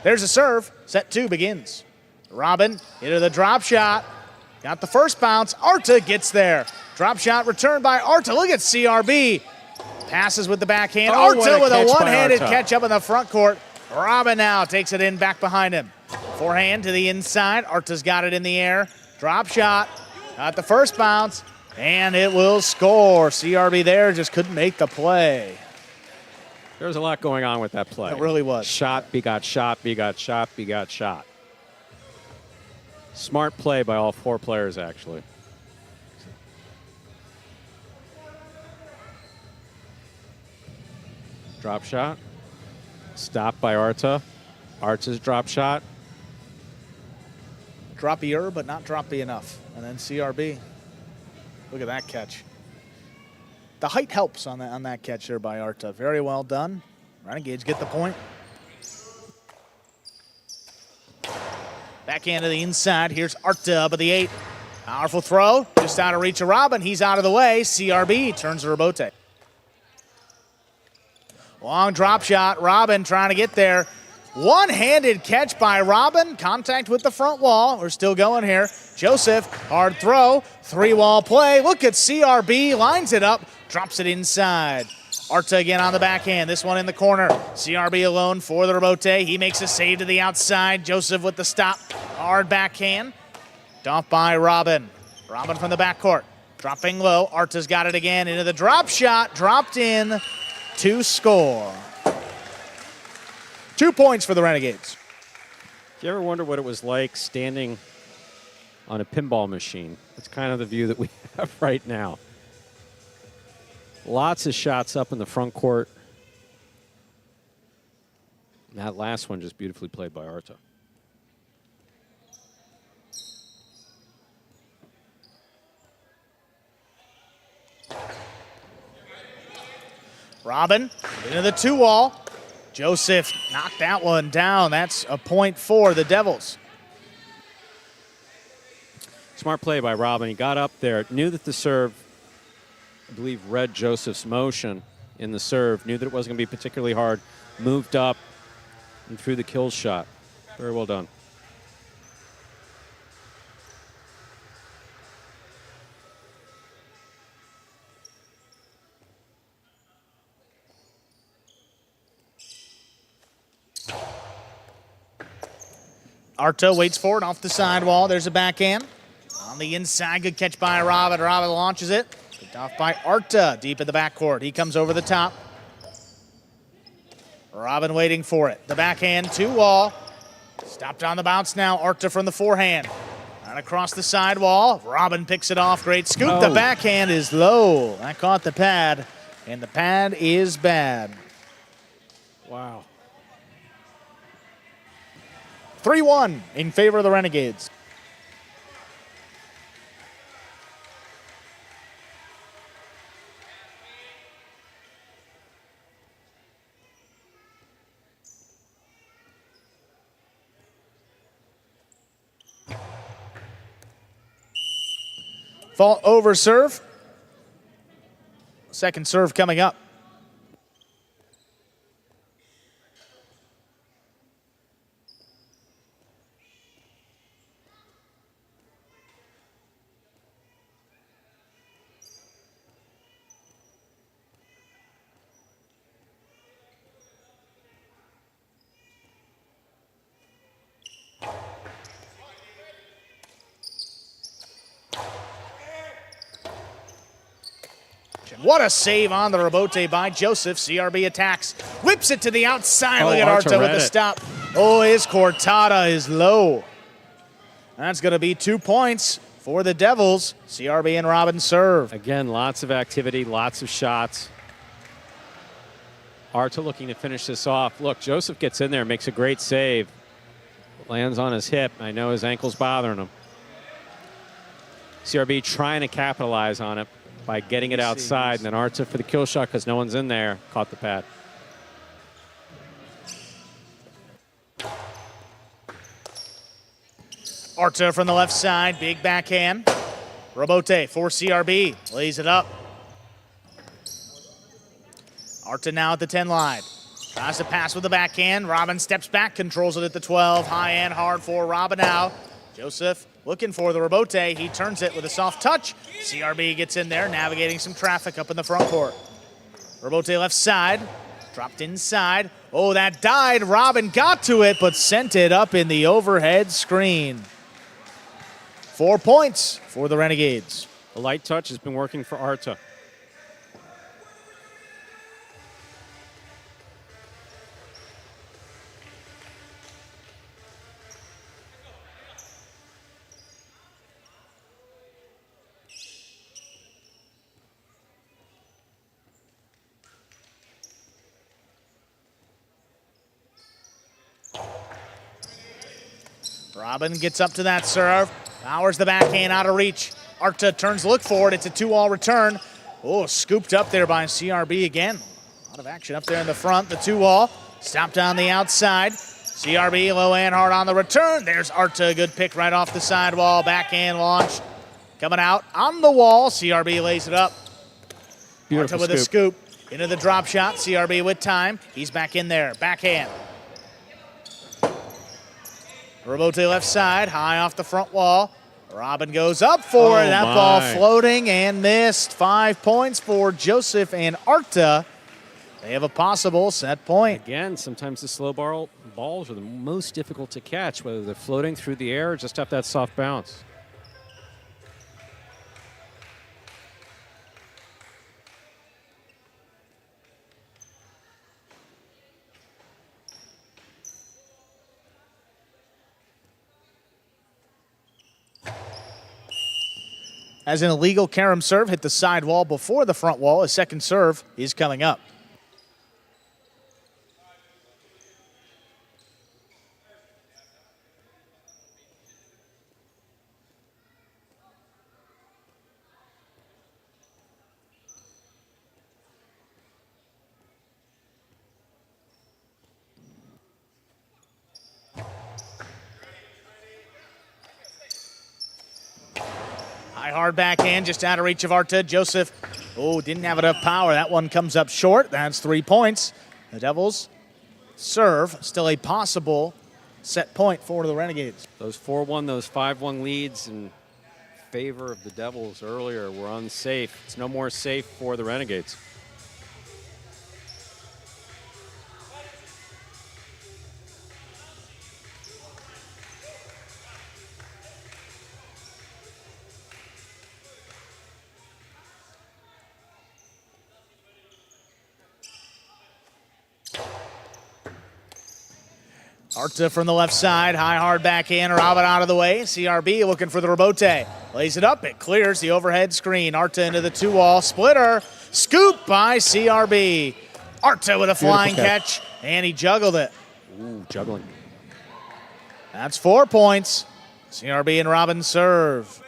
There's a serve. Set 2 begins. Robin into the drop shot. Got the first bounce. Arta gets there. Drop shot returned by Arta. Look at CRB. Passes with the backhand. Oh, Arta with a one-handed Arta. catch up in the front court. Robin now takes it in back behind him. Forehand to the inside. Arta's got it in the air. Drop shot. Got the first bounce. And it will score. CRB there just couldn't make the play. There was a lot going on with that play. It really was. Shot, begot shot, begot shot, begot shot. Smart play by all 4 players, actually. Drop shot. Stopped by Arta. Arta's drop shot. Droppier, but not droppy enough. And then CRB. Look at that catch. The height helps on that catch there by Arta. Very well done. Renegades get the point. Backhand to the inside. Here's Arta up at the 8. Powerful throw. Just out of reach of Robin. He's out of the way. CRB turns to Robote. Long drop shot. Robin trying to get there. One-handed catch by Robin. Contact with the front wall. We're still going here. Joseph, hard throw. 3-wall play. Look at CRB. Lines it up. Drops it inside. Arta again on the backhand. This one in the corner. CRB alone for the Robote. He makes a save to the outside. Joseph with the stop. Hard backhand. Dumped by Robin. Robin from the backcourt. Dropping low. Arta's got it again into the drop shot. Dropped in to score. 2 points for the Renegades. Do you ever wonder what it was like standing on a pinball machine? That's kind of the view that we have right now. Lots of shots up in the front court. And that last one just beautifully played by Arta. Robin into the 2-wall. Joseph knocked that one down. That's a point for the Devils. Smart play by Robin. He got up there, knew that the serve, I believe, read Joseph's motion in the serve, knew that it wasn't going to be particularly hard, moved up and threw the kill shot. Very well done. Arta waits for it off the sidewall. There's a backhand. On the inside, good catch by Robin. Robin launches it. Picked off by Arta deep in the backcourt. He comes over the top. Robin waiting for it. The backhand, 2-wall. Stopped on the bounce now. Arta from the forehand. And across the sidewall. Robin picks it off. Great scoop. Oh. The backhand is low. That caught the pad. And the pad is bad. Wow. 3-1 in favor of the Renegades. Fault over serve. Second serve coming up. What a save on the rebote by Joseph. CRB attacks. Whips it to the outside. Look at Arta with the stop. Oh, his cortada is low. That's going to be 2 points for the Devils. CRB and Robin serve. Again, lots of activity, lots of shots. Arta looking to finish this off. Look, Joseph gets in there, makes a great save. Lands on his hip. I know his ankle's bothering him. CRB trying to capitalize on it by getting it outside, and then Arta for the kill shot because no one's in there, caught the pad. Arta from the left side, big backhand. Rebote for CRB, lays it up. Arta now at the 10 line. Tries to pass with the backhand. Robin steps back, controls it at the 12. High and hard for Robin now. Joseph looking for the rebote. He turns it with a soft touch. CRB gets in there, navigating some traffic up in the front court. Rebote left side, dropped inside. Oh, that died. Robin got to it, but sent it up in the overhead screen. 4 points for the Renegades. The light touch has been working for Arta. Robin gets up to that serve. Powers the backhand out of reach. Arta turns to look for it. It's a 2-all return. Oh, scooped up there by CRB again. A lot of action up there in the front. The 2-all. Stopped on the outside. CRB low and hard on the return. There's Arta. Good pick right off the sidewall. Backhand launch. Coming out on the wall. CRB lays it up. Beautiful Arta with a scoop. Into the drop shot. CRB with time. He's back in there. Backhand. Rebote left side, high off the front wall. Robin goes up for it. That ball floating and missed. 5 points for Joseph and Arta. They have a possible set point. Again, sometimes the slow balls are the most difficult to catch, whether they're floating through the air or just have that soft bounce. As an illegal carom serve hit the side wall before the front wall, a second serve is coming up. hard backhand just out of reach of Arta. Joseph, didn't have enough power. That one comes up short. That's 3 points. The Devils serve, still a possible set point for the Renegades. Those 4-1, those 5-1 leads in favor of the Devils earlier were unsafe. It's no more safe for the Renegades. Arta from the left side, high hard backhand, Robin out of the way. CRB looking for the rebote. Lays it up, it clears the overhead screen. Arta into the 2-wall, splitter, scoop by CRB. Arta with a flying catch, and he juggled it. Ooh, juggling. That's 4 points. CRB and Robin serve.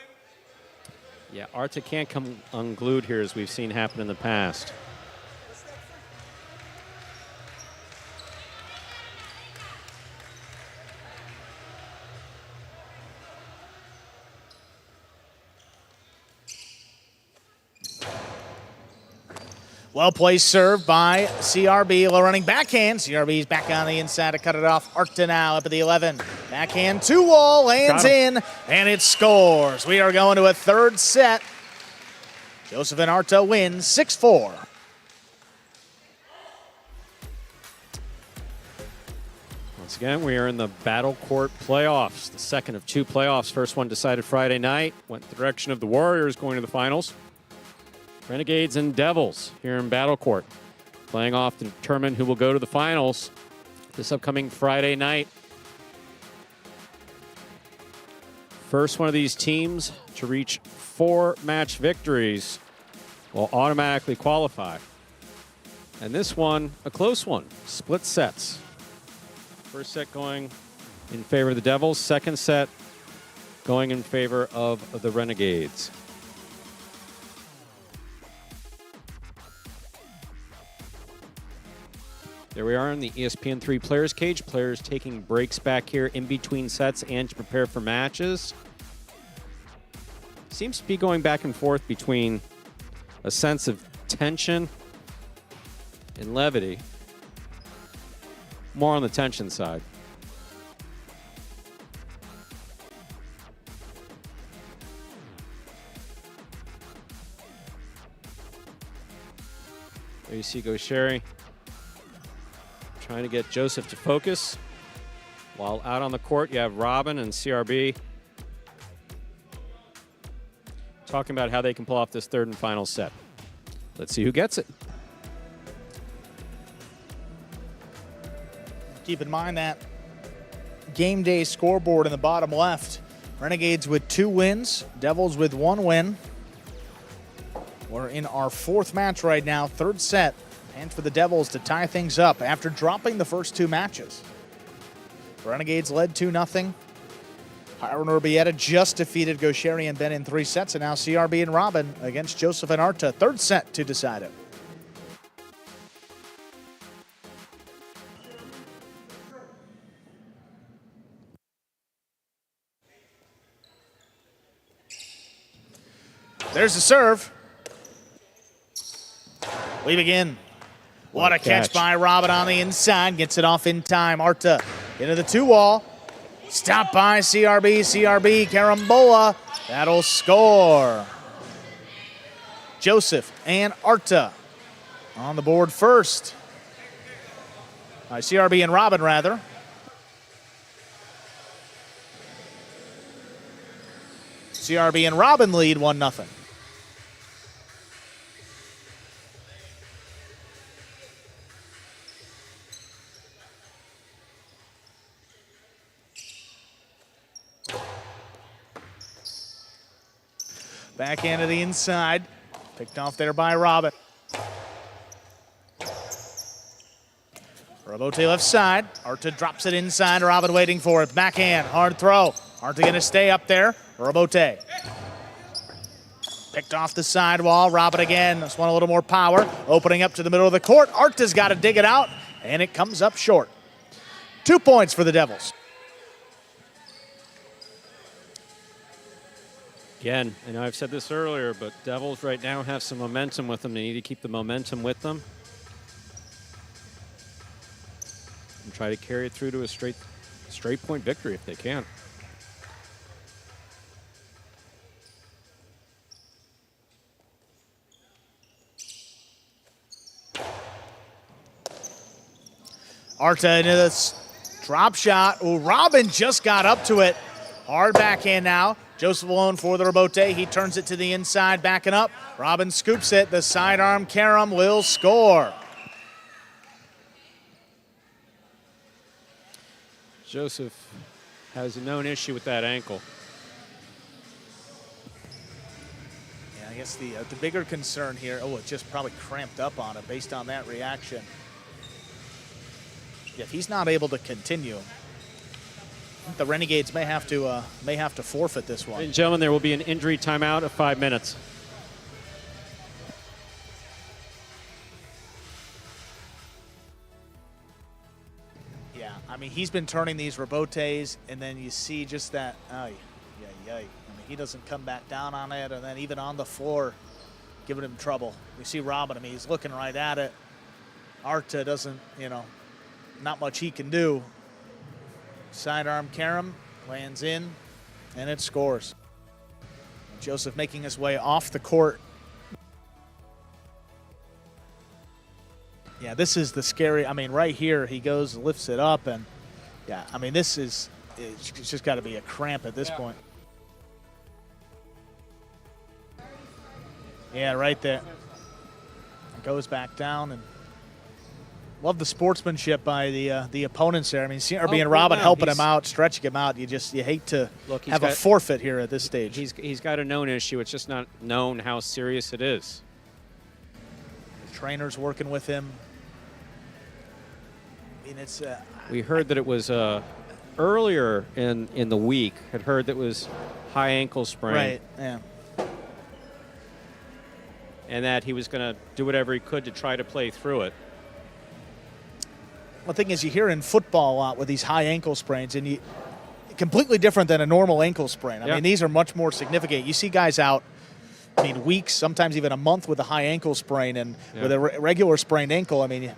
Yeah, Arta can't come unglued here as we've seen happen in the past. Well-placed serve by CRB, low running backhand. CRB's back on the inside to cut it off. Arta now up at the 11. Backhand 2-wall, lands in, and it scores. We are going to a third set. Joseph and Arta win 6-4. Once again, we are in the Battle Court playoffs, the second of 2 playoffs. First one decided Friday night, went the direction of the Warriors going to the finals. Renegades and Devils here in Battle Court, playing off to determine who will go to the finals this upcoming Friday night. First one of these teams to reach 4 match victories will automatically qualify. And this one, a close one, split sets. First set going in favor of the Devils, second set going in favor of the Renegades. There we are in the ESPN3 Players Cage. Players taking breaks back here in between sets and to prepare for matches. Seems to be going back and forth between a sense of tension and levity. More on the tension side. There you see Gaucheri trying to get Joseph to focus. While out on the court, you have Robin and CRB talking about how they can pull off this third and final set. Let's see who gets it. Keep in mind that game day scoreboard in the bottom left. Renegades with 2 wins, Devils with 1 win. We're in our 4th match right now, 3rd set. And for the Devils to tie things up after dropping the first 2 matches. Renegades led 2-0. Hiron Urbieta just defeated Gaucheri and Ben in 3 sets, and now CRB and Robin against Joseph and Arta. 3rd set to decide it. There's the serve. We begin. What a catch by Robin on the inside. Gets it off in time. Arta into the 2-wall. Stopped by CRB. CRB, Carambola. That'll score. Joseph and Arta on the board first. CRB and Robin, rather. CRB and Robin lead 1-0. Backhand to the inside. Picked off there by Robin. Robote left side. Arta drops it inside. Robin waiting for it. Backhand. Hard throw. Arta going to stay up there. Robote. Picked off the sidewall. Robin again. This one a little more power. Opening up to the middle of the court. Arta's got to dig it out, and it comes up short. 2 points for the Devils. Again, I know I've said this earlier, but Devils right now have some momentum with them. They need to keep the momentum with them and try to carry it through to a straight point victory if they can. Arta into this drop shot. Oh, Robin just got up to it. Hard backhand now. Joseph alone for the rebote. He turns it to the inside, backing up. Robin scoops it. The sidearm carom will score. Joseph has a known issue with that ankle. Yeah, I guess the bigger concern here, it just probably cramped up on it based on that reaction. If he's not able to continue, the Renegades may have to forfeit this one. Ladies and gentlemen, there will be an injury timeout of 5 minutes. Yeah, I mean, he's been turning these rebotes, and then you see just that, I mean, he doesn't come back down on it, and then even on the floor, giving him trouble. We see Robin, I mean, he's looking right at it. Arta doesn't, not much he can do. Sidearm carom lands in, and it scores. Joseph making his way off the court. Yeah, this is the scary, I mean, right here, he goes, lifts it up, and yeah, I mean, it's just got to be a cramp at this point. Yeah, right there. It goes back down, and love the sportsmanship by the opponents there. I mean, CRB and Robin helping him out, stretching him out. You hate to have a forfeit here at this stage. He's got a known issue. It's just not known how serious it is. The trainer's working with him. I mean, it's. We heard that it was earlier in the week. Had heard that it was high ankle sprain. Right. Yeah. And that he was going to do whatever he could to try to play through it. The thing is, you hear in football a lot with these high ankle sprains, and completely different than a normal ankle sprain. I mean, these are much more significant. You see guys out, I mean, weeks, sometimes even a month with a high ankle sprain, and with a regular sprained ankle, I mean,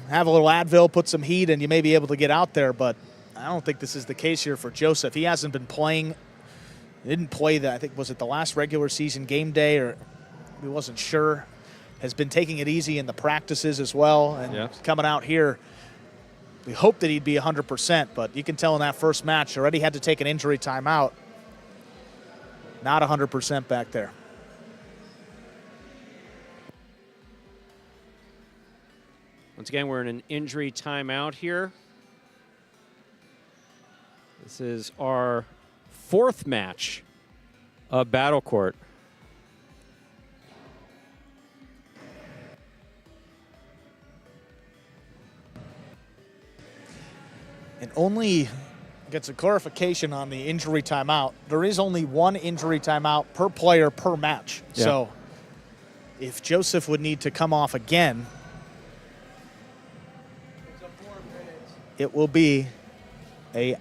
have a little Advil, put some heat, and you may be able to get out there. But I don't think this is the case here for Joseph. He hasn't been playing. He didn't play I think, was it the last regular season game day, or he wasn't sure. Has been taking it easy in the practices as well, and coming out here, we hoped that he'd be 100%, but you can tell in that first match, already had to take an injury timeout. Not 100% back there. Once again, we're in an injury timeout here. This is our 4th match of Battle Court. And only gets a clarification on the injury timeout. There is only one injury timeout per player per match. Yeah. So if Joseph would need to come off again, it will be a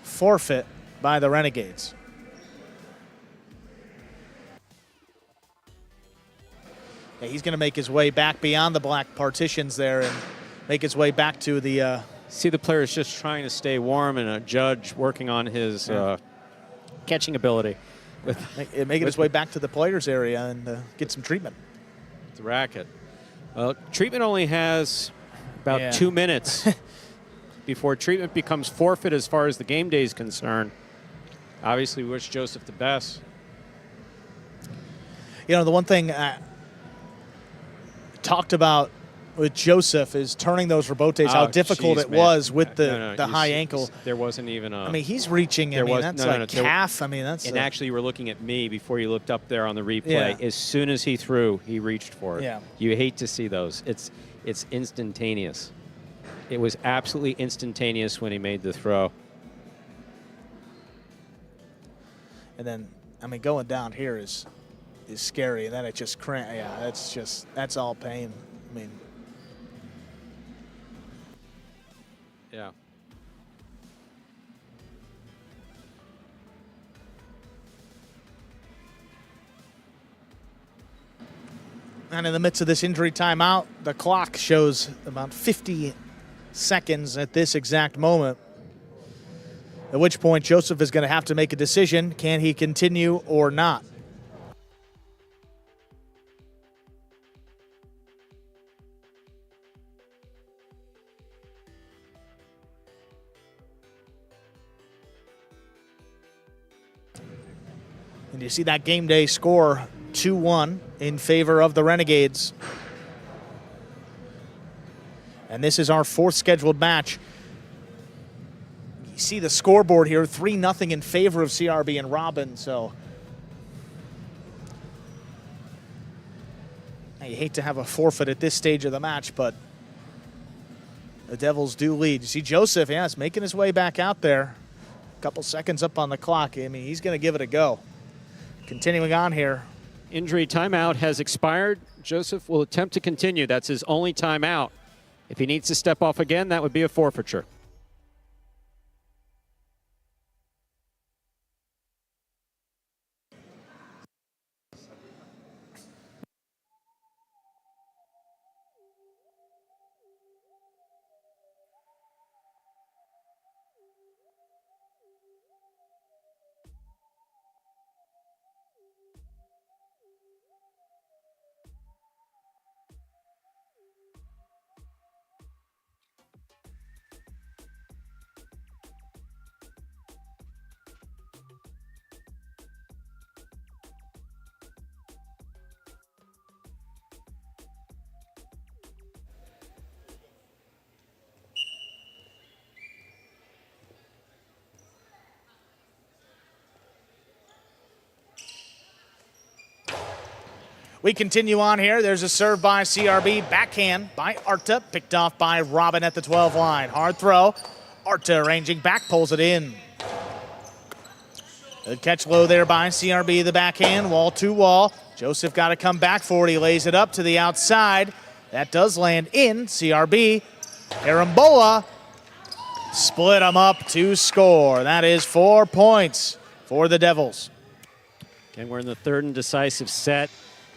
forfeit by the Renegades. Yeah, he's going to make his way back beyond the black partitions there and make his way back to the... See the players just trying to stay warm, and a judge working on his catching ability. Making his way back to the players area and get some treatment. The racket. Well, treatment only has about 2 minutes before treatment becomes forfeit as far as the game day is concerned. Obviously, we wish Joseph the best. The one thing I talked about with Joseph is turning those rebotes, how difficult it was with the high ankle. There wasn't even a... I mean, he's reaching, that's calf. I mean, that's... And actually, you were looking at me before you looked up there on the replay. Yeah. As soon as he threw, he reached for it. Yeah. You hate to see those. It's instantaneous. It was absolutely instantaneous when he made the throw. And then, I mean, going down here is scary. And then it just that's all pain. I mean... Yeah. And in the midst of this injury timeout, the clock shows about 50 seconds at this exact moment. At which point, Joseph is going to have to make a decision. Can he continue or not? And you see that game day score 2-1 in favor of the Renegades. And this is our fourth scheduled match. You see the scoreboard here, 3-0 in favor of CRB and Robin, so now you hate to have a forfeit at this stage of the match, but the Devils do lead. You see Joseph, yeah, is making his way back out there. A couple seconds up on the clock. I mean, he's going to give it a go. Continuing on here. Injury timeout has expired. Joseph will attempt to continue. That's his only timeout. If he needs to step off again, that would be a forfeiture. We continue on here. There's a serve by CRB. Backhand by Arta. Picked off by Robin at the 12 line. Hard throw. Arta ranging back, pulls it in. Good catch low there by CRB. The backhand, wall to wall. Joseph got to come back for it. He lays it up to the outside. That does land in. CRB. Arambola split them up to score. That is 4 points for the Devils. Again, we're in the third and decisive set.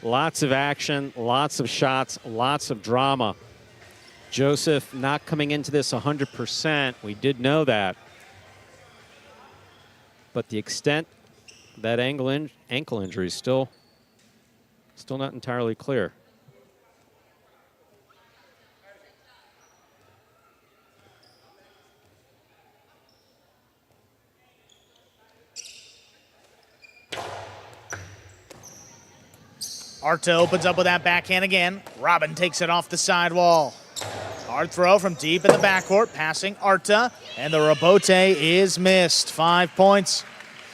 Lots of action, lots of shots, lots of drama. Joseph not coming into this 100%. We did know that. But the extent of that ankle injury is still not entirely clear. Arta opens up with that backhand again. Robin takes it off the sidewall. Hard throw from deep in the backcourt, passing Arta, and the rebote is missed. 5 points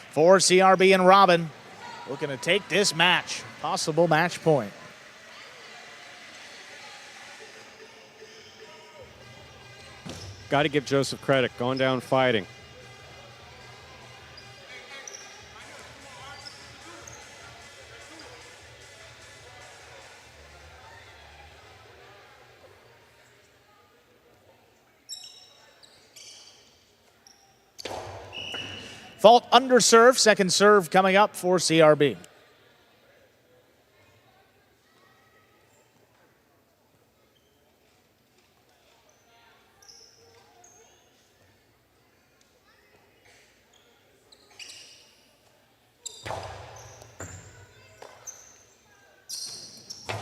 for CRB and Robin. Looking to take this match. Possible match point. Got to give Joseph credit, going down fighting. Fault under serve, second serve coming up for CRB.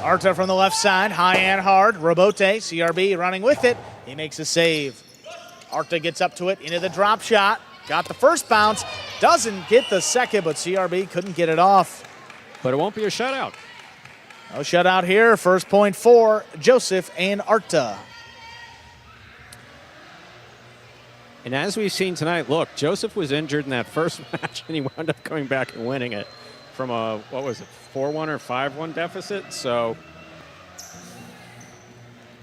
Arta from the left side, high and hard. Rebote, CRB running with it. He makes a save. Arta gets up to it, into the drop shot. Got the first bounce, doesn't get the second, but CRB couldn't get it off. But it won't be a shutout. No shutout here. First point for Joseph and Arta. And as we've seen tonight, look, Joseph was injured in that first match, and he wound up coming back and winning it from a, what was it, 4-1 or 5-1 deficit. So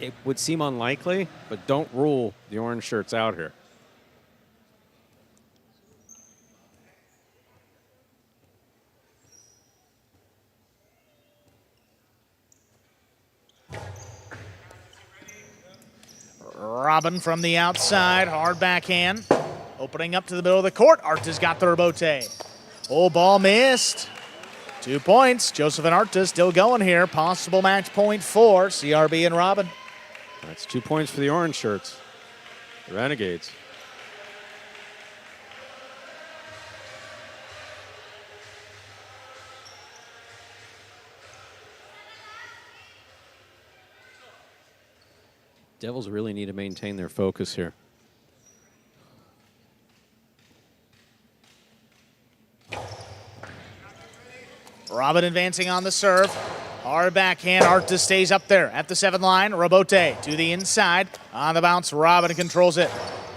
it would seem unlikely, but don't rule the orange shirts out here. Robin from the outside, hard backhand. Opening up to the middle of the court, Arta's got the rebote. Oh, ball missed. 2 points. Joseph and Arta still going here. Possible match point for CRB and Robin. That's 2 points for the orange shirts, the Renegades. Devils really need to maintain their focus here. Robin advancing on the serve. Hard backhand. Arta stays up there at the 7 line. Robote to the inside. On the bounce, Robin controls it.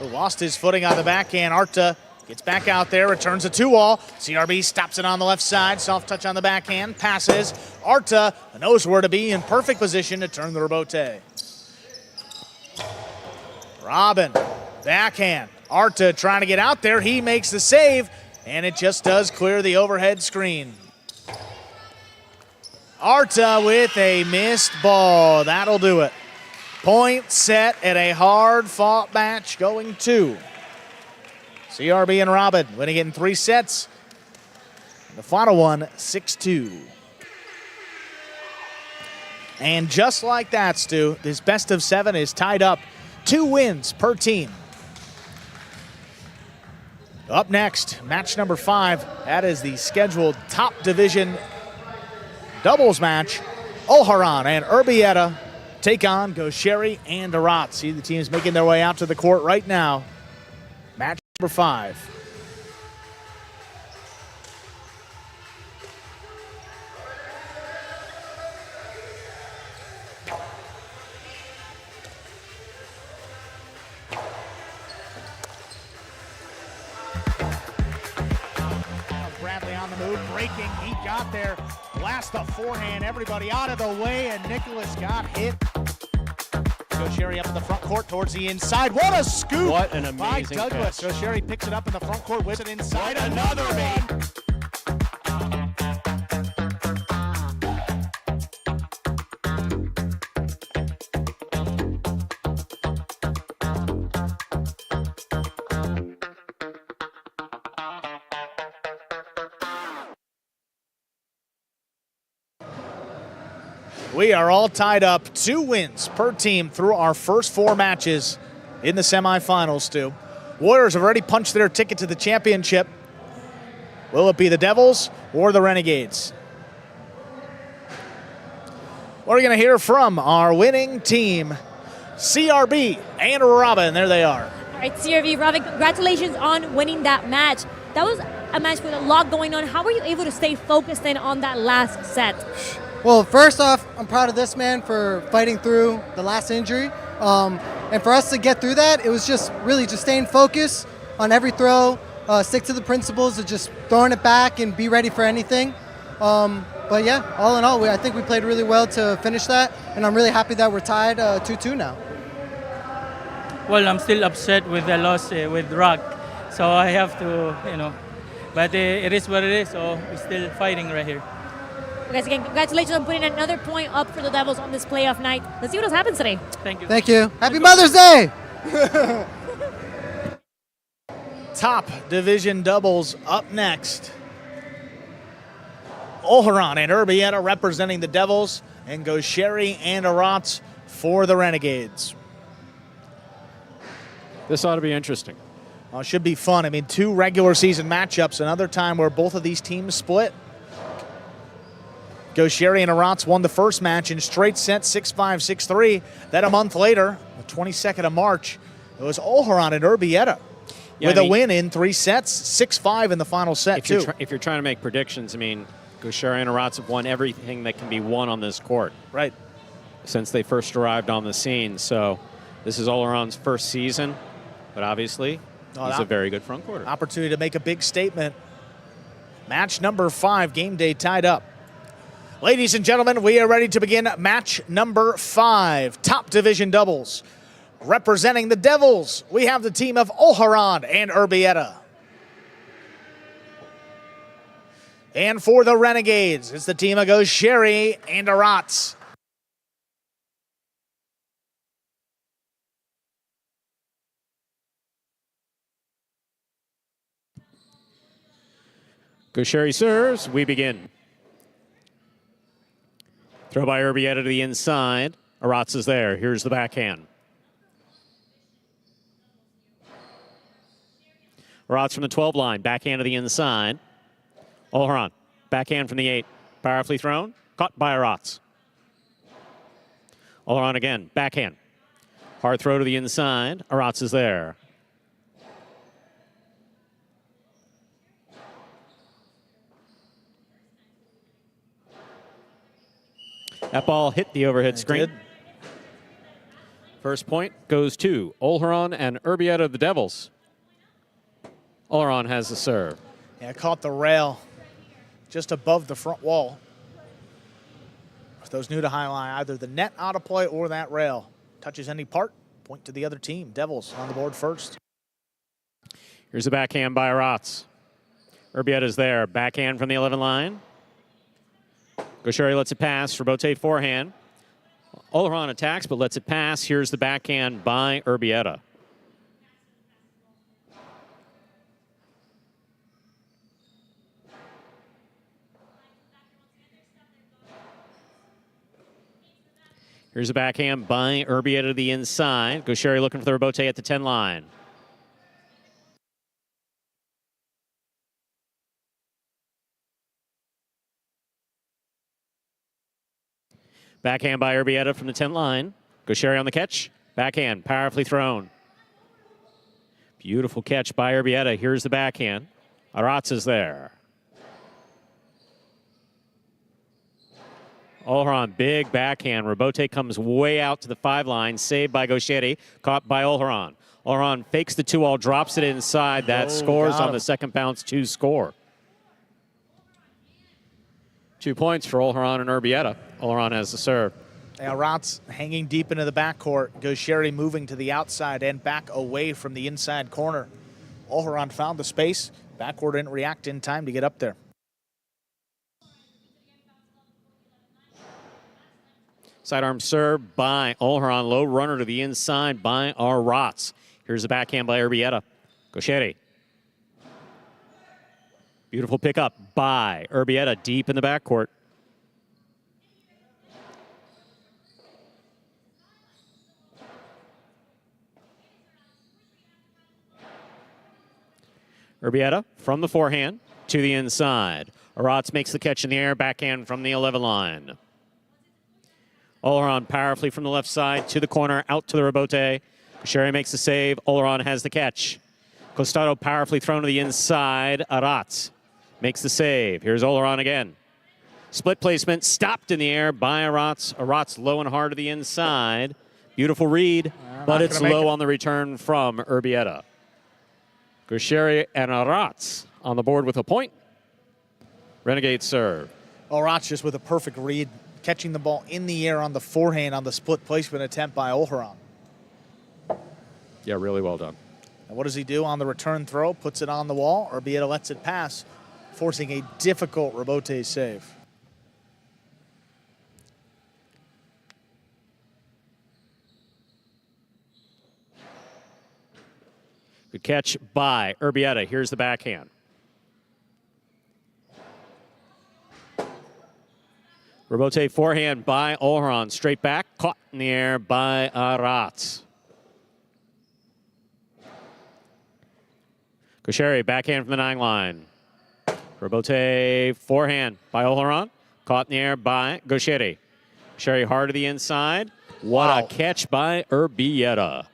Lost his footing on the backhand. Arta gets back out there, returns a 2-all. CRB stops it on the left side. Soft touch on the backhand. Passes. Arta knows where to be, in perfect position to turn the Robote. Robin, backhand. Arta trying to get out there. He makes the save, and it just does clear the overhead screen. Arta with a missed ball. That'll do it. Point set at a hard-fought match going 2. CRB and Robin winning it in 3 sets. The final one, 6-2. And just like that, Stu, this best of 7 is tied up. 2 wins per team. Up next, match number 5. That is the scheduled top division doubles match. Olharan and Urbieta take on Gosheri and Arat. See the teams making their way out to the court right now. Match number 5. Bradley on the move, breaking. He got there. Blast the forehand. Everybody out of the way, and Nicholas got hit. Gosheri up in the front court towards the inside. What a scoop! What an amazing by Douglas. catch. Gosheri picks it up in the front court, whips it inside. Another one. We are all tied up. 2 wins per team through our first 4 matches in the semifinals, Stu. Warriors have already punched their ticket to the championship. Will it be the Devils or the Renegades? We're going to hear from our winning team, CRB and Robin. There they are. All right, CRB, Robin, congratulations on winning that match. That was a match with a lot going on. How were you able to stay focused in on that last set? Well, first off, I'm proud of this man for fighting through the last injury. And for us to get through that, it was just really just staying focused on every throw, stick to the principles of just throwing it back and be ready for anything. But yeah, all in all, I think we played really well to finish that, and I'm really happy that we're tied 2-2 now. Well, I'm still upset with the loss with Rock, so I have to, but it is what it is, so we're still fighting right here. Guys, again, congratulations on putting another point up for the Devils on this playoff night. Let's see what else happens today. Thank you. Thank you. Happy Mother's Day! Top division doubles up next. Olharan and Urbieta representing the Devils, and Gosheri and Arat for the Renegades. This ought to be interesting. Well, it should be fun. I mean, 2 regular season matchups, another time where both of these teams split. Gosheri and Arat won the first match in straight sets, 6-5, 6-3. Then a month later, the 22nd of March, it was Olharan and Urbieta with a win in 3 sets, 6-5 in the final set, too. If you're trying to make predictions, I mean, Gosheri and Arat have won everything that can be won on this court. Right. Since they first arrived on the scene. So this is Olharan's first season, but obviously he's a very good front courter. Opportunity to make a big statement. Match number 5, game day tied up. Ladies and gentlemen, we are ready to begin match number 5, top division doubles. Representing the Devils, we have the team of Olharan and Urbieta. And for the Renegades, it's the team of Gosheri and Arat. Gosheri serves, we begin. Throw by Urbieta to the inside. Aratz is there. Here's the backhand. Aratz from the 12 line. Backhand to the inside. Olharan. Backhand from the 8. Powerfully thrown. Caught by Aratz. Olharan again. Backhand. Hard throw to the inside. Aratz is there. That ball hit the overhead screen. First point goes to Olharan and Urbieta of the Devils. Olharan has the serve. Yeah, caught the rail just above the front wall. For those new to Jai-Alai, either the net out of play or that rail touches any part, point to the other team. Devils on the board first. Here's a backhand by Aratz. Urbieta's there. Backhand from the 11 line. Gaucheri lets it pass. Robote forehand. Olharan attacks but lets it pass. Here's the backhand by Urbieta. Here's a backhand by Urbieta to the inside. Gaucheri looking for the Robote at the 10 line. Backhand by Urbieta from the 10 line. Gaucheri on the catch. Backhand, powerfully thrown. Beautiful catch by Urbieta. Here's the backhand. Aratz is there. Olharan, big backhand. Robote comes way out to the 5 line. Saved by Gaucheri. Caught by Olharan. Olharan fakes the 2-all, drops it inside. That scores on the second bounce to score. 2 points for Olharan and Urbieta. Olharan has the serve. Aratz hanging deep into the backcourt. Gaucheri moving to the outside and back away from the inside corner. Olharan found the space. Backcourt didn't react in time to get up there. Sidearm serve by Olharan. Low runner to the inside by Aratz. Here's the backhand by Urbieta. Gaucheri. Beautiful pickup by Urbieta deep in the backcourt. Urbieta from the forehand to the inside. Aratz makes the catch in the air, backhand from the 11 line. Olharan powerfully from the left side to the corner, out to the Robote. Gaucheri makes the save. Olharan has the catch. Costado powerfully thrown to the inside. Aratz makes the save. Here's Olharan again. Split placement, stopped in the air by Aratz. Aratz low and hard to the inside. Beautiful read, but it's low on the return from Urbieta. Gaucheri and Aratz on the board with a point. Renegades serve. Aratz just with a perfect read, catching the ball in the air on the forehand on the split placement attempt by Olharan. Yeah, really well done. And what does he do on the return throw? Puts it on the wall. Urbieta lets it pass, forcing a difficult Robote save. Good catch by Urbieta. Here's the backhand. Robote forehand by Olharan. Straight back, caught in the air by Aratz. Gaucheri, backhand from the 9 line. Robote forehand by Olharan. Caught in the air by Gaucheri. Gaucheri hard to the inside. What a catch by Urbieta.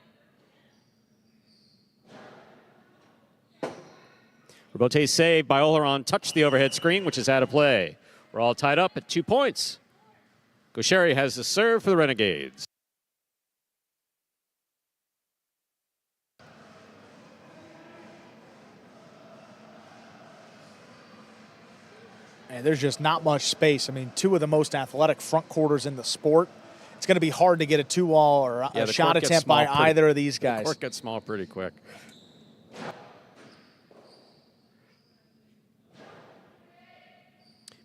Robote saved by Olharan. Touched the overhead screen, which is out of play. We're all tied up at 2 points. Gaucheri has the serve for the Renegades. And there's just not much space. I mean, 2 of the most athletic front quarters in the sport. It's going to be hard to get a 2-all or a shot attempt by either of these guys. The court gets small pretty quick.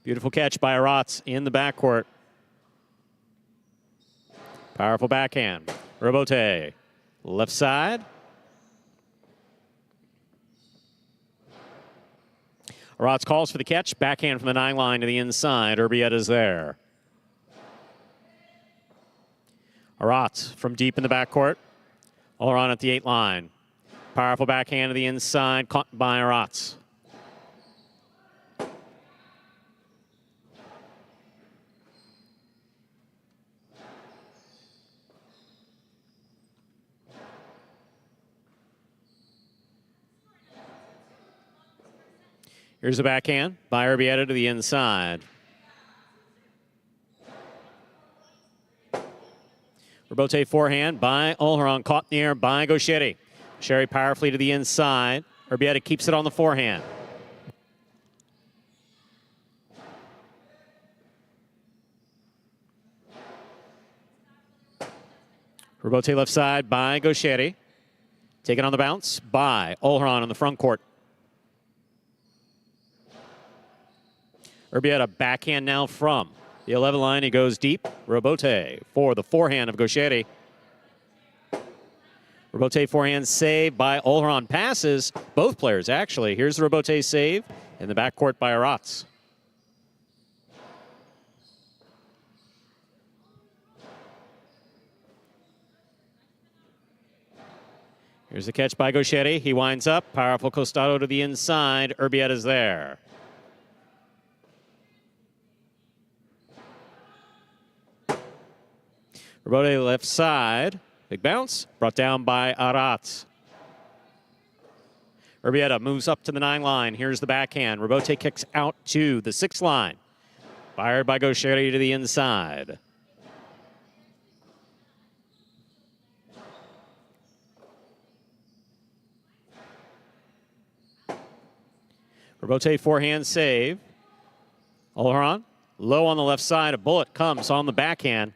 Beautiful catch by Aratz in the backcourt. Powerful backhand. Robote, left side. Aratz calls for the catch. Backhand from the 9 line to the inside. Urbieta's there. Aratz from deep in the backcourt. Oleron at the 8 line. Powerful backhand to the inside, caught by Aratz. Here's a backhand by Urbieta to the inside. Robote forehand by Oleron, caught in the air by Gaucheri. Sherry powerfully to the inside. Urbieta keeps it on the forehand. Robote left side by Gaucheri. Taken on the bounce by Oleron on the front court. Urbieta backhand now from the 11 line. He goes deep. Robote for the forehand of Gaucheri. Robote forehand save by Oleron. Passes both players, actually. Here's the Robote save in the backcourt by Aratz. Here's the catch by Gaucheri. He winds up. Powerful costado to the inside. Urbieta's there. Robote left side. Big bounce. Brought down by Aratz. Urbieta moves up to the 9 line. Here's the backhand. Robote kicks out to the 6 line. Fired by Gaucheri to the inside. Robote forehand save. Oleron low on the left side. A bullet comes on the backhand.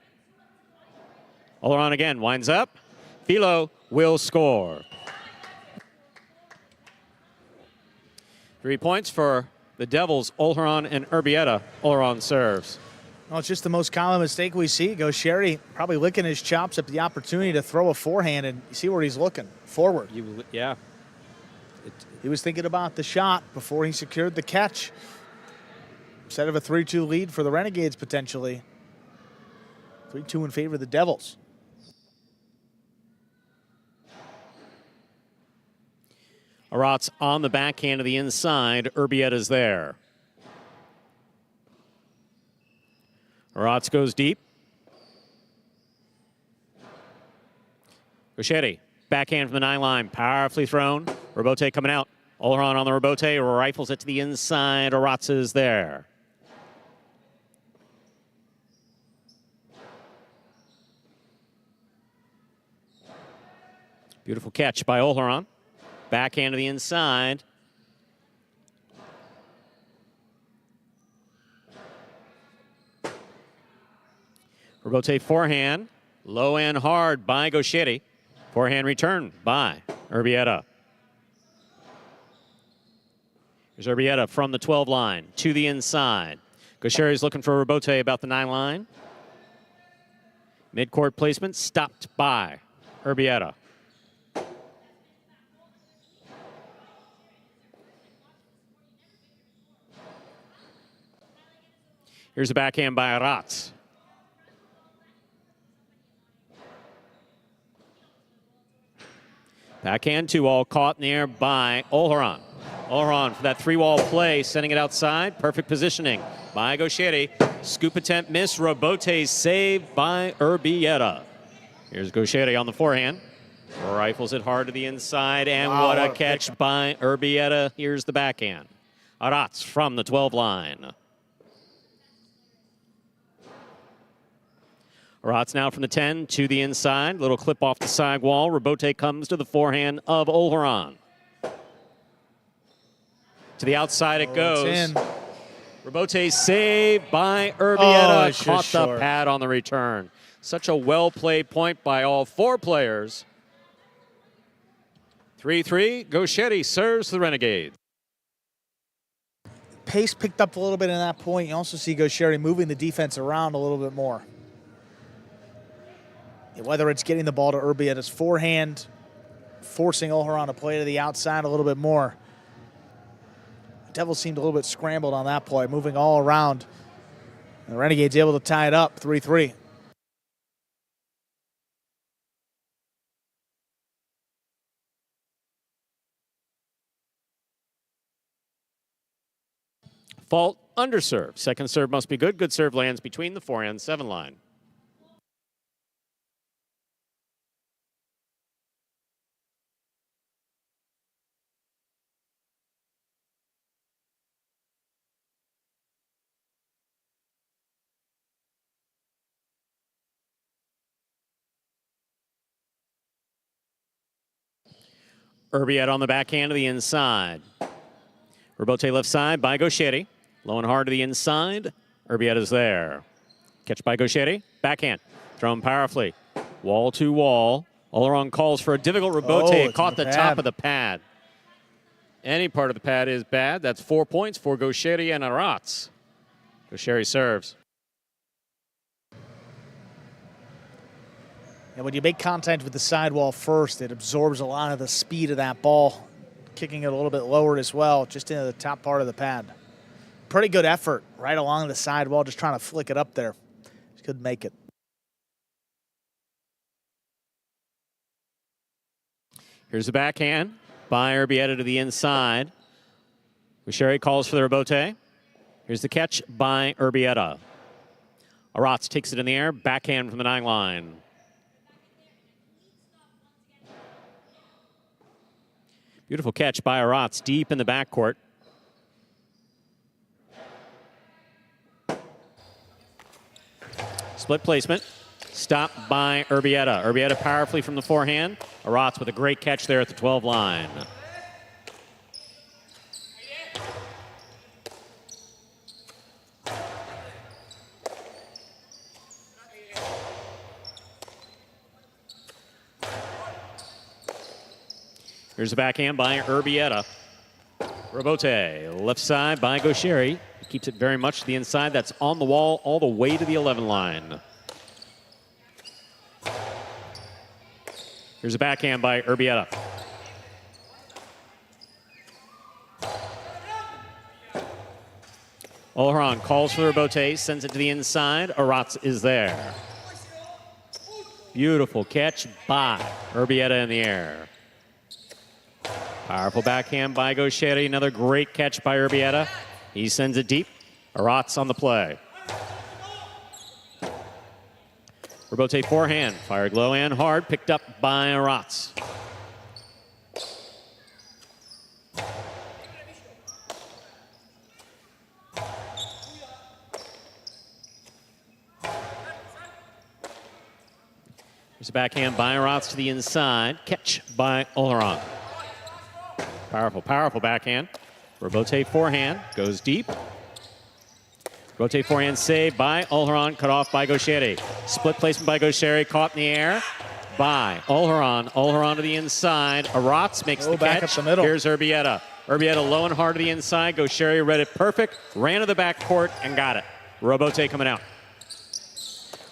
Oleron again winds up. Philo will score. 3 points for the Devils, Oleron and Urbieta. Oleron serves. Well, it's just the most common mistake we see. Gaucheri probably licking his chops at the opportunity to throw a forehand, and you see where he's looking, forward. Yeah. He was thinking about the shot before he secured the catch. Instead of a 3-2 lead for the Renegades, potentially. 3-2 in favor of the Devils. Aratz on the backhand to the inside. Urbieta's there. Aratz goes deep. Gaucheri, backhand from the 9 line, powerfully thrown. Robote coming out. Oleron on the Robote, rifles it to the inside. Aratz is there. Beautiful catch by Oleron. Backhand to the inside. Robote forehand. Low and hard by Gaucheri. Forehand return by Urbieta. Here's Urbieta from the 12 line to the inside. Gaucheri's looking for Robote about the 9 line. Midcourt placement stopped by Urbieta. Here's a backhand by Aratz. Backhand 2-all caught in the air by Oleron. Oleron for that 3-wall play, sending it outside. Perfect positioning by Gaucheri. Scoop attempt missed. Robote saved by Urbieta. Here's Gaucheri on the forehand. Rifles it hard to the inside, and wow, what a catch by Urbieta. Here's the backhand. Aratz from the 12 line. Aratz now from the 10 to the inside. Little clip off the side wall. Robote comes to the forehand of Oleron. To the outside it goes. Robote saved by Urbieta. Caught the pad on the return. Such a well-played point by all 4 players. 3-3. Gaucheri serves the Renegades. Pace picked up a little bit in that point. You also see Gaucheri moving the defense around a little bit more. Whether it's getting the ball to Urbieta's forehand, forcing Oleron to play to the outside a little bit more. The Devils seemed a little bit scrambled on that play, moving all around. The Renegades able to tie it up 3-3. Fault, underserve. Second serve must be good. Good serve lands between the forehand 7 line. Urbieta on the backhand to the inside. Rebote left side by Gaucheri. Low and hard to the inside. Urbieta's there. Catch by Gaucheri. Backhand. Thrown powerfully. Wall to wall. Oleron calls for a difficult Rebote. Caught the top of the pad. Any part of the pad is bad. That's 4 points for Gaucheri and Arats. Gaucheri serves. And when you make contact with the sidewall first, it absorbs a lot of the speed of that ball, kicking it a little bit lower as well, just into the top part of the pad. Pretty good effort right along the sidewall, just trying to flick it up there. Just couldn't make it. Here's the backhand by Urbieta to the inside. Gaucheri calls for the Rebote. Here's the catch by Urbieta. Arats takes it in the air, backhand from the 9 line. Beautiful catch by Arats deep in the backcourt. Split placement. Stopped by Urbieta. Urbieta powerfully from the forehand. Arats with a great catch there at the 12 line. Here's the backhand by Urbieta. Rebote, left side by Gaucheri. He keeps it very much to the inside. That's on the wall all the way to the 11 line. Here's a backhand by Urbieta. Oleron calls for the Rebote, sends it to the inside. Arats is there. Beautiful catch by Urbieta in the air. Powerful backhand by Gaucheri. Another great catch by Urbieta. He sends it deep. Arats on the play. Rebote forehand. Fired low and hard. Picked up by Arats. There's a backhand by Arats to the inside. Catch by Oleron. Powerful, powerful backhand. Rebote forehand, goes deep. Rebote forehand saved by Oleron, cut off by Gaucheri. Split placement by Gaucheri, caught in the air by Oleron. Oleron to the inside. Arats makes the back catch. up the middle. Here's Urbieta. Urbieta low and hard to the inside. Gaucheri read it perfect, ran to the backcourt and got it. Rebote coming out.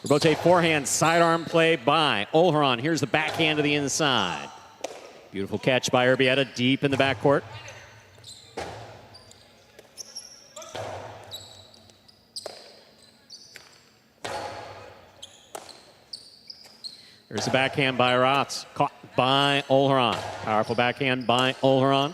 Rebote forehand, sidearm play by Oleron. Here's the backhand to the inside. Beautiful catch by Urbieta deep in the backcourt. There's the backhand by Arats, caught by Oleron. Powerful backhand by Oleron.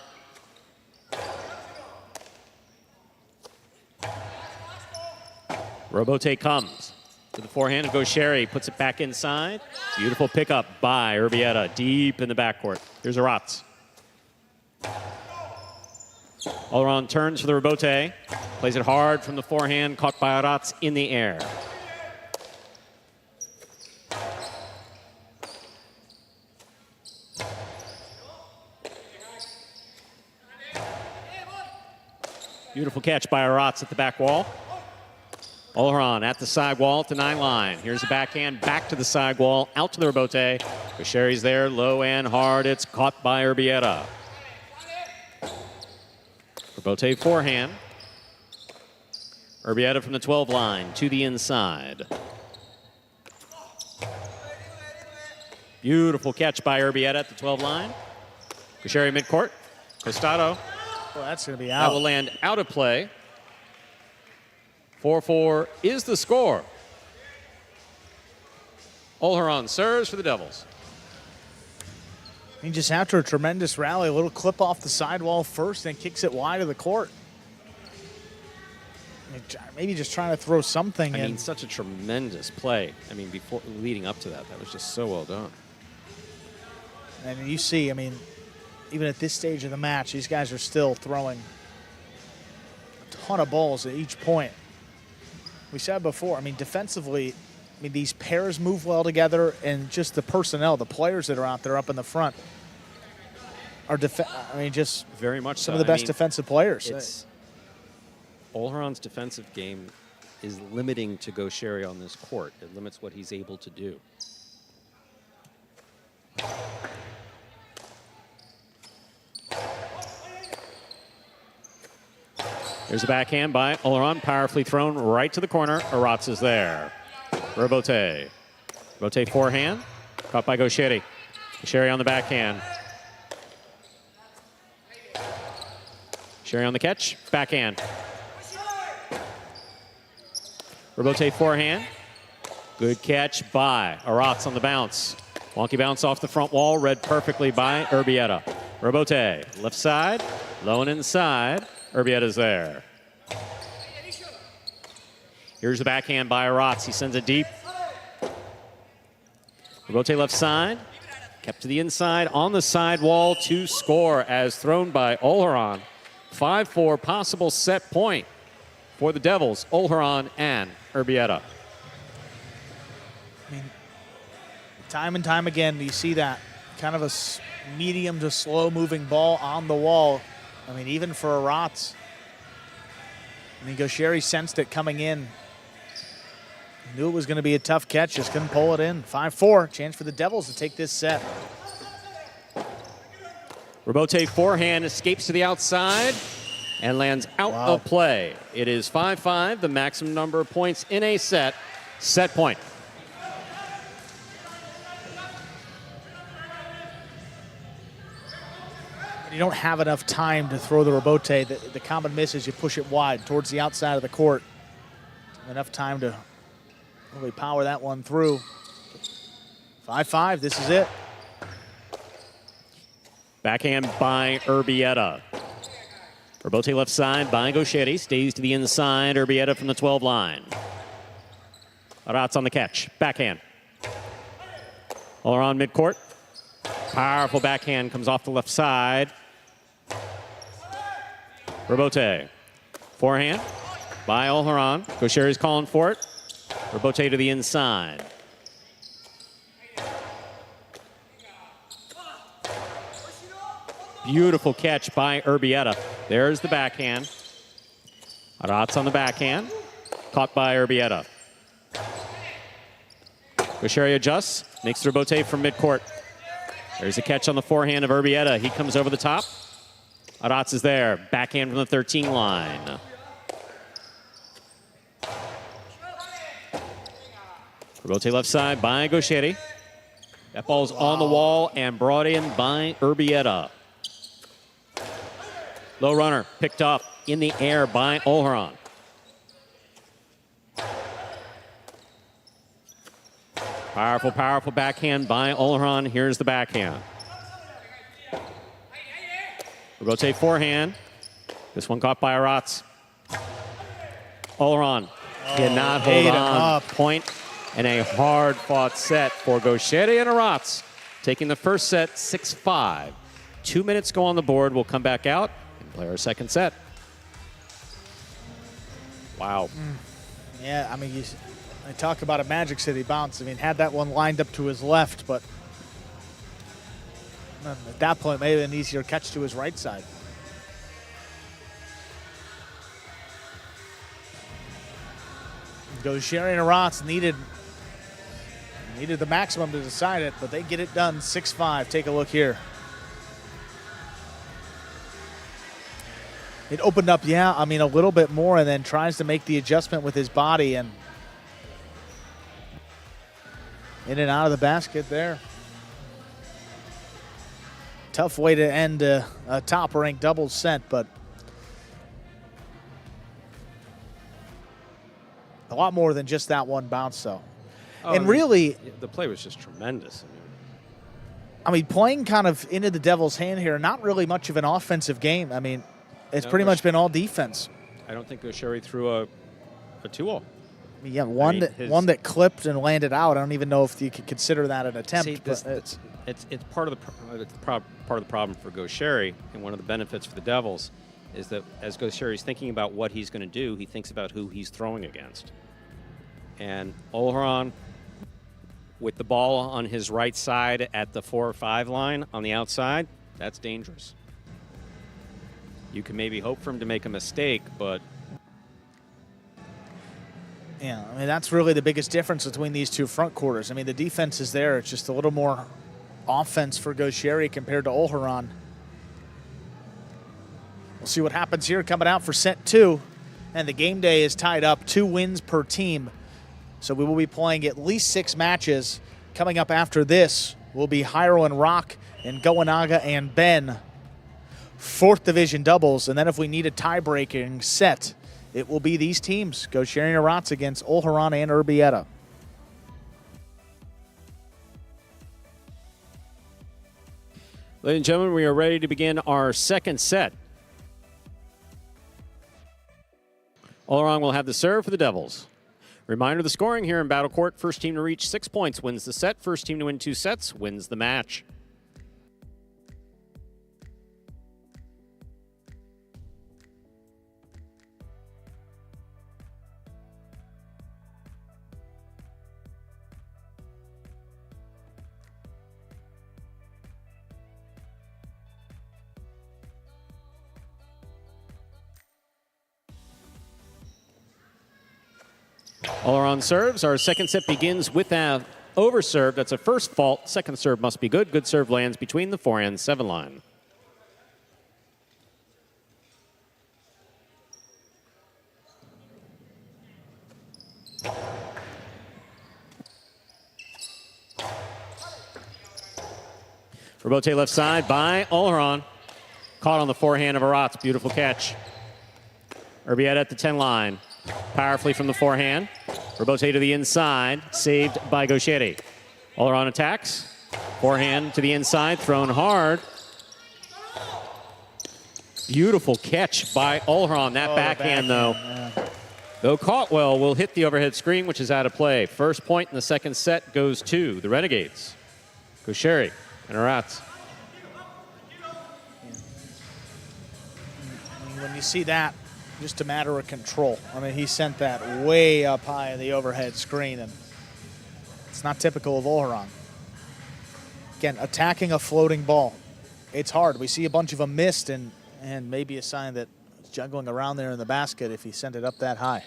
Rebote comes to the forehand of Gaucheri, puts it back inside. Beautiful pickup by Urbieta deep in the backcourt. Here's Arats. Oleron turns for the Rebote, plays it hard from the forehand, caught by Arats in the air. Beautiful catch by Arats at the back wall. Oleron at the side wall at the 9 line. Here's the backhand back to the side wall, out to the Rebote. Gaucheri's there, low and hard. It's caught by Urbieta. Rebote forehand. Urbieta from the 12 line to the inside. Beautiful catch by Urbieta at the 12 line. Gaucheri midcourt. Costado. Well, that's going to be out. That will land out of play. 4-4 is the score. Oleron serves for the Devils. He just after a tremendous rally, a little clip off the sidewall first, then kicks it wide of the court. maybe just trying to throw something in. I mean, such a tremendous play. I mean, before leading up to that was just so well done. And you see, I mean, even at this stage of the match, these guys are still throwing a ton of balls at each point. We said before, I mean, defensively, I mean, these pairs move well together, and just the personnel, the players that are out there up in the front are, I mean, just very much some of the best defensive players. Olharan's defensive game is limiting to Gaucheri on this court. It limits what he's able to do. There's a backhand by Olharan, powerfully thrown right to the corner. Arats is there. Robote. Robote forehand, caught by Gaucheri. Gaucheri on the backhand. Gaucheri on the catch, backhand. Robote forehand. Good catch by Arats on the bounce. Wonky bounce off the front wall, read perfectly by Urbieta. Robote, left side, low and inside. Urbietta's there. Here's the backhand by Arats. He sends it deep. Robote left side. Kept to the inside on the side wall to score as thrown by Olharan. 5-4 possible set point for the Devils, Olharan and Urbieta. I mean, time and time again, you see that kind of a medium to slow moving ball on the wall. I mean, even for Arats. I mean, Gaucheri sensed it coming in. Knew it was going to be a tough catch, just couldn't pull it in. 5-4, chance for the Devils to take this set. Robote forehand escapes to the outside and lands out of play. It is 5-5, the maximum number of points in a set. Set point. You don't have enough time to throw the Robote. The common miss is you push it wide towards the outside of the court. Enough time to really power that one through. 5-5, this is it. Backhand by Urbieta. Robote left side by Gaucheri, stays to the inside. Urbieta from the 12 line. Arats on the catch, backhand. Olharan midcourt. Powerful backhand comes off the left side. Robote. Forehand by Olharan. Gaucheri's calling for it. Robote to the inside. Beautiful catch by Urbieta. There's the backhand. Arats on the backhand. Caught by Urbieta. Gaucheri adjusts. Makes Robote from midcourt. There's a catch on the forehand of Urbieta. He comes over the top. Arats is there. Backhand from the 13 line. Robote left side by Gaucheri. That ball's on the wall and brought in by Urbieta. Low runner picked up in the air by Olharan. Powerful, powerful backhand by Olharan. Here's the backhand. Robote forehand. This one caught by Arats. Olharan cannot hold on. Point and a hard-fought set for Gaucheri and Arats. Taking the first set 6-5. 2 minutes go on the board. We'll come back out and play our second set. Wow. Yeah, I mean, I talk about a Magic City bounce. I mean, had that one lined up to his left, but at that point, maybe an easier catch to his right side. Gaucheri and Arats needed the maximum to decide it, but they get it done 6-5. Take a look here. It opened up, yeah, I mean, a little bit more, and then tries to make the adjustment with his body, and in and out of the basket there. Tough way to end a top-ranked doubles set, but a lot more than just that one bounce, though. Oh, and really, the play was just tremendous. I mean, playing kind of into the Devils' hand here, not really much of an offensive game. I mean, it's pretty much been all defense. I don't think Gosheri threw a 2-0. Yeah, one that clipped and landed out. I don't even know if you could consider that an attempt. See, it's part of the problem for Gosheri, and one of the benefits for the Devils is that as Gosheri's thinking about what he's going to do, he thinks about who he's throwing against. And Olharan, with the ball on his right side at the 4 or 5 line on the outside, that's dangerous. You can maybe hope for him to make a mistake, but yeah, I mean, that's really the biggest difference between these two front quarters. I mean, the defense is there. It's just a little more offense for Gosheri compared to Olharan. We'll see what happens here coming out for set 2. And the game day is tied up, 2 wins per team. So we will be playing at least 6 matches. Coming up after this will be Jairo and Rock and Goenaga and Ben. 4th division doubles. And then if we need a tie-breaking set, it will be these teams, Gosheri and Arats against Olharan and Urbieta. Ladies and gentlemen, we are ready to begin our second set. Olharan will have the serve for the Devils. Reminder of the scoring here in Battle Court. First team to reach 6 points wins the set. First team to win 2 sets wins the match. Olharan serves. Our second set begins with an overserve. That's a first fault. Second serve must be good. Good serve lands between the 4 and 7 line. Robote left side by Olharan. Caught on the forehand of Arats. Beautiful catch. Urbieta at the 10 line. Powerfully from the forehand. Robote to the inside. Saved by Gosheri. Olharan attacks. Forehand to the inside. Thrown hard. Beautiful catch by Olharan. That backhand, though. Yeah. Though caught well, will hit the overhead screen, which is out of play. First point in the second set goes to the Renegades. Gosheri and Arats. When you see that, just a matter of control. I mean, he sent that way up high in the overhead screen, and it's not typical of Olharan. Again, attacking a floating ball. It's hard. We see a bunch of them missed, and maybe a sign that it's juggling around there in the basket if he sent it up that high.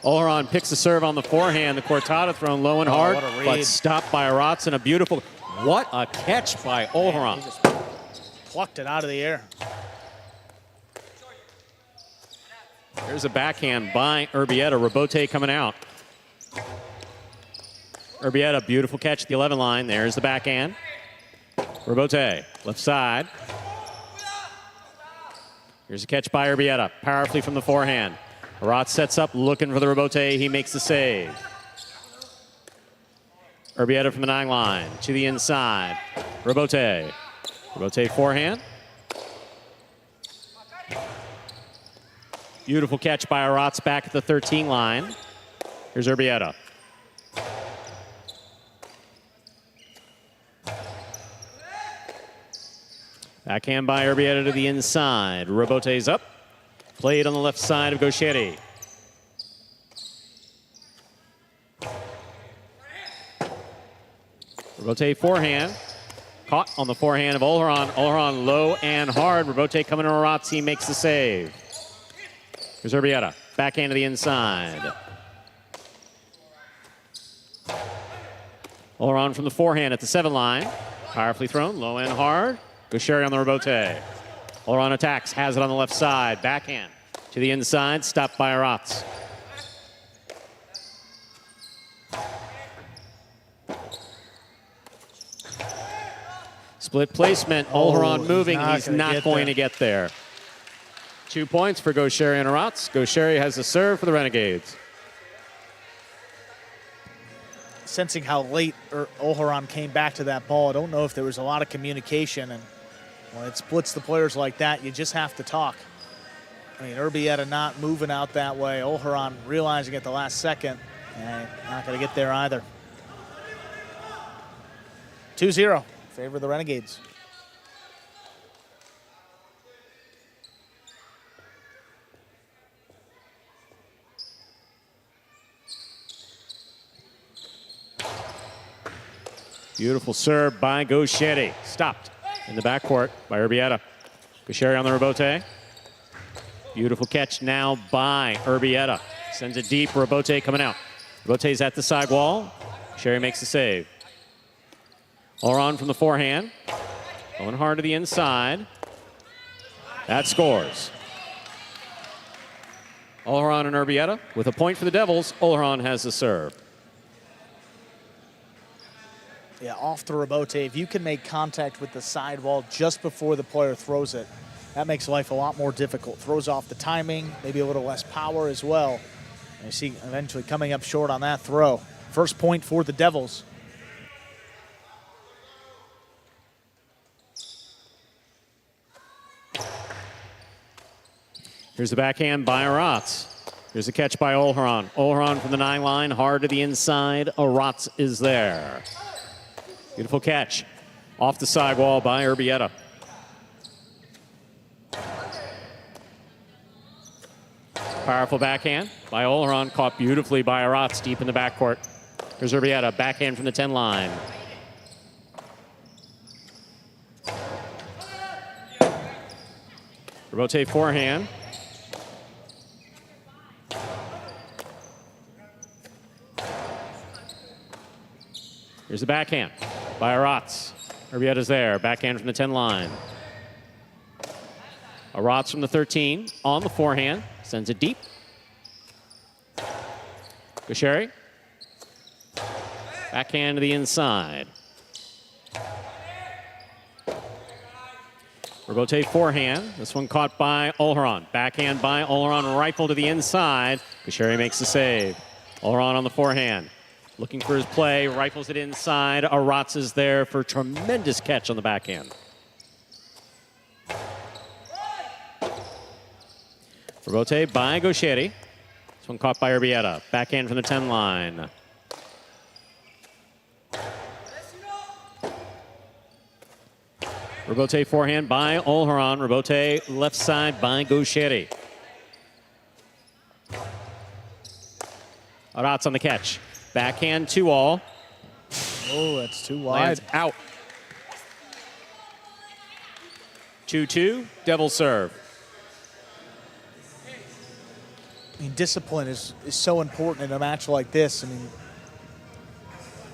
Olharan picks the serve on the forehand. The cortada thrown low and hard, but stopped by Arats, and a beautiful, what a catch by Olharan. He just plucked it out of the air. There's a backhand by Urbieta. Robote coming out. Urbieta, beautiful catch at the 11 line. There's the backhand. Robote, left side. Here's a catch by Urbieta. Powerfully from the forehand. Arats sets up, looking for the Robote. He makes the save. Urbieta from the 9 line to the inside. Robote. Robote forehand. Beautiful catch by Arats back at the 13 line. Here's Urbieta. Backhand by Urbieta to the inside. Robote's up. Played on the left side of Gosheri. Robote forehand. Caught on the forehand of Olharan. Olharan low and hard. Robote coming to Arats. He makes the save. Here's Urbieta. Backhand to the inside. Olharan from the forehand at the 7 line. Powerfully thrown, low and hard. Gosheri on the Robote. Olharan attacks, has it on the left side. Backhand to the inside, stopped by Arats. Split placement, Olharan moving. He's not going to get there. 2 points for Gosheri and Arats. Gosheri has the serve for the Renegades. Sensing how late Olharan came back to that ball, I don't know if there was a lot of communication, and when it splits the players like that, you just have to talk. I mean, Urbieta not moving out that way. Olharan realizing at the last second, and not going to get there either. 2-0, favor of the Renegades. Beautiful serve by Gaucheri. Stopped in the backcourt by Urbieta. Gaucheri on the rebote. Beautiful catch now by Urbieta. Sends it deep, rebote coming out. Rebote's at the side wall. Gaucheri makes the save. Olharan from the forehand. Going hard to the inside. That scores. Olharan and Urbieta with a point for the Devils. Olharan has the serve. Yeah, off the rebote. If you can make contact with the sidewall just before the player throws it, that makes life a lot more difficult. Throws off the timing, maybe a little less power as well. And you see eventually coming up short on that throw. First point for the Devils. Here's the backhand by Aratz. Here's a catch by Olharan. Olharan from the 9 line, hard to the inside. Aratz is there. Beautiful catch. Off the sidewall by Urbieta. Powerful backhand by Olharan, caught beautifully by Aratz deep in the backcourt. Here's Urbieta, backhand from the 10 line. Rebote forehand. Here's the backhand by Aratz. Urbieta's there, backhand from the 10 line. Aratz from the 13 on the forehand, sends it deep. Gaucheri. Backhand to the inside. Rebote forehand. This one caught by Olharan. Backhand by Olharan, rifle to the inside. Gaucheri makes the save. Olharan on the forehand. Looking for his play, rifles it inside. Aratz is there for a tremendous catch on the backhand. Rebote by Gaucheri. This one caught by Urbieta. Backhand from the 10 line. Rebote forehand by Olharan. Rebote left side by Gaucheri. Aratz on the catch. Backhand 2-all. Oh, that's too wide. Lands out. 2-2, Devil serve. I mean, discipline is so important in a match like this. I mean,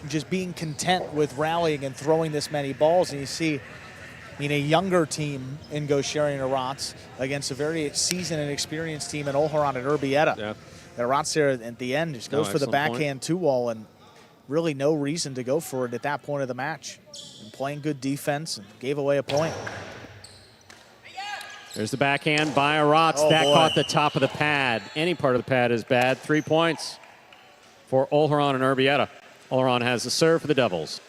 just being content with rallying and throwing this many balls. And you see, I mean, a younger team in Gaucheri and Aratz against a very seasoned and experienced team in Olharan and Urbieta. Yeah. Aratz there at the end just goes for the backhand 2-wall, and really no reason to go for it at that point of the match. And playing good defense and gave away a point. There's the backhand by Aratz. Oh, that boy. caught the top of the pad. Any part of the pad is bad. 3 points for Olharan and Urbieta. Olharan has the serve for the Devils.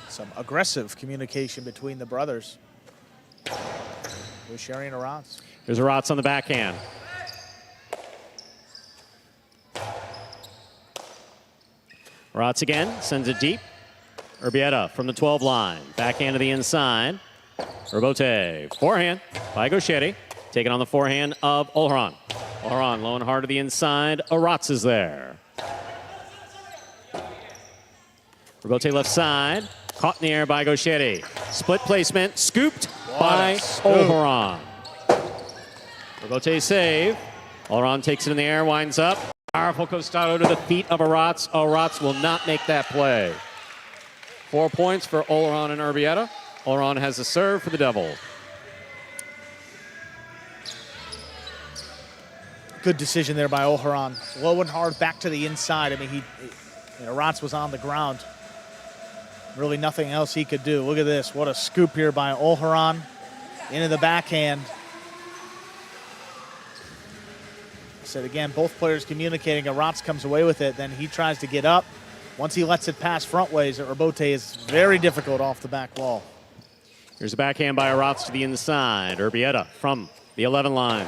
Some aggressive communication between the brothers. Gaucheri and Aratz. There's Aratz on the backhand. Aratz again, sends it deep. Urbieta from the 12 line. Backhand to the inside. Rebote, forehand by Gaucheri. Taken on the forehand of Olharan. Olharan low and hard to the inside. Aratz is there. Rebote left side. Caught in the air by Gaucheri. Split placement, scooped by Olharan. Rebote save. Olharan takes it in the air, winds up. Powerful costado to the feet of Aratz. Aratz will not make that play. 4 points for Olharan and Urbieta. Olharan has the serve for the Devil. Good decision there by Olharan. Low and hard back to the inside. I mean, Aratz was on the ground. Really nothing else he could do. Look at this. What a scoop here by Olharan into the backhand. it. Again, both players communicating. Arats comes away with it, then he tries to get up. Once he lets it pass front ways, Robote is very difficult off the back wall. Here's a backhand by Arats to the inside. Urbieta from the 11 line.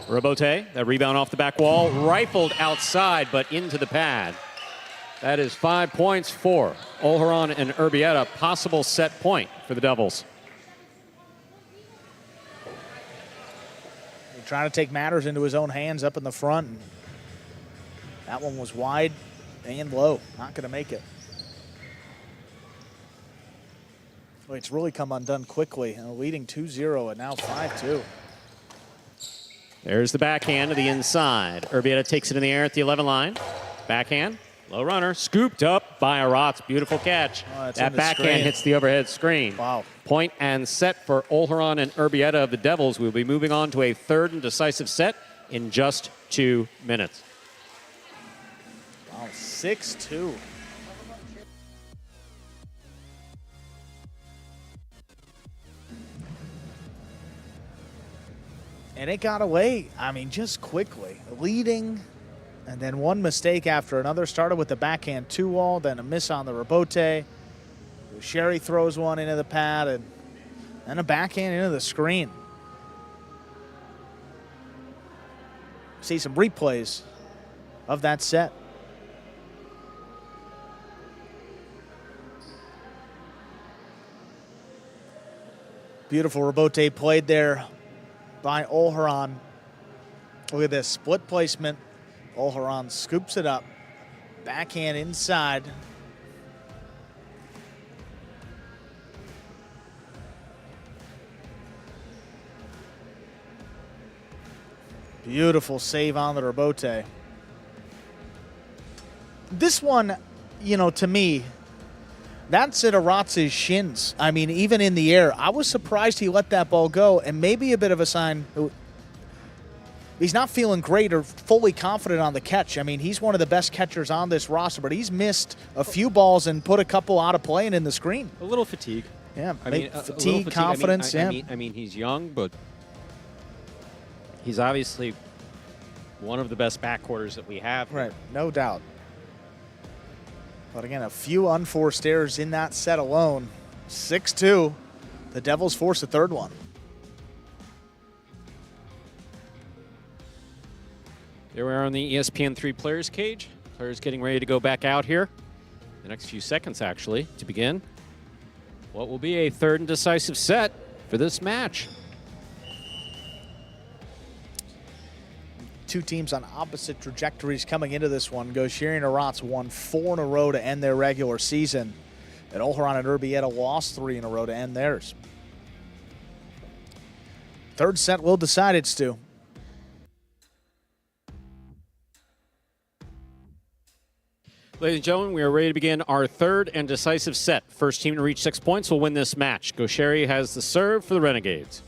Robote, that rebound off the back wall, rifled outside, but into the pad. That is 5 points for Olharan and Urbieta. Possible set point for the Devils. Trying to take matters into his own hands up in the front. And that one was wide and low. Not going to make it. Well, it's really come undone quickly. Leading 2-0 and now 5-2. There's the backhand to the inside. Urbieta takes it in the air at the 11 line. Backhand, low runner, scooped up by Arats. Beautiful catch. That backhand hits the overhead screen. Wow. Point and set for Olharan and Urbieta of the Devils. We'll be moving on to a third and decisive set in just 2 minutes. Wow, 6-2. And it got away, I mean, just quickly. Leading, and then one mistake after another. Started with the backhand 2-wall, then a miss on the rebote. Sherry throws one into the pad, and then a backhand into the screen. See some replays of that set. Beautiful rebote played there by Olharan. Look at this, split placement. Olharan scoops it up. Backhand inside. Beautiful save on the rebote. This one, you know, to me, that's at Aratz's shins. I mean, even in the air, I was surprised he let that ball go, and maybe a bit of a sign he's not feeling great or fully confident on the catch. I mean, he's one of the best catchers on this roster, but he's missed a few balls and put a couple out of play and in the screen. A little fatigue. Yeah, I mean, fatigue, confidence. I mean, he's young, but he's obviously one of the best backcourters that we have. Right, no doubt. But again, a few unforced errors in that set alone. 6-2. The Devils force a third one. There we are on the ESPN3 players cage. Players getting ready to go back out here. The next few seconds, actually, to begin what will be a third and decisive set for this match. Two teams on opposite trajectories coming into this one. Gaucheri and Arats won 4 in a row to end their regular season. And Olharan and Urbieta lost 3 in a row to end theirs. Third set will decide it, Stu. Ladies and gentlemen, we are ready to begin our third and decisive set. First team to reach 6 points will win this match. Gaucheri has the serve for the Renegades.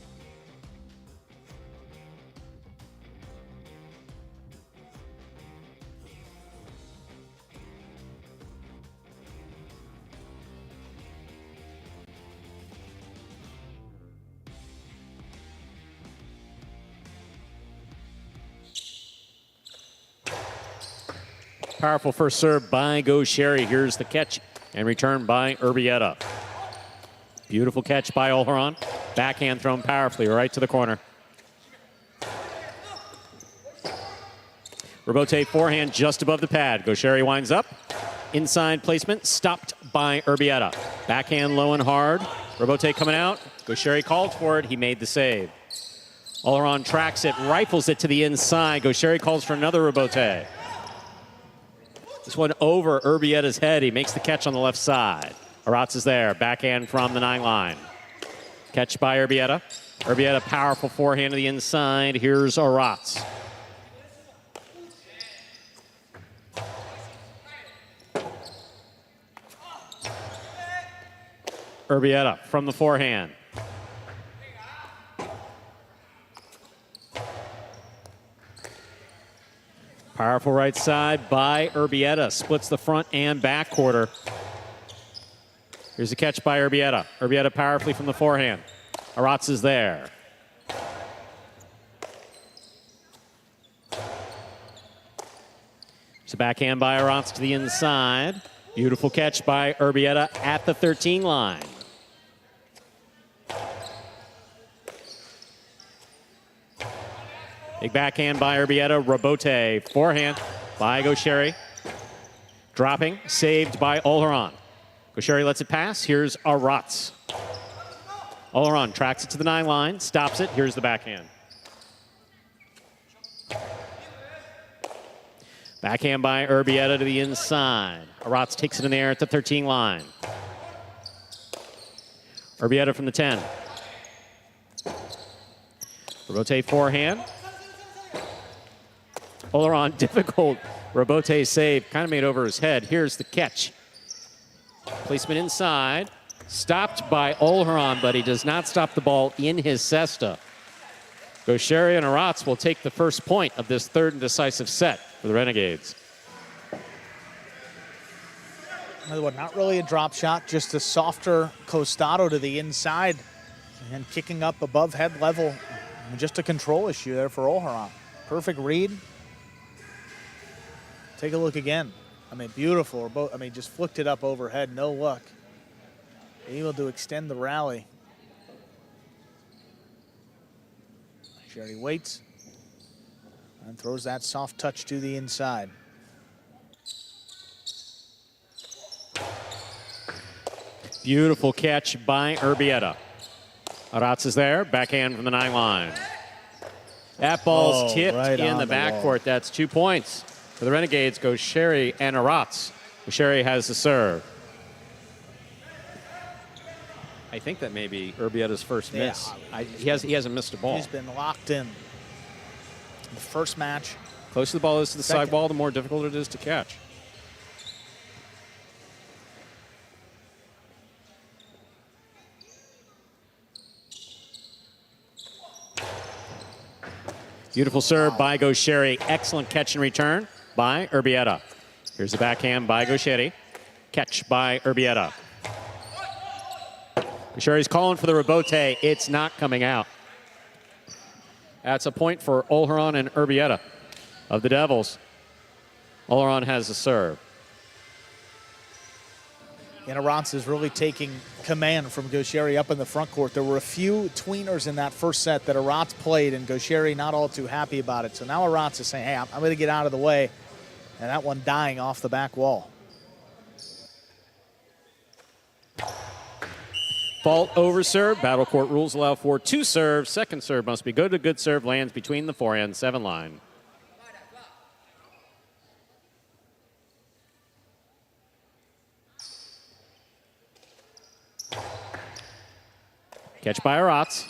Powerful first serve by Gaucheri. Here's the catch and return by Urbieta. Beautiful catch by Olharan. Backhand thrown powerfully right to the corner. Rebote forehand just above the pad. Gaucheri winds up. Inside placement stopped by Urbieta. Backhand low and hard. Rebote coming out. Gaucheri called for it. He made the save. Olharan tracks it, rifles it to the inside. Gaucheri calls for another rebote. This one over Urbieta's head. He makes the catch on the left side. Arats is there. Backhand from the 9 line. Catch by Urbieta. Urbieta, powerful forehand to the inside. Here's Arats. Urbieta from the forehand. Powerful right side by Urbieta. Splits the front and back quarter. Here's a catch by Urbieta. Urbieta powerfully from the forehand. Arats is there. It's a backhand by Arats to the inside. Beautiful catch by Urbieta at the 13 line. Big backhand by Urbieta. Robote, forehand by Gaucheri. Dropping, saved by Olharan. Gaucheri lets it pass. Here's Arats. Olharan tracks it to the 9 line, stops it. Here's the backhand. Backhand by Urbieta to the inside. Arats takes it in the air at the 13 line. Urbieta from the 10. Robote forehand. Olharan, difficult. Robote save, kind of made over his head. Here's the catch. Placement inside. Stopped by Olharan, but he does not stop the ball in his cesta. Gaucheri and Arats will take the first point of this third and decisive set for the Renegades. Another one, not really a drop shot, just a softer costado to the inside and kicking up above head level. Just a control issue there for Olharan. Perfect read. Take a look again. I mean, beautiful. I mean, just flicked it up overhead, no luck. Able to extend the rally. Sherry waits and throws that soft touch to the inside. Beautiful catch by Urbieta. Arats is there, backhand from the 9 line. That ball's tipped right in on the the wall. backcourt. That's 2 points for the Renegades. Gaucheri and Arats. Gaucheri has the serve. I think that may be Urbieta's first Yeah, miss. He hasn't missed a ball. He's been locked in. The first match. Closer the ball is to the Second. sidewall, the more difficult it is to catch. Beautiful serve by Gaucheri. Excellent catch and return by Urbieta. Here's the backhand by Gaucheri. Catch by Urbieta. Gaucheri's calling for the rebote. It's not coming out. That's a point for Olharan and Urbieta of the Devils. Olharan has the serve. And Arats is really taking command from Gaucheri up in the front court. There were a few tweeners in that first set that Arats played, and Gaucheri not all too happy about it. So now Arats is saying, hey, I'm going to get out of the way. And that one dying off the back wall. Fault over serve. Battle court rules allow for 2 serves. Second serve must be good. A good serve lands between the forehand 7 line. Catch by Arats.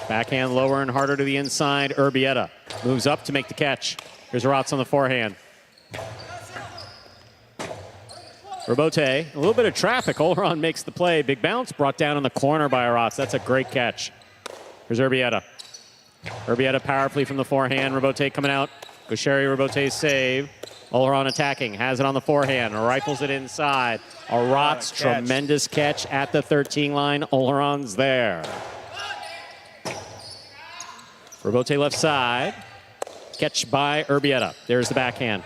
Backhand lower and harder to the inside. Urbieta moves up to make the catch. Here's Arats on the forehand. Robote, a little bit of traffic. Olharan makes the play. Big bounce brought down in the corner by Arats. That's a great catch. Here's Urbieta. Urbieta powerfully from the forehand. Robote coming out. Gaucheri, Robote save. Olharan attacking. Has it on the forehand. Rifles it inside. Arats, tremendous catch at the 13 line. Olharan's there. Robote left side. Catch by Urbieta. There's the backhand.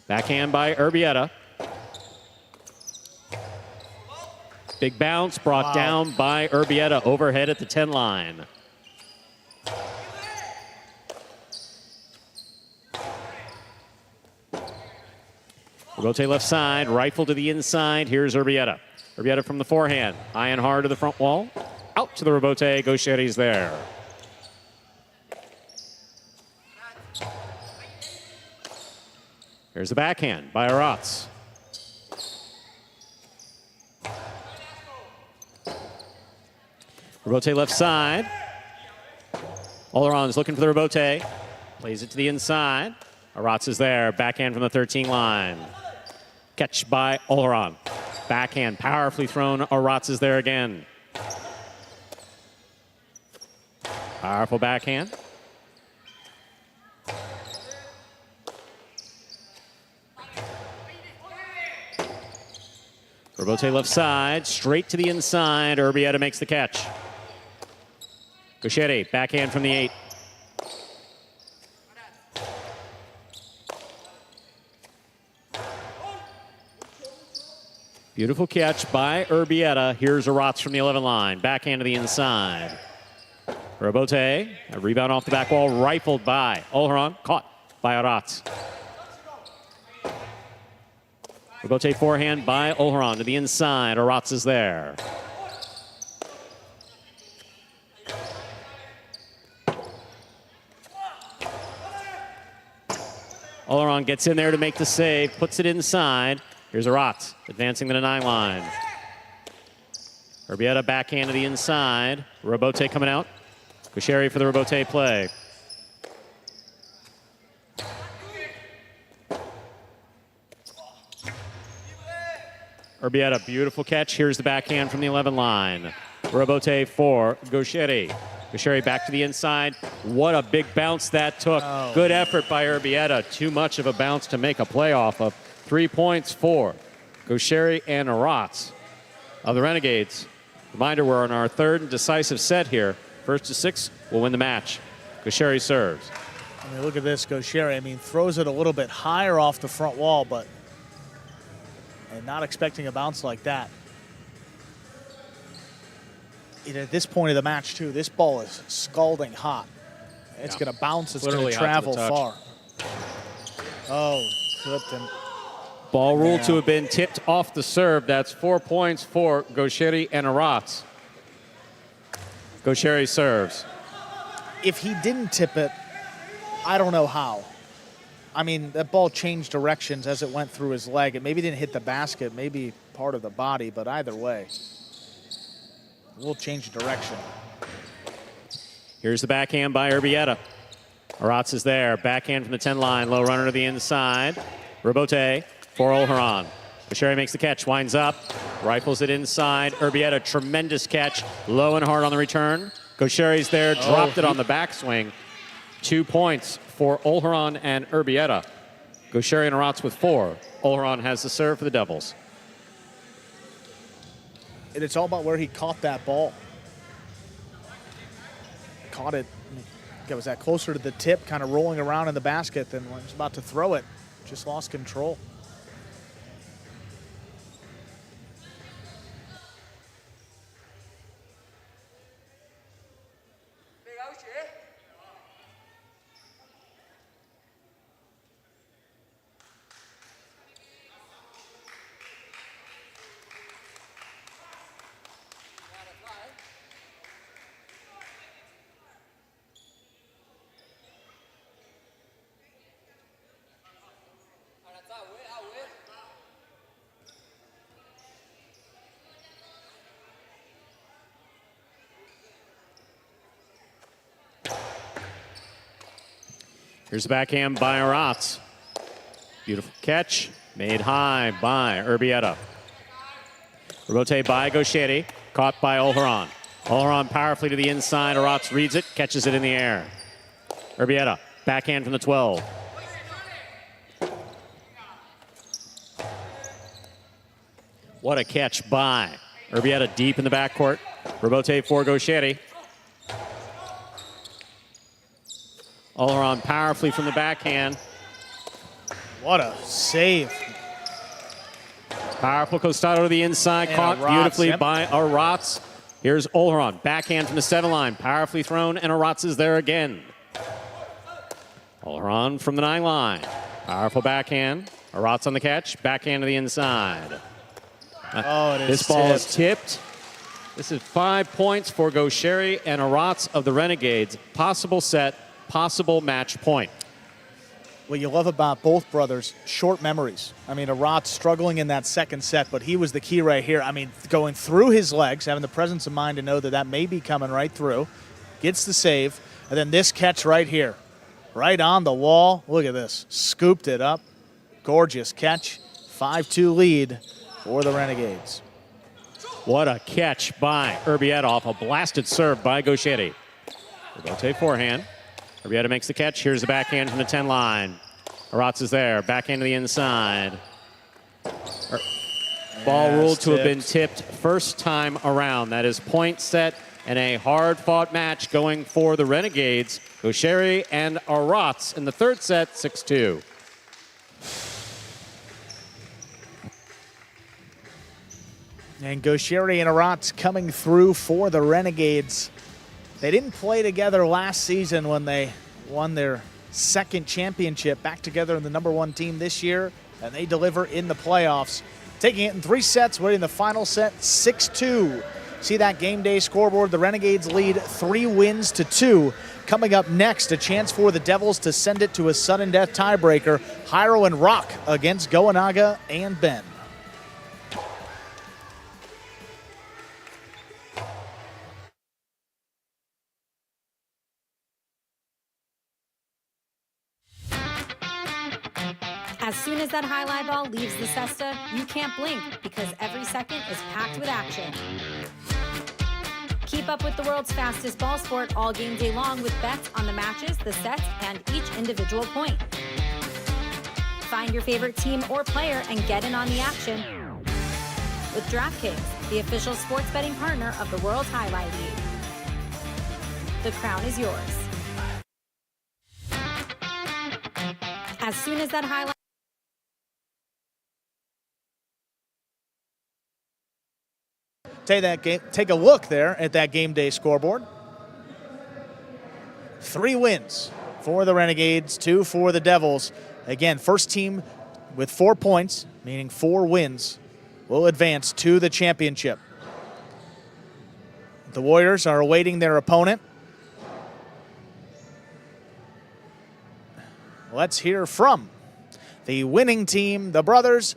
Backhand by Urbieta. Big bounce brought down by Urbieta overhead at the 10 line. Robote left side, rifle to the inside. Here's Urbieta. Urbieta from the forehand. High and hard to the front wall. Out to the Robote. Gaucheri's there. Here's the backhand by Arats. Robote left side. Olharan's looking for the Robote. Plays it to the inside. Arats is there. Backhand from the 13 line. Catch by Olharan. Backhand powerfully thrown. Arats is there again. Powerful backhand. Robote left side, straight to the inside. Urbieta makes the catch. Gaucheri, backhand from the 8. Beautiful catch by Urbieta. Here's Aratz from the 11 line. Backhand to the inside. Robote, a rebound off the back wall, rifled by Olharan, caught by Aratz. Robote forehand by Olharan to the inside. Aratz is there. Olharan gets in there to make the save, puts it inside. Here's Aratz advancing to the 9 line. Urbieta backhand to the inside. Robote coming out. Gaucheri for the Robote play. Urbieta, beautiful catch. Here's the backhand from the 11 line. Robote for Gaucheri. Gaucheri back to the inside. What a big bounce that took. Oh. Good effort by Urbieta. Too much of a bounce to make a play off of. 3 points for Gaucheri and Aratz of the Renegades. Reminder, we're on our 3rd and decisive set here. First to 6 will win the match. Gaucheri serves. I mean, look at this, Gaucheri. I mean, throws it a little bit higher off the front wall, but and not expecting a bounce like that. At this point of the match, too, this ball is scalding hot. It's going to bounce. It's going to travel far. Oh, flipped him. Ball ruled to have been tipped off the serve. That's 4 points for Gaucheri and Aratz. Gaucheri serves. If he didn't tip it, I don't know how. I mean, that ball changed directions as it went through his leg. It maybe didn't hit the basket, maybe part of the body, but either way, we'll change direction. Here's the backhand by Urbieta. Aratz is there. Backhand from the 10 line. Low runner to the inside. Robote for Olharan. Gaucheri makes the catch, winds up, rifles it inside. Urbieta, tremendous catch, low and hard on the return. Gaucheri's there, dropped it on the backswing. 2 points for Olharan and Urbieta. Gaucheri and Aratz with 4. Olharan has the serve for the Devils. And it's all about where he caught that ball. Caught it, was that closer to the tip, kind of rolling around in the basket than when he was about to throw it. Just lost control. Here's the backhand by Aratz. Beautiful catch, made high by Urbieta. Robote by Gaucheri, caught by Olharan. Olharan powerfully to the inside. Aratz reads it, catches it in the air. Urbieta, backhand from the 12. What a catch by Urbieta deep in the backcourt. Robote for Gaucheri. Olharan powerfully from the backhand. What a save. Powerful costado to the inside, And caught Aratz, beautifully yep. by Aratz. Here's Olharan, backhand from the 7 line, powerfully thrown, and Aratz is there again. Olharan from the 9 line, powerful backhand. Aratz on the catch, backhand to the inside. Oh, it is This ball is tipped. tipped. This is 5 points for Gaucheri and Aratz of the Renegades. Possible set, possible match point. What you love about both brothers, short memories. I mean, Aratz struggling in that second set, but he was the key right here. I mean, going through his legs, having the presence of mind to know that that may be coming right through, gets the save, and then this catch right here, right on the wall. Look at this, scooped it up. Gorgeous catch, 5-2 lead for the Renegades. What a catch by Urbieta off a blasted serve by Gaucheri. Robote forehand. Urbieta makes the catch. Here's the backhand from the 10 line. Aratz is there. Backhand to the inside. Ball ruled to have been tipped first time around. That is point set and a hard-fought match going for the Renegades. Gaucheri and Aratz in the third set, 6-2. And Gosheri and Aratz coming through for the Renegades. They didn't play together last season when they won their second championship. Back together in the #1 team this year, and they deliver in the playoffs. Taking it in 3 sets, winning the final set 6-2. See that game day scoreboard. The Renegades lead 3 wins to 2. Coming up next, a chance for the Devils to send it to a sudden death tiebreaker. Hyro and Rock against Goanaga and Ben. As soon as that highlight ball leaves the cesta, you can't blink because every second is packed with action. Keep up with the world's fastest ball sport all game day long with bets on the matches, the sets, and each individual point. Find your favorite team or player and get in on the action with DraftKings, the official sports betting partner of the World Jai-Alai League. The crown is yours. As soon as that highlight Take a look there at that game day scoreboard. 3 wins for the Renegades, 2 for the Devils. Again, first team with 4 points, meaning 4 wins, will advance to the championship. The Warriors are awaiting their opponent. Let's hear from the winning team, the brothers,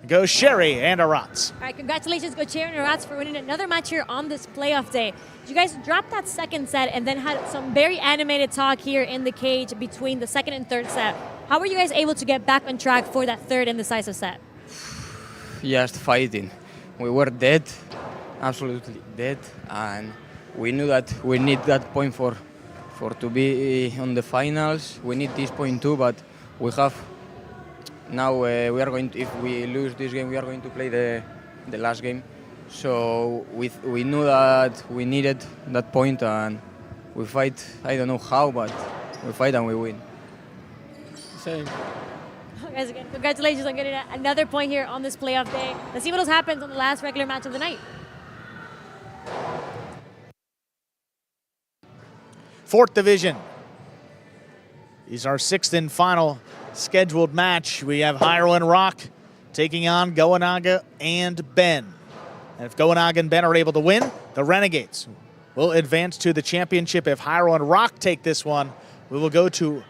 Gosheri and Aratz. All right, congratulations, Gosheri and Aratz, for winning another match here on this playoff day. You guys dropped that second set and then had some very animated talk here in the cage between the second and third set. How were you guys able to get back on track for that third and decisive set? Just fighting. We were dead, absolutely dead, and we knew that we need that point for to be on the finals. We need this point too, but we have. Now we are going to, if we lose this game, we are going to play the last game. So we knew that we needed that point, and we fight. I don't know how, but we fight and we win. Same. Guys, again, congratulations on getting another point here on this playoff day. Let's see what else happens on the last regular match of the night. 4th division is our 6th and final scheduled match. We have Hyro and Rock taking on Goanaga and Ben. And if Goanaga and Ben are able to win, the Renegades will advance to the championship. If Hyro and Rock take this one, we will go to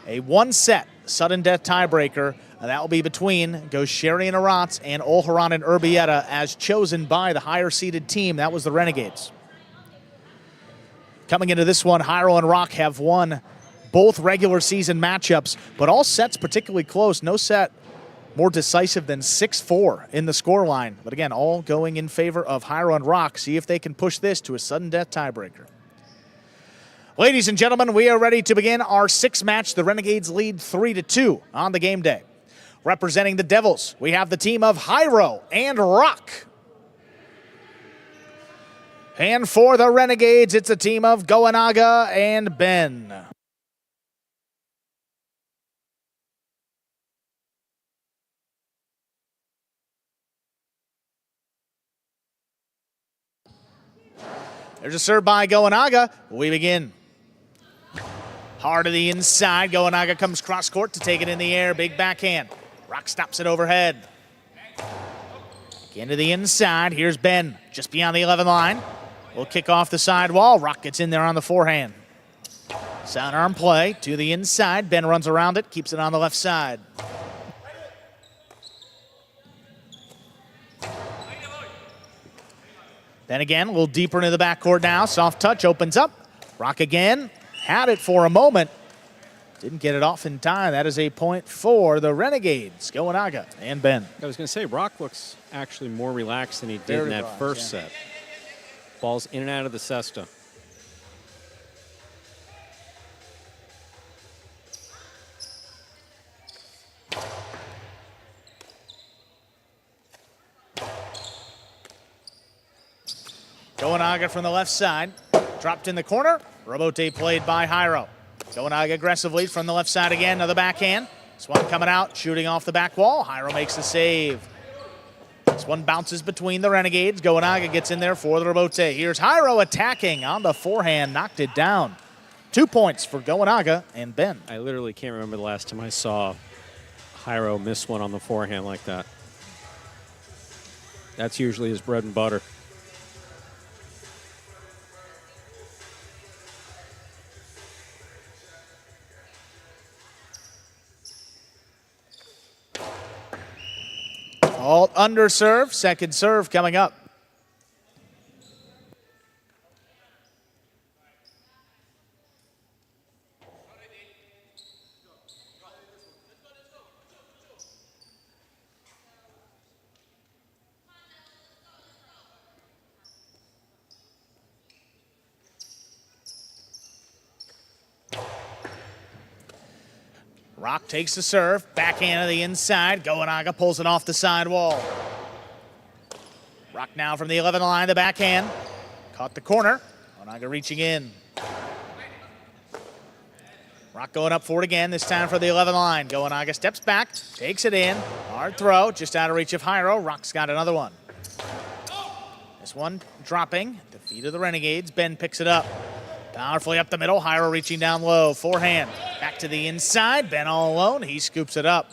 a 1-set sudden death tiebreaker, and that will be between Gosheri and Aratz and Olharan and Urbieta, as chosen by the higher-seeded team. That was the Renegades. Coming into this one, Hyro and Rock have won both regular season matchups, but all sets particularly close. No set more decisive than 6-4 in the scoreline. But again, all going in favor of Hyro and Rock. See if they can push this to a sudden death tiebreaker. Ladies and gentlemen, we are ready to begin our 6th match. The Renegades lead 3-2 on the game day. Representing the Devils, we have the team of Hyro and Rock. And for the Renegades, it's a team of Goanaga and Ben. There's a serve by Goanaga. We begin. Hard to the inside. Goanaga comes cross court to take it in the air. Big backhand. Rock stops it overhead. Again to the inside. Here's Ben just beyond the 11 line. We'll kick off the side wall. Rock gets in there on the forehand. Sound arm play to the inside. Ben runs around it, keeps it on the left side. Then again, a little deeper into the backcourt now. Soft touch opens up. Rock again. Had it for a moment. Didn't get it off in time. That is a point for the Renegades. Goanaga and Ben. I was going to say, Rock looks actually more relaxed than he did in that first set. Balls in and out of the cesta. Goanaga from the left side. Dropped in the corner. Robote played by Hyro. Goanaga aggressively from the left side again. Another backhand. This one coming out, shooting off the back wall. Hyro makes the save. This one bounces between the Renegades. Goenaga gets in there for the Rebote. Here's Jairo attacking on the forehand, knocked it down. 2 points for Goenaga and Ben. I literally can't remember the last time I saw Jairo miss one on the forehand like that. That's usually his bread and butter. Alt under serve, second serve coming up. Rock takes the serve, backhand to the inside. Goenaga pulls it off the side wall. Rock now from the 11 line, the backhand. Caught the corner. Goenaga reaching in. Rock going up for it again, this time for the 11 line. Goenaga steps back, takes it in. Hard throw, just out of reach of Jairo. Rock's got another one. This one dropping at the feet of the Renegades. Ben picks it up. Powerfully up the middle, Jairo reaching down low. Forehand, back to the inside. Ben all alone, he scoops it up.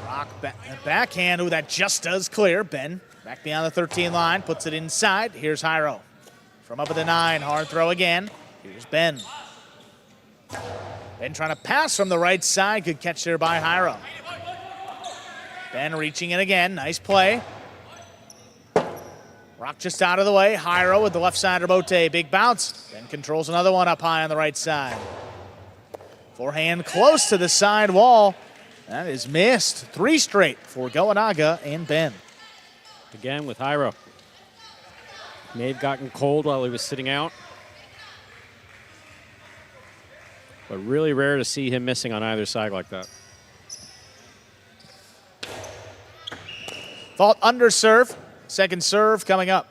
Rock backhand, ooh, that just does clear. Ben back beyond the 13 line, puts it inside. Here's Jairo. From up at the 9, hard throw again. Here's Ben. Ben trying to pass from the right side, good catch there by Jairo. Ben reaching in again, nice play. Rock just out of the way. Jairo with the left side Rebote. Big bounce. Ben controls another one up high on the right side. Forehand close to the side wall. That is missed. 3 straight for Goenaga and Ben. Again with Jairo. May have gotten cold while he was sitting out. But really rare to see him missing on either side like that. Fault under serve. Second serve coming up.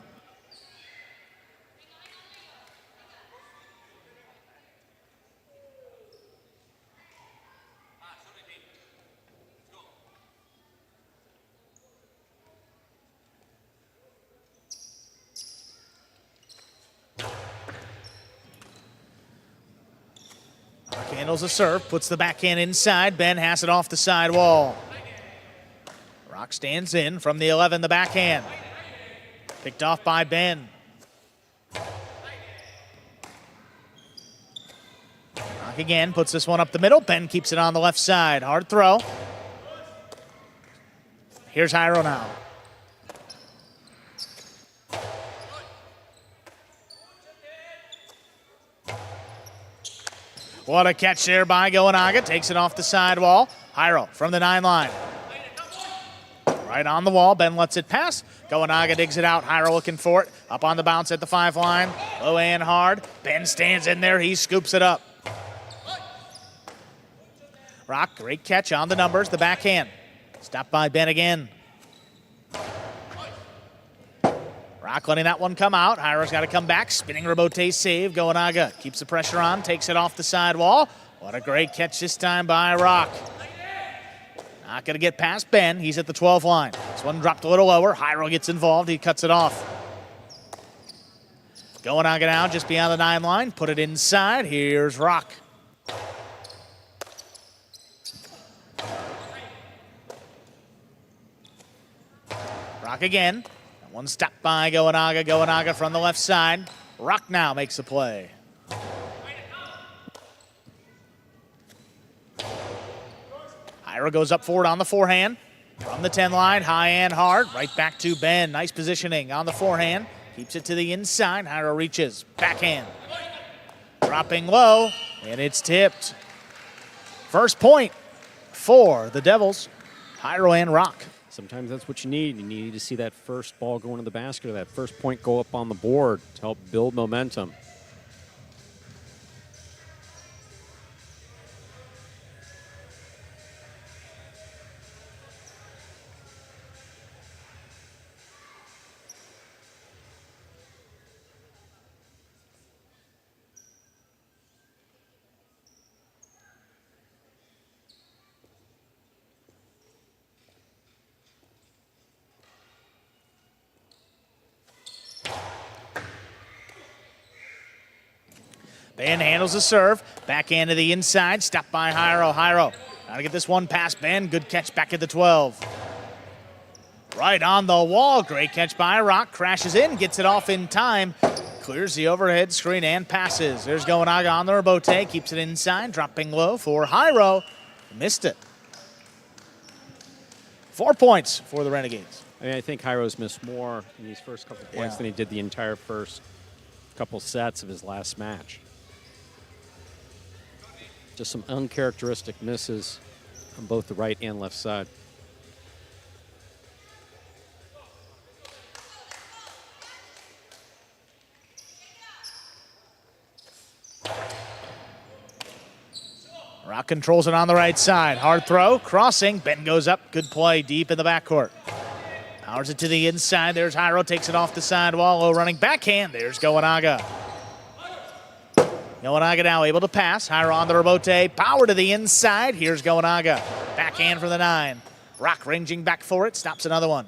Rock handles a serve, puts the backhand inside. Ben has it off the side wall. Rock stands in from the 11, the backhand. Picked off by Ben. Rock again, puts this one up the middle. Ben keeps it on the left side. Hard throw. Here's Jairo now. What a catch there by Goenaga. Takes it off the side wall. Jairo from the 9 line. Right on the wall, Ben lets it pass. Goenaga digs it out, Jairo looking for it. Up on the bounce at the 5 line. Low and hard. Ben stands in there, he scoops it up. Rock, great catch on the numbers, the backhand. Stopped by Ben again. Rock letting that one come out. Jairo's got to come back. Spinning Rebote save. Goenaga keeps the pressure on, takes it off the side wall. What a great catch this time by Rock. Not going to get past Ben. He's at the 12 line. This one dropped a little lower. Jairo gets involved. He cuts it off. Goenaga now just beyond the 9 line. Put it inside. Here's Rock. Rock again. That one stopped by Goenaga. Goenaga from the left side. Rock now makes the play. Jairo goes up forward on the forehand. From the 10 line, high and hard. Right back to Ben. Nice positioning on the forehand. Keeps it to the inside. Jairo reaches. Backhand. Dropping low, and it's tipped. First point for the Devils. Jairo and Rock. Sometimes that's what you need. You need to see that first ball go into the basket or that first point go up on the board to help build momentum. Ben handles the serve. Backhand to the inside. Stopped by Jairo. Jairo trying to get this one past Ben. Good catch back at the 12. Right on the wall. Great catch by Rock. Crashes in. Gets it off in time. Clears the overhead screen and passes. There's Goenaga on the rebote. Keeps it inside. Dropping low for Jairo. Missed it. 4 points for the Renegades. I think Jairo's missed more in these first couple points than he did the entire first couple sets of his last match. Just some uncharacteristic misses on both the right and left side. Rock controls it on the right side. Hard throw, crossing. Ben goes up. Good play deep in the backcourt. Powers it to the inside. There's Jairo. Takes it off the sidewall. Low running backhand. There's Goenaga. Goenaga now able to pass. Jairo on the rebote. Power to the inside. Here's Goenaga. Backhand for the 9. Rock ranging back for it. Stops another one.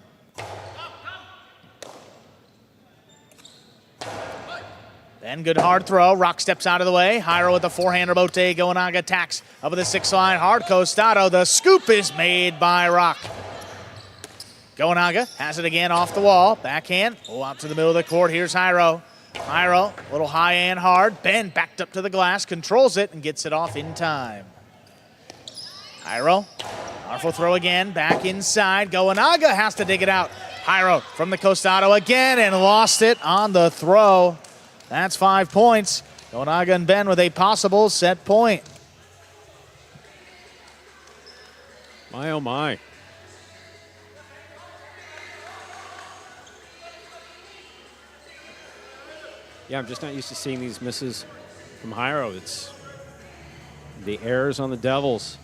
Then good hard throw. Rock steps out of the way. Jairo with the forehand rebote. Goenaga attacks up at the 6 line. Hard costado. The scoop is made by Rock. Goenaga has it again off the wall. Backhand. Oh, out to the middle of the court. Here's Jairo. Jairo, a little high and hard. Ben backed up to the glass, controls it, and gets it off in time. Jairo, powerful throw again. Back inside. Goenaga has to dig it out. Jairo from the costado again and lost it on the throw. That's 5 points. Goenaga and Ben with a possible set point. My, oh my. Yeah, I'm just not used to seeing these misses from Jairo. It's the errors on the Devils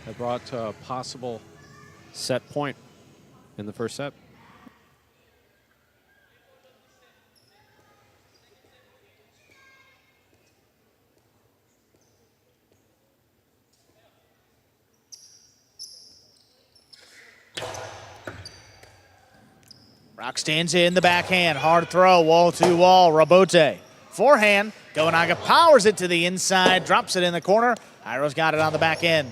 that brought to a possible set point in the first set. Rock stands in the backhand. Hard throw, wall to wall. Rebote. Forehand. Goenaga powers it to the inside. Drops it in the corner. Jairo's got it on the back end.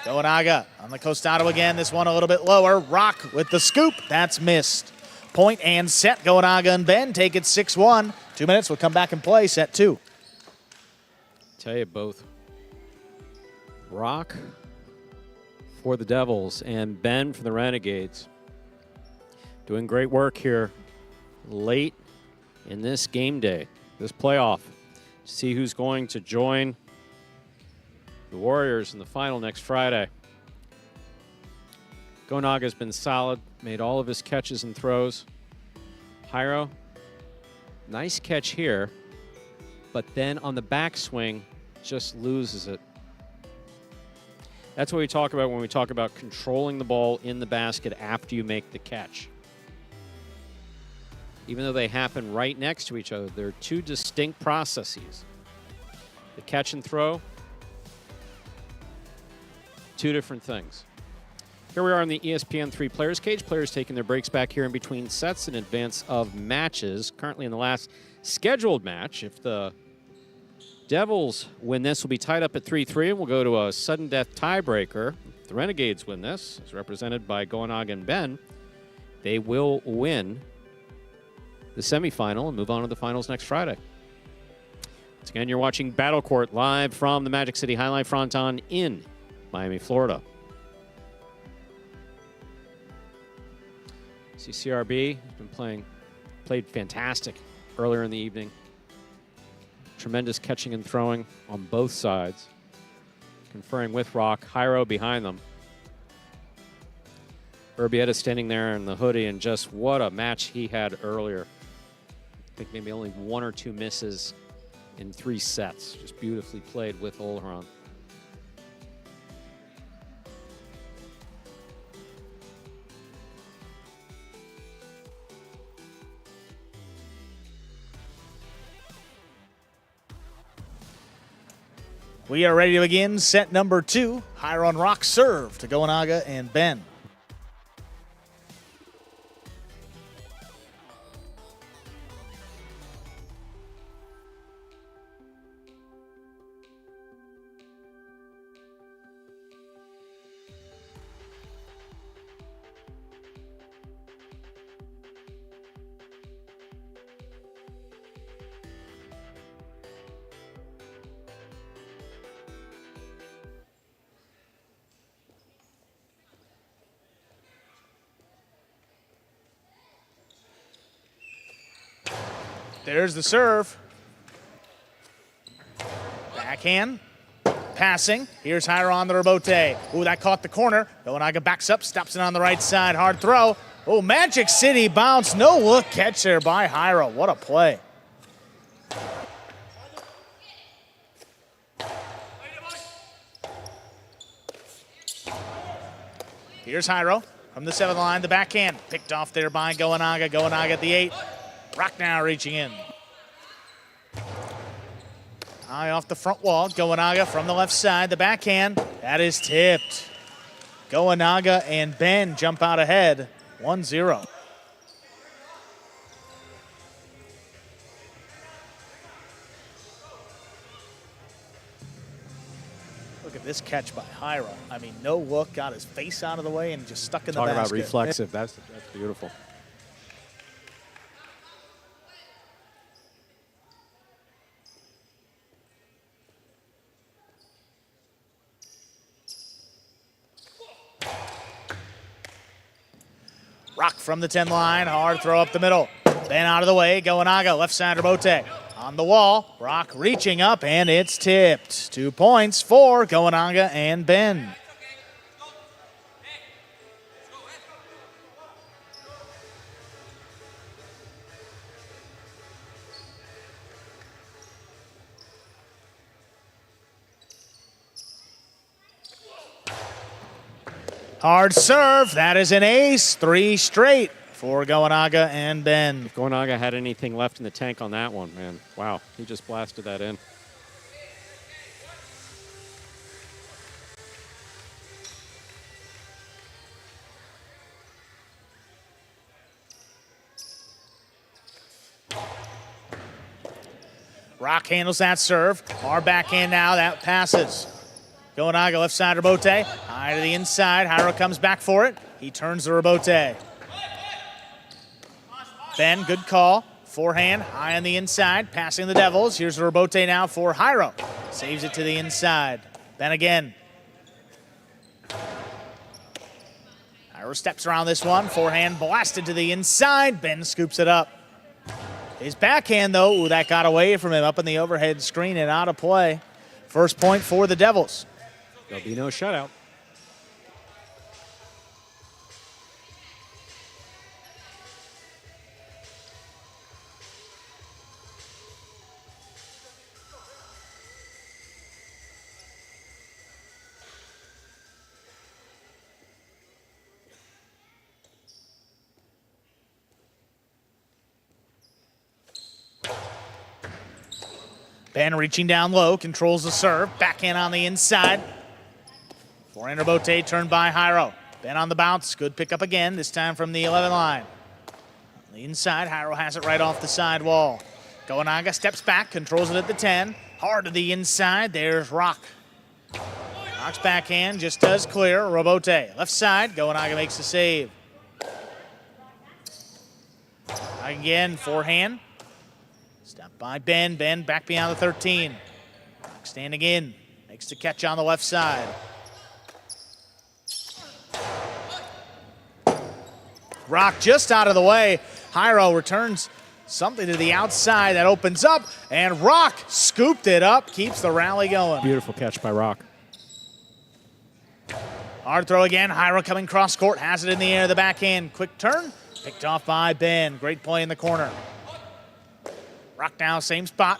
Goenaga on the costado again. This one a little bit lower. Rock with the scoop. That's missed. Point and set. Goenaga and Ben take it 6-1. 2 minutes. We'll come back and play set 2. Tell you both. Rock for the Devils and Ben for the Renegades. Doing great work here late in this game day, this playoff. See who's going to join the Warriors in the final next Friday. Goenaga's been solid, made all of his catches and throws. Jairo, nice catch here, but then on the backswing, just loses it. That's what we talk about when we talk about controlling the ball in the basket after you make the catch. Even though they happen right next to each other, they're two distinct processes. The catch and throw, two different things. Here we are in the ESPN3 Players Cage. Players taking their breaks back here in between sets in advance of matches. Currently in the last scheduled match, if the Devils win this, will be tied up at 3-3, and we'll go to a sudden death tiebreaker. If the Renegades win this, as represented by Goenaga and Ben, they will win the semifinal and move on to the finals next Friday. Once again, you're watching Battle Court live from the Magic City Jai-Alai Fronton in Miami, Florida. CRB has been played fantastic earlier in the evening. Tremendous catching and throwing on both sides. Conferring with Rock, Jairo behind them. Urbieta standing there in the hoodie, and just what a match he had earlier. I think maybe only 1 or 2 misses in 3 sets. Just beautifully played with Olheron. We are ready to begin set number 2. Jairo and Rock serve to Goenaga and Ben. There's the serve. Backhand. Passing. Here's Jairo on the rebote. Ooh, that caught the corner. Gowanaga backs up, stops it on the right side. Hard throw. Oh, Magic City bounce. No look catch there by Jairo. What a play. Here's Jairo from the 7th line. The backhand picked off there by Gowanaga. Gowanaga at the 8. Rock now reaching in. High off the front wall. Gowanaga from the left side. The backhand. That is tipped. Gowanaga and Ben jump out ahead. 1-0. Look at this catch by Jairo. I mean, no look, got his face out of the way and just stuck in the basket. Talk about reflexive. That's beautiful. Rock from the 10 line, hard throw up the middle. Ben out of the way, Gowanaga, left side rebote. On the wall, Rock reaching up, and it's tipped. 2 points for Gowanaga and Ben. Hard serve, that is an ace. 3 straight for Gowanaga and Ben. If Gowanaga had anything left in the tank on that one, man, wow, he just blasted that in. Rock handles that serve. Our backhand now, that passes. Gowanaga left side rebote, high to the inside. Jairo comes back for it. He turns the rebote. Ben, good call. Forehand, high on the inside, passing the Devils. Here's the rebote now for Jairo. Saves it to the inside. Ben again. Jairo steps around this one. Forehand blasted to the inside. Ben scoops it up. His backhand, though, ooh, that got away from him up in the overhead screen and out of play. First point for the Devils. There'll be no shutout. Ben reaching down low, controls the serve. Backhand on the inside. Forehand rebote turned by Jairo. Ben on the bounce. Good pickup again, this time from the 11 line. On the inside, Jairo has it right off the side wall. Gowanaga steps back, controls it at the 10. Hard to the inside. There's Rock. Rock's backhand just does clear. Rebote. Left side, Gowanaga makes the save. Again, forehand. Step by Ben. Ben back beyond the 13. Rock standing in. Makes the catch on the left side. Rock just out of the way. Jairo returns something to the outside that opens up, and Rock scooped it up, keeps the rally going. Beautiful catch by Rock. Hard throw again. Jairo coming cross court, has it in the air, the backhand. Quick turn, picked off by Ben. Great play in the corner. Rock now, same spot.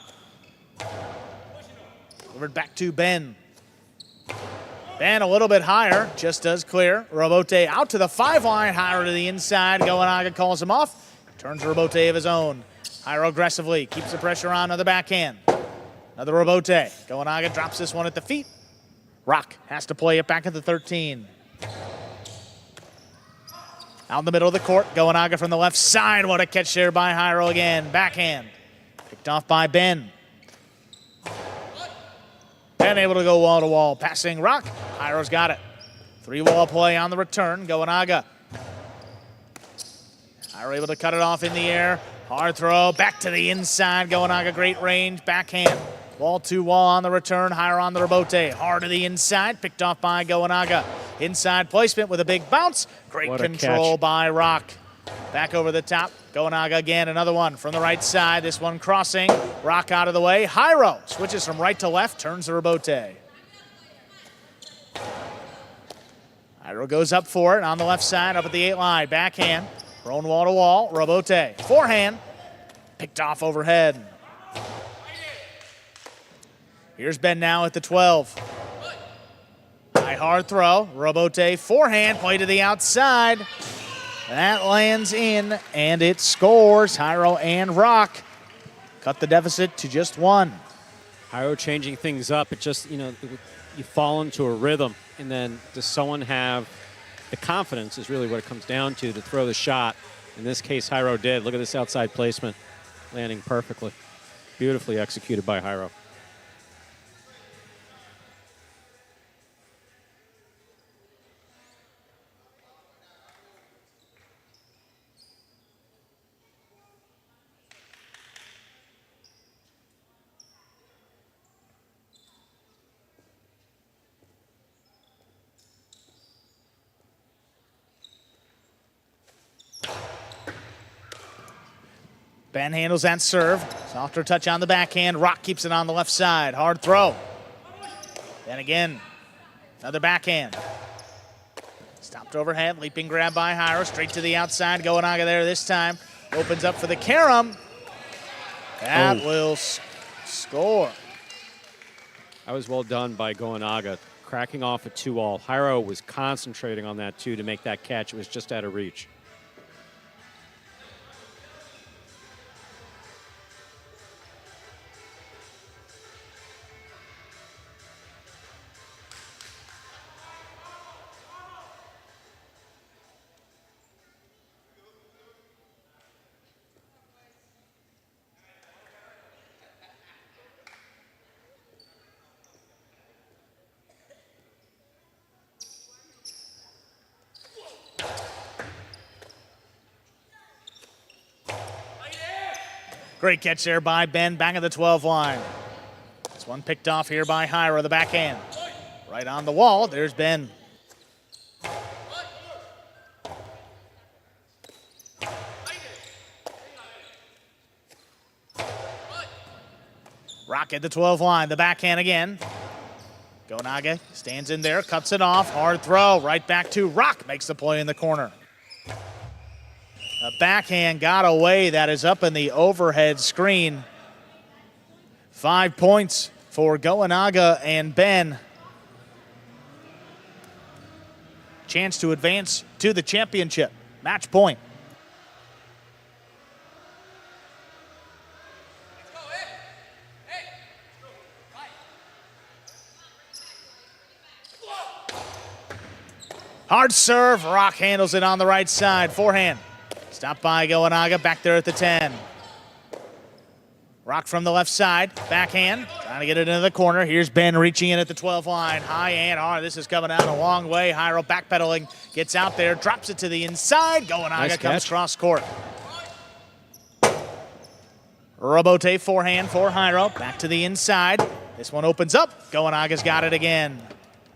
Delivered back to Ben. Ben a little bit higher, just does clear. Rebote out to the 5 line, Jairo to the inside. Gowanaga calls him off. Turns a rebote of his own. Jairo aggressively keeps the pressure on the backhand. Another rebote. Gowanaga drops this one at the feet. Rock has to play it back at the 13. Out in the middle of the court, Gowanaga from the left side. What a catch there by Jairo again. Backhand. Picked off by Ben. Ben able to go wall to wall. Passing Rock. Jairo's got it. 3-wall play on the return. Gowanaga. Jairo able to cut it off in the air. Hard throw. Back to the inside. Gowanaga great range. Backhand. Wall to wall on the return. Jairo on the rebote. Hard to the inside. Picked off by Gowanaga. Inside placement with a big bounce. Great control by Rock. Back over the top. Goenaga again, another one from the right side. This one crossing. Rock out of the way. Jairo switches from right to left, turns to Robote. Jairo goes up for it on the left side, up at the 8 line. Backhand. Thrown wall to wall. Robote. Forehand. Picked off overhead. Here's Ben now at the 12. High hard throw. Robote forehand. Play to the outside. That lands in, and it scores. Jairo and Rock cut the deficit to just 1. Jairo changing things up. It just, you fall into a rhythm, and then does someone have the confidence is really what it comes down to throw the shot. In this case, Jairo did. Look at this outside placement, landing perfectly. Beautifully executed by Jairo. Ben handles that serve. Softer touch on the backhand. Rock keeps it on the left side. Hard throw. Then again, another backhand. Stopped overhead. Leaping grab by Jairo. Straight to the outside. Goenaga there this time. Opens up for the carom. That will score. That was well done by Goenaga, cracking off a 2-all. Jairo was concentrating on that, too, to make that catch. It was just out of reach. Great catch there by Ben, back at the 12 line. This one picked off here by Jairo, the backhand. Right on the wall, there's Ben. Rock at the 12 line, the backhand again. Goenaga stands in there, cuts it off, hard throw, right back to Rock, makes the play in the corner. A backhand got away. That is up in the overhead screen. 5 points for Goenaga and Ben. Chance to advance to the championship. Match point. Hard serve. Rock handles it on the right side. Forehand. Stopped by Goenaga, back there at the 10. Rock from the left side, backhand, trying to get it into the corner. Here's Ben reaching in at the 12 line. High and hard, this is coming out a long way. Jairo backpedaling, gets out there, drops it to the inside. Goenaga comes cross court. Robote forehand for Jairo, back to the inside. This one opens up, Goenaga's got it again.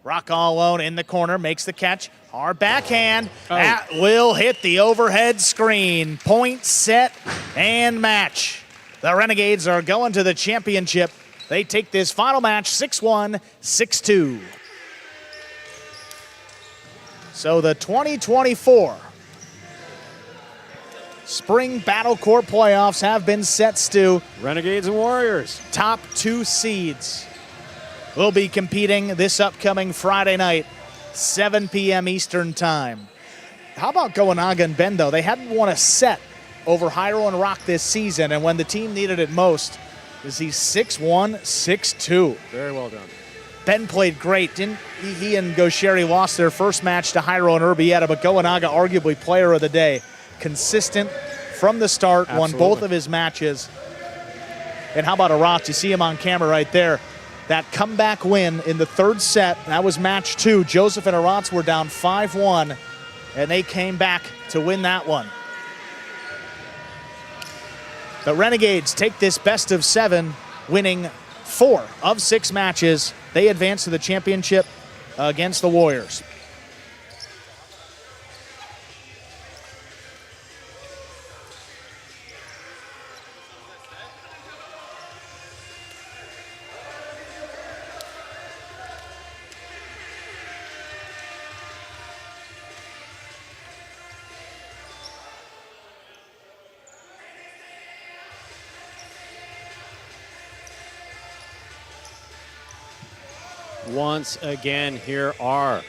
Rock all alone in the corner, makes the catch. Hard backhand, that will hit the overhead screen. Point, set, and match. The Renegades are going to the championship. They take this final match 6-1, 6-2. So the 2024 Spring Battle Court playoffs have been set, Stu. Renegades and Warriors. Top 2 seeds will be competing this upcoming Friday night, 7 p.m. Eastern time. How about Goenaga and Ben, though? They hadn't won a set over Jairo and Rock this season, and when the team needed it most, is he 6-1, 6-2. Very well done. Ben played great. He and Gaucheri lost their first match to Jairo and Urbieta, but Goenaga arguably player of the day. Consistent from the start, won both of his matches. And how about Arat? You see him on camera right there. That comeback win in the 3rd set, that was match 2. Joseph and Arat were down 5-1, and they came back to win that one. The Renegades take this best of 7, winning 4 of 6 matches. They advance to the championship against the Warriors. once again, here are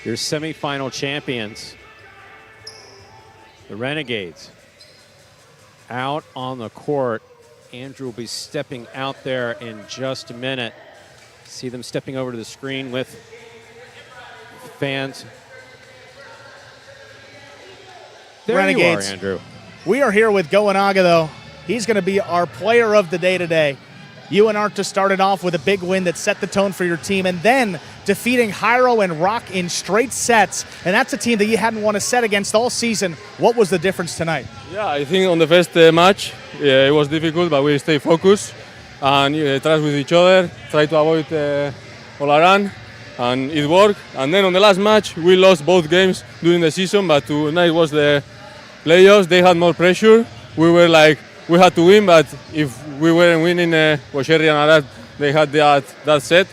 your semifinal champions, the Renegades. Out on the court. Andrew will be stepping out there in just a minute. See them stepping over to the screen with fans. There Renegades. you are, Andrew. We are here with Goenaga, though. He's going to be our player of the day today. You and Arta started off with a big win that set the tone for your team, and then defeating Jairo and Rock in straight sets. And that's a team that you hadn't won a set against all season. What was the difference tonight? Yeah, I think on the first match, it was difficult, but we stayed focused and trust with each other, try to avoid all around, and it worked. And then on the last match, we lost both games during the season, but tonight was the playoffs. They had more pressure. We were like, we had to win, but if we weren't winning, Sherry and Arad, they had that set,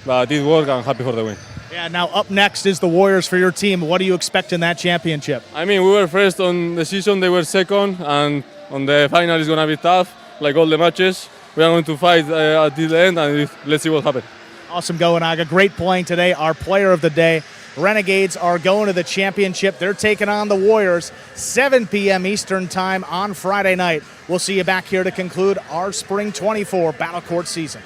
but it worked. I'm happy for the win. Yeah, now up next is the Warriors for your team. What do you expect in that championship? I mean, we were first on the season, they were second, and on the final it's going to be tough, like all the matches. We are going to fight until the end, and let's see what happens. Awesome, Goenaga. Great playing today. Our player of the day. Renegades are going to the championship. They're taking on the Warriors, 7 p.m. Eastern time on Friday night. We'll see you back here to conclude our Spring 24 Battle Court season.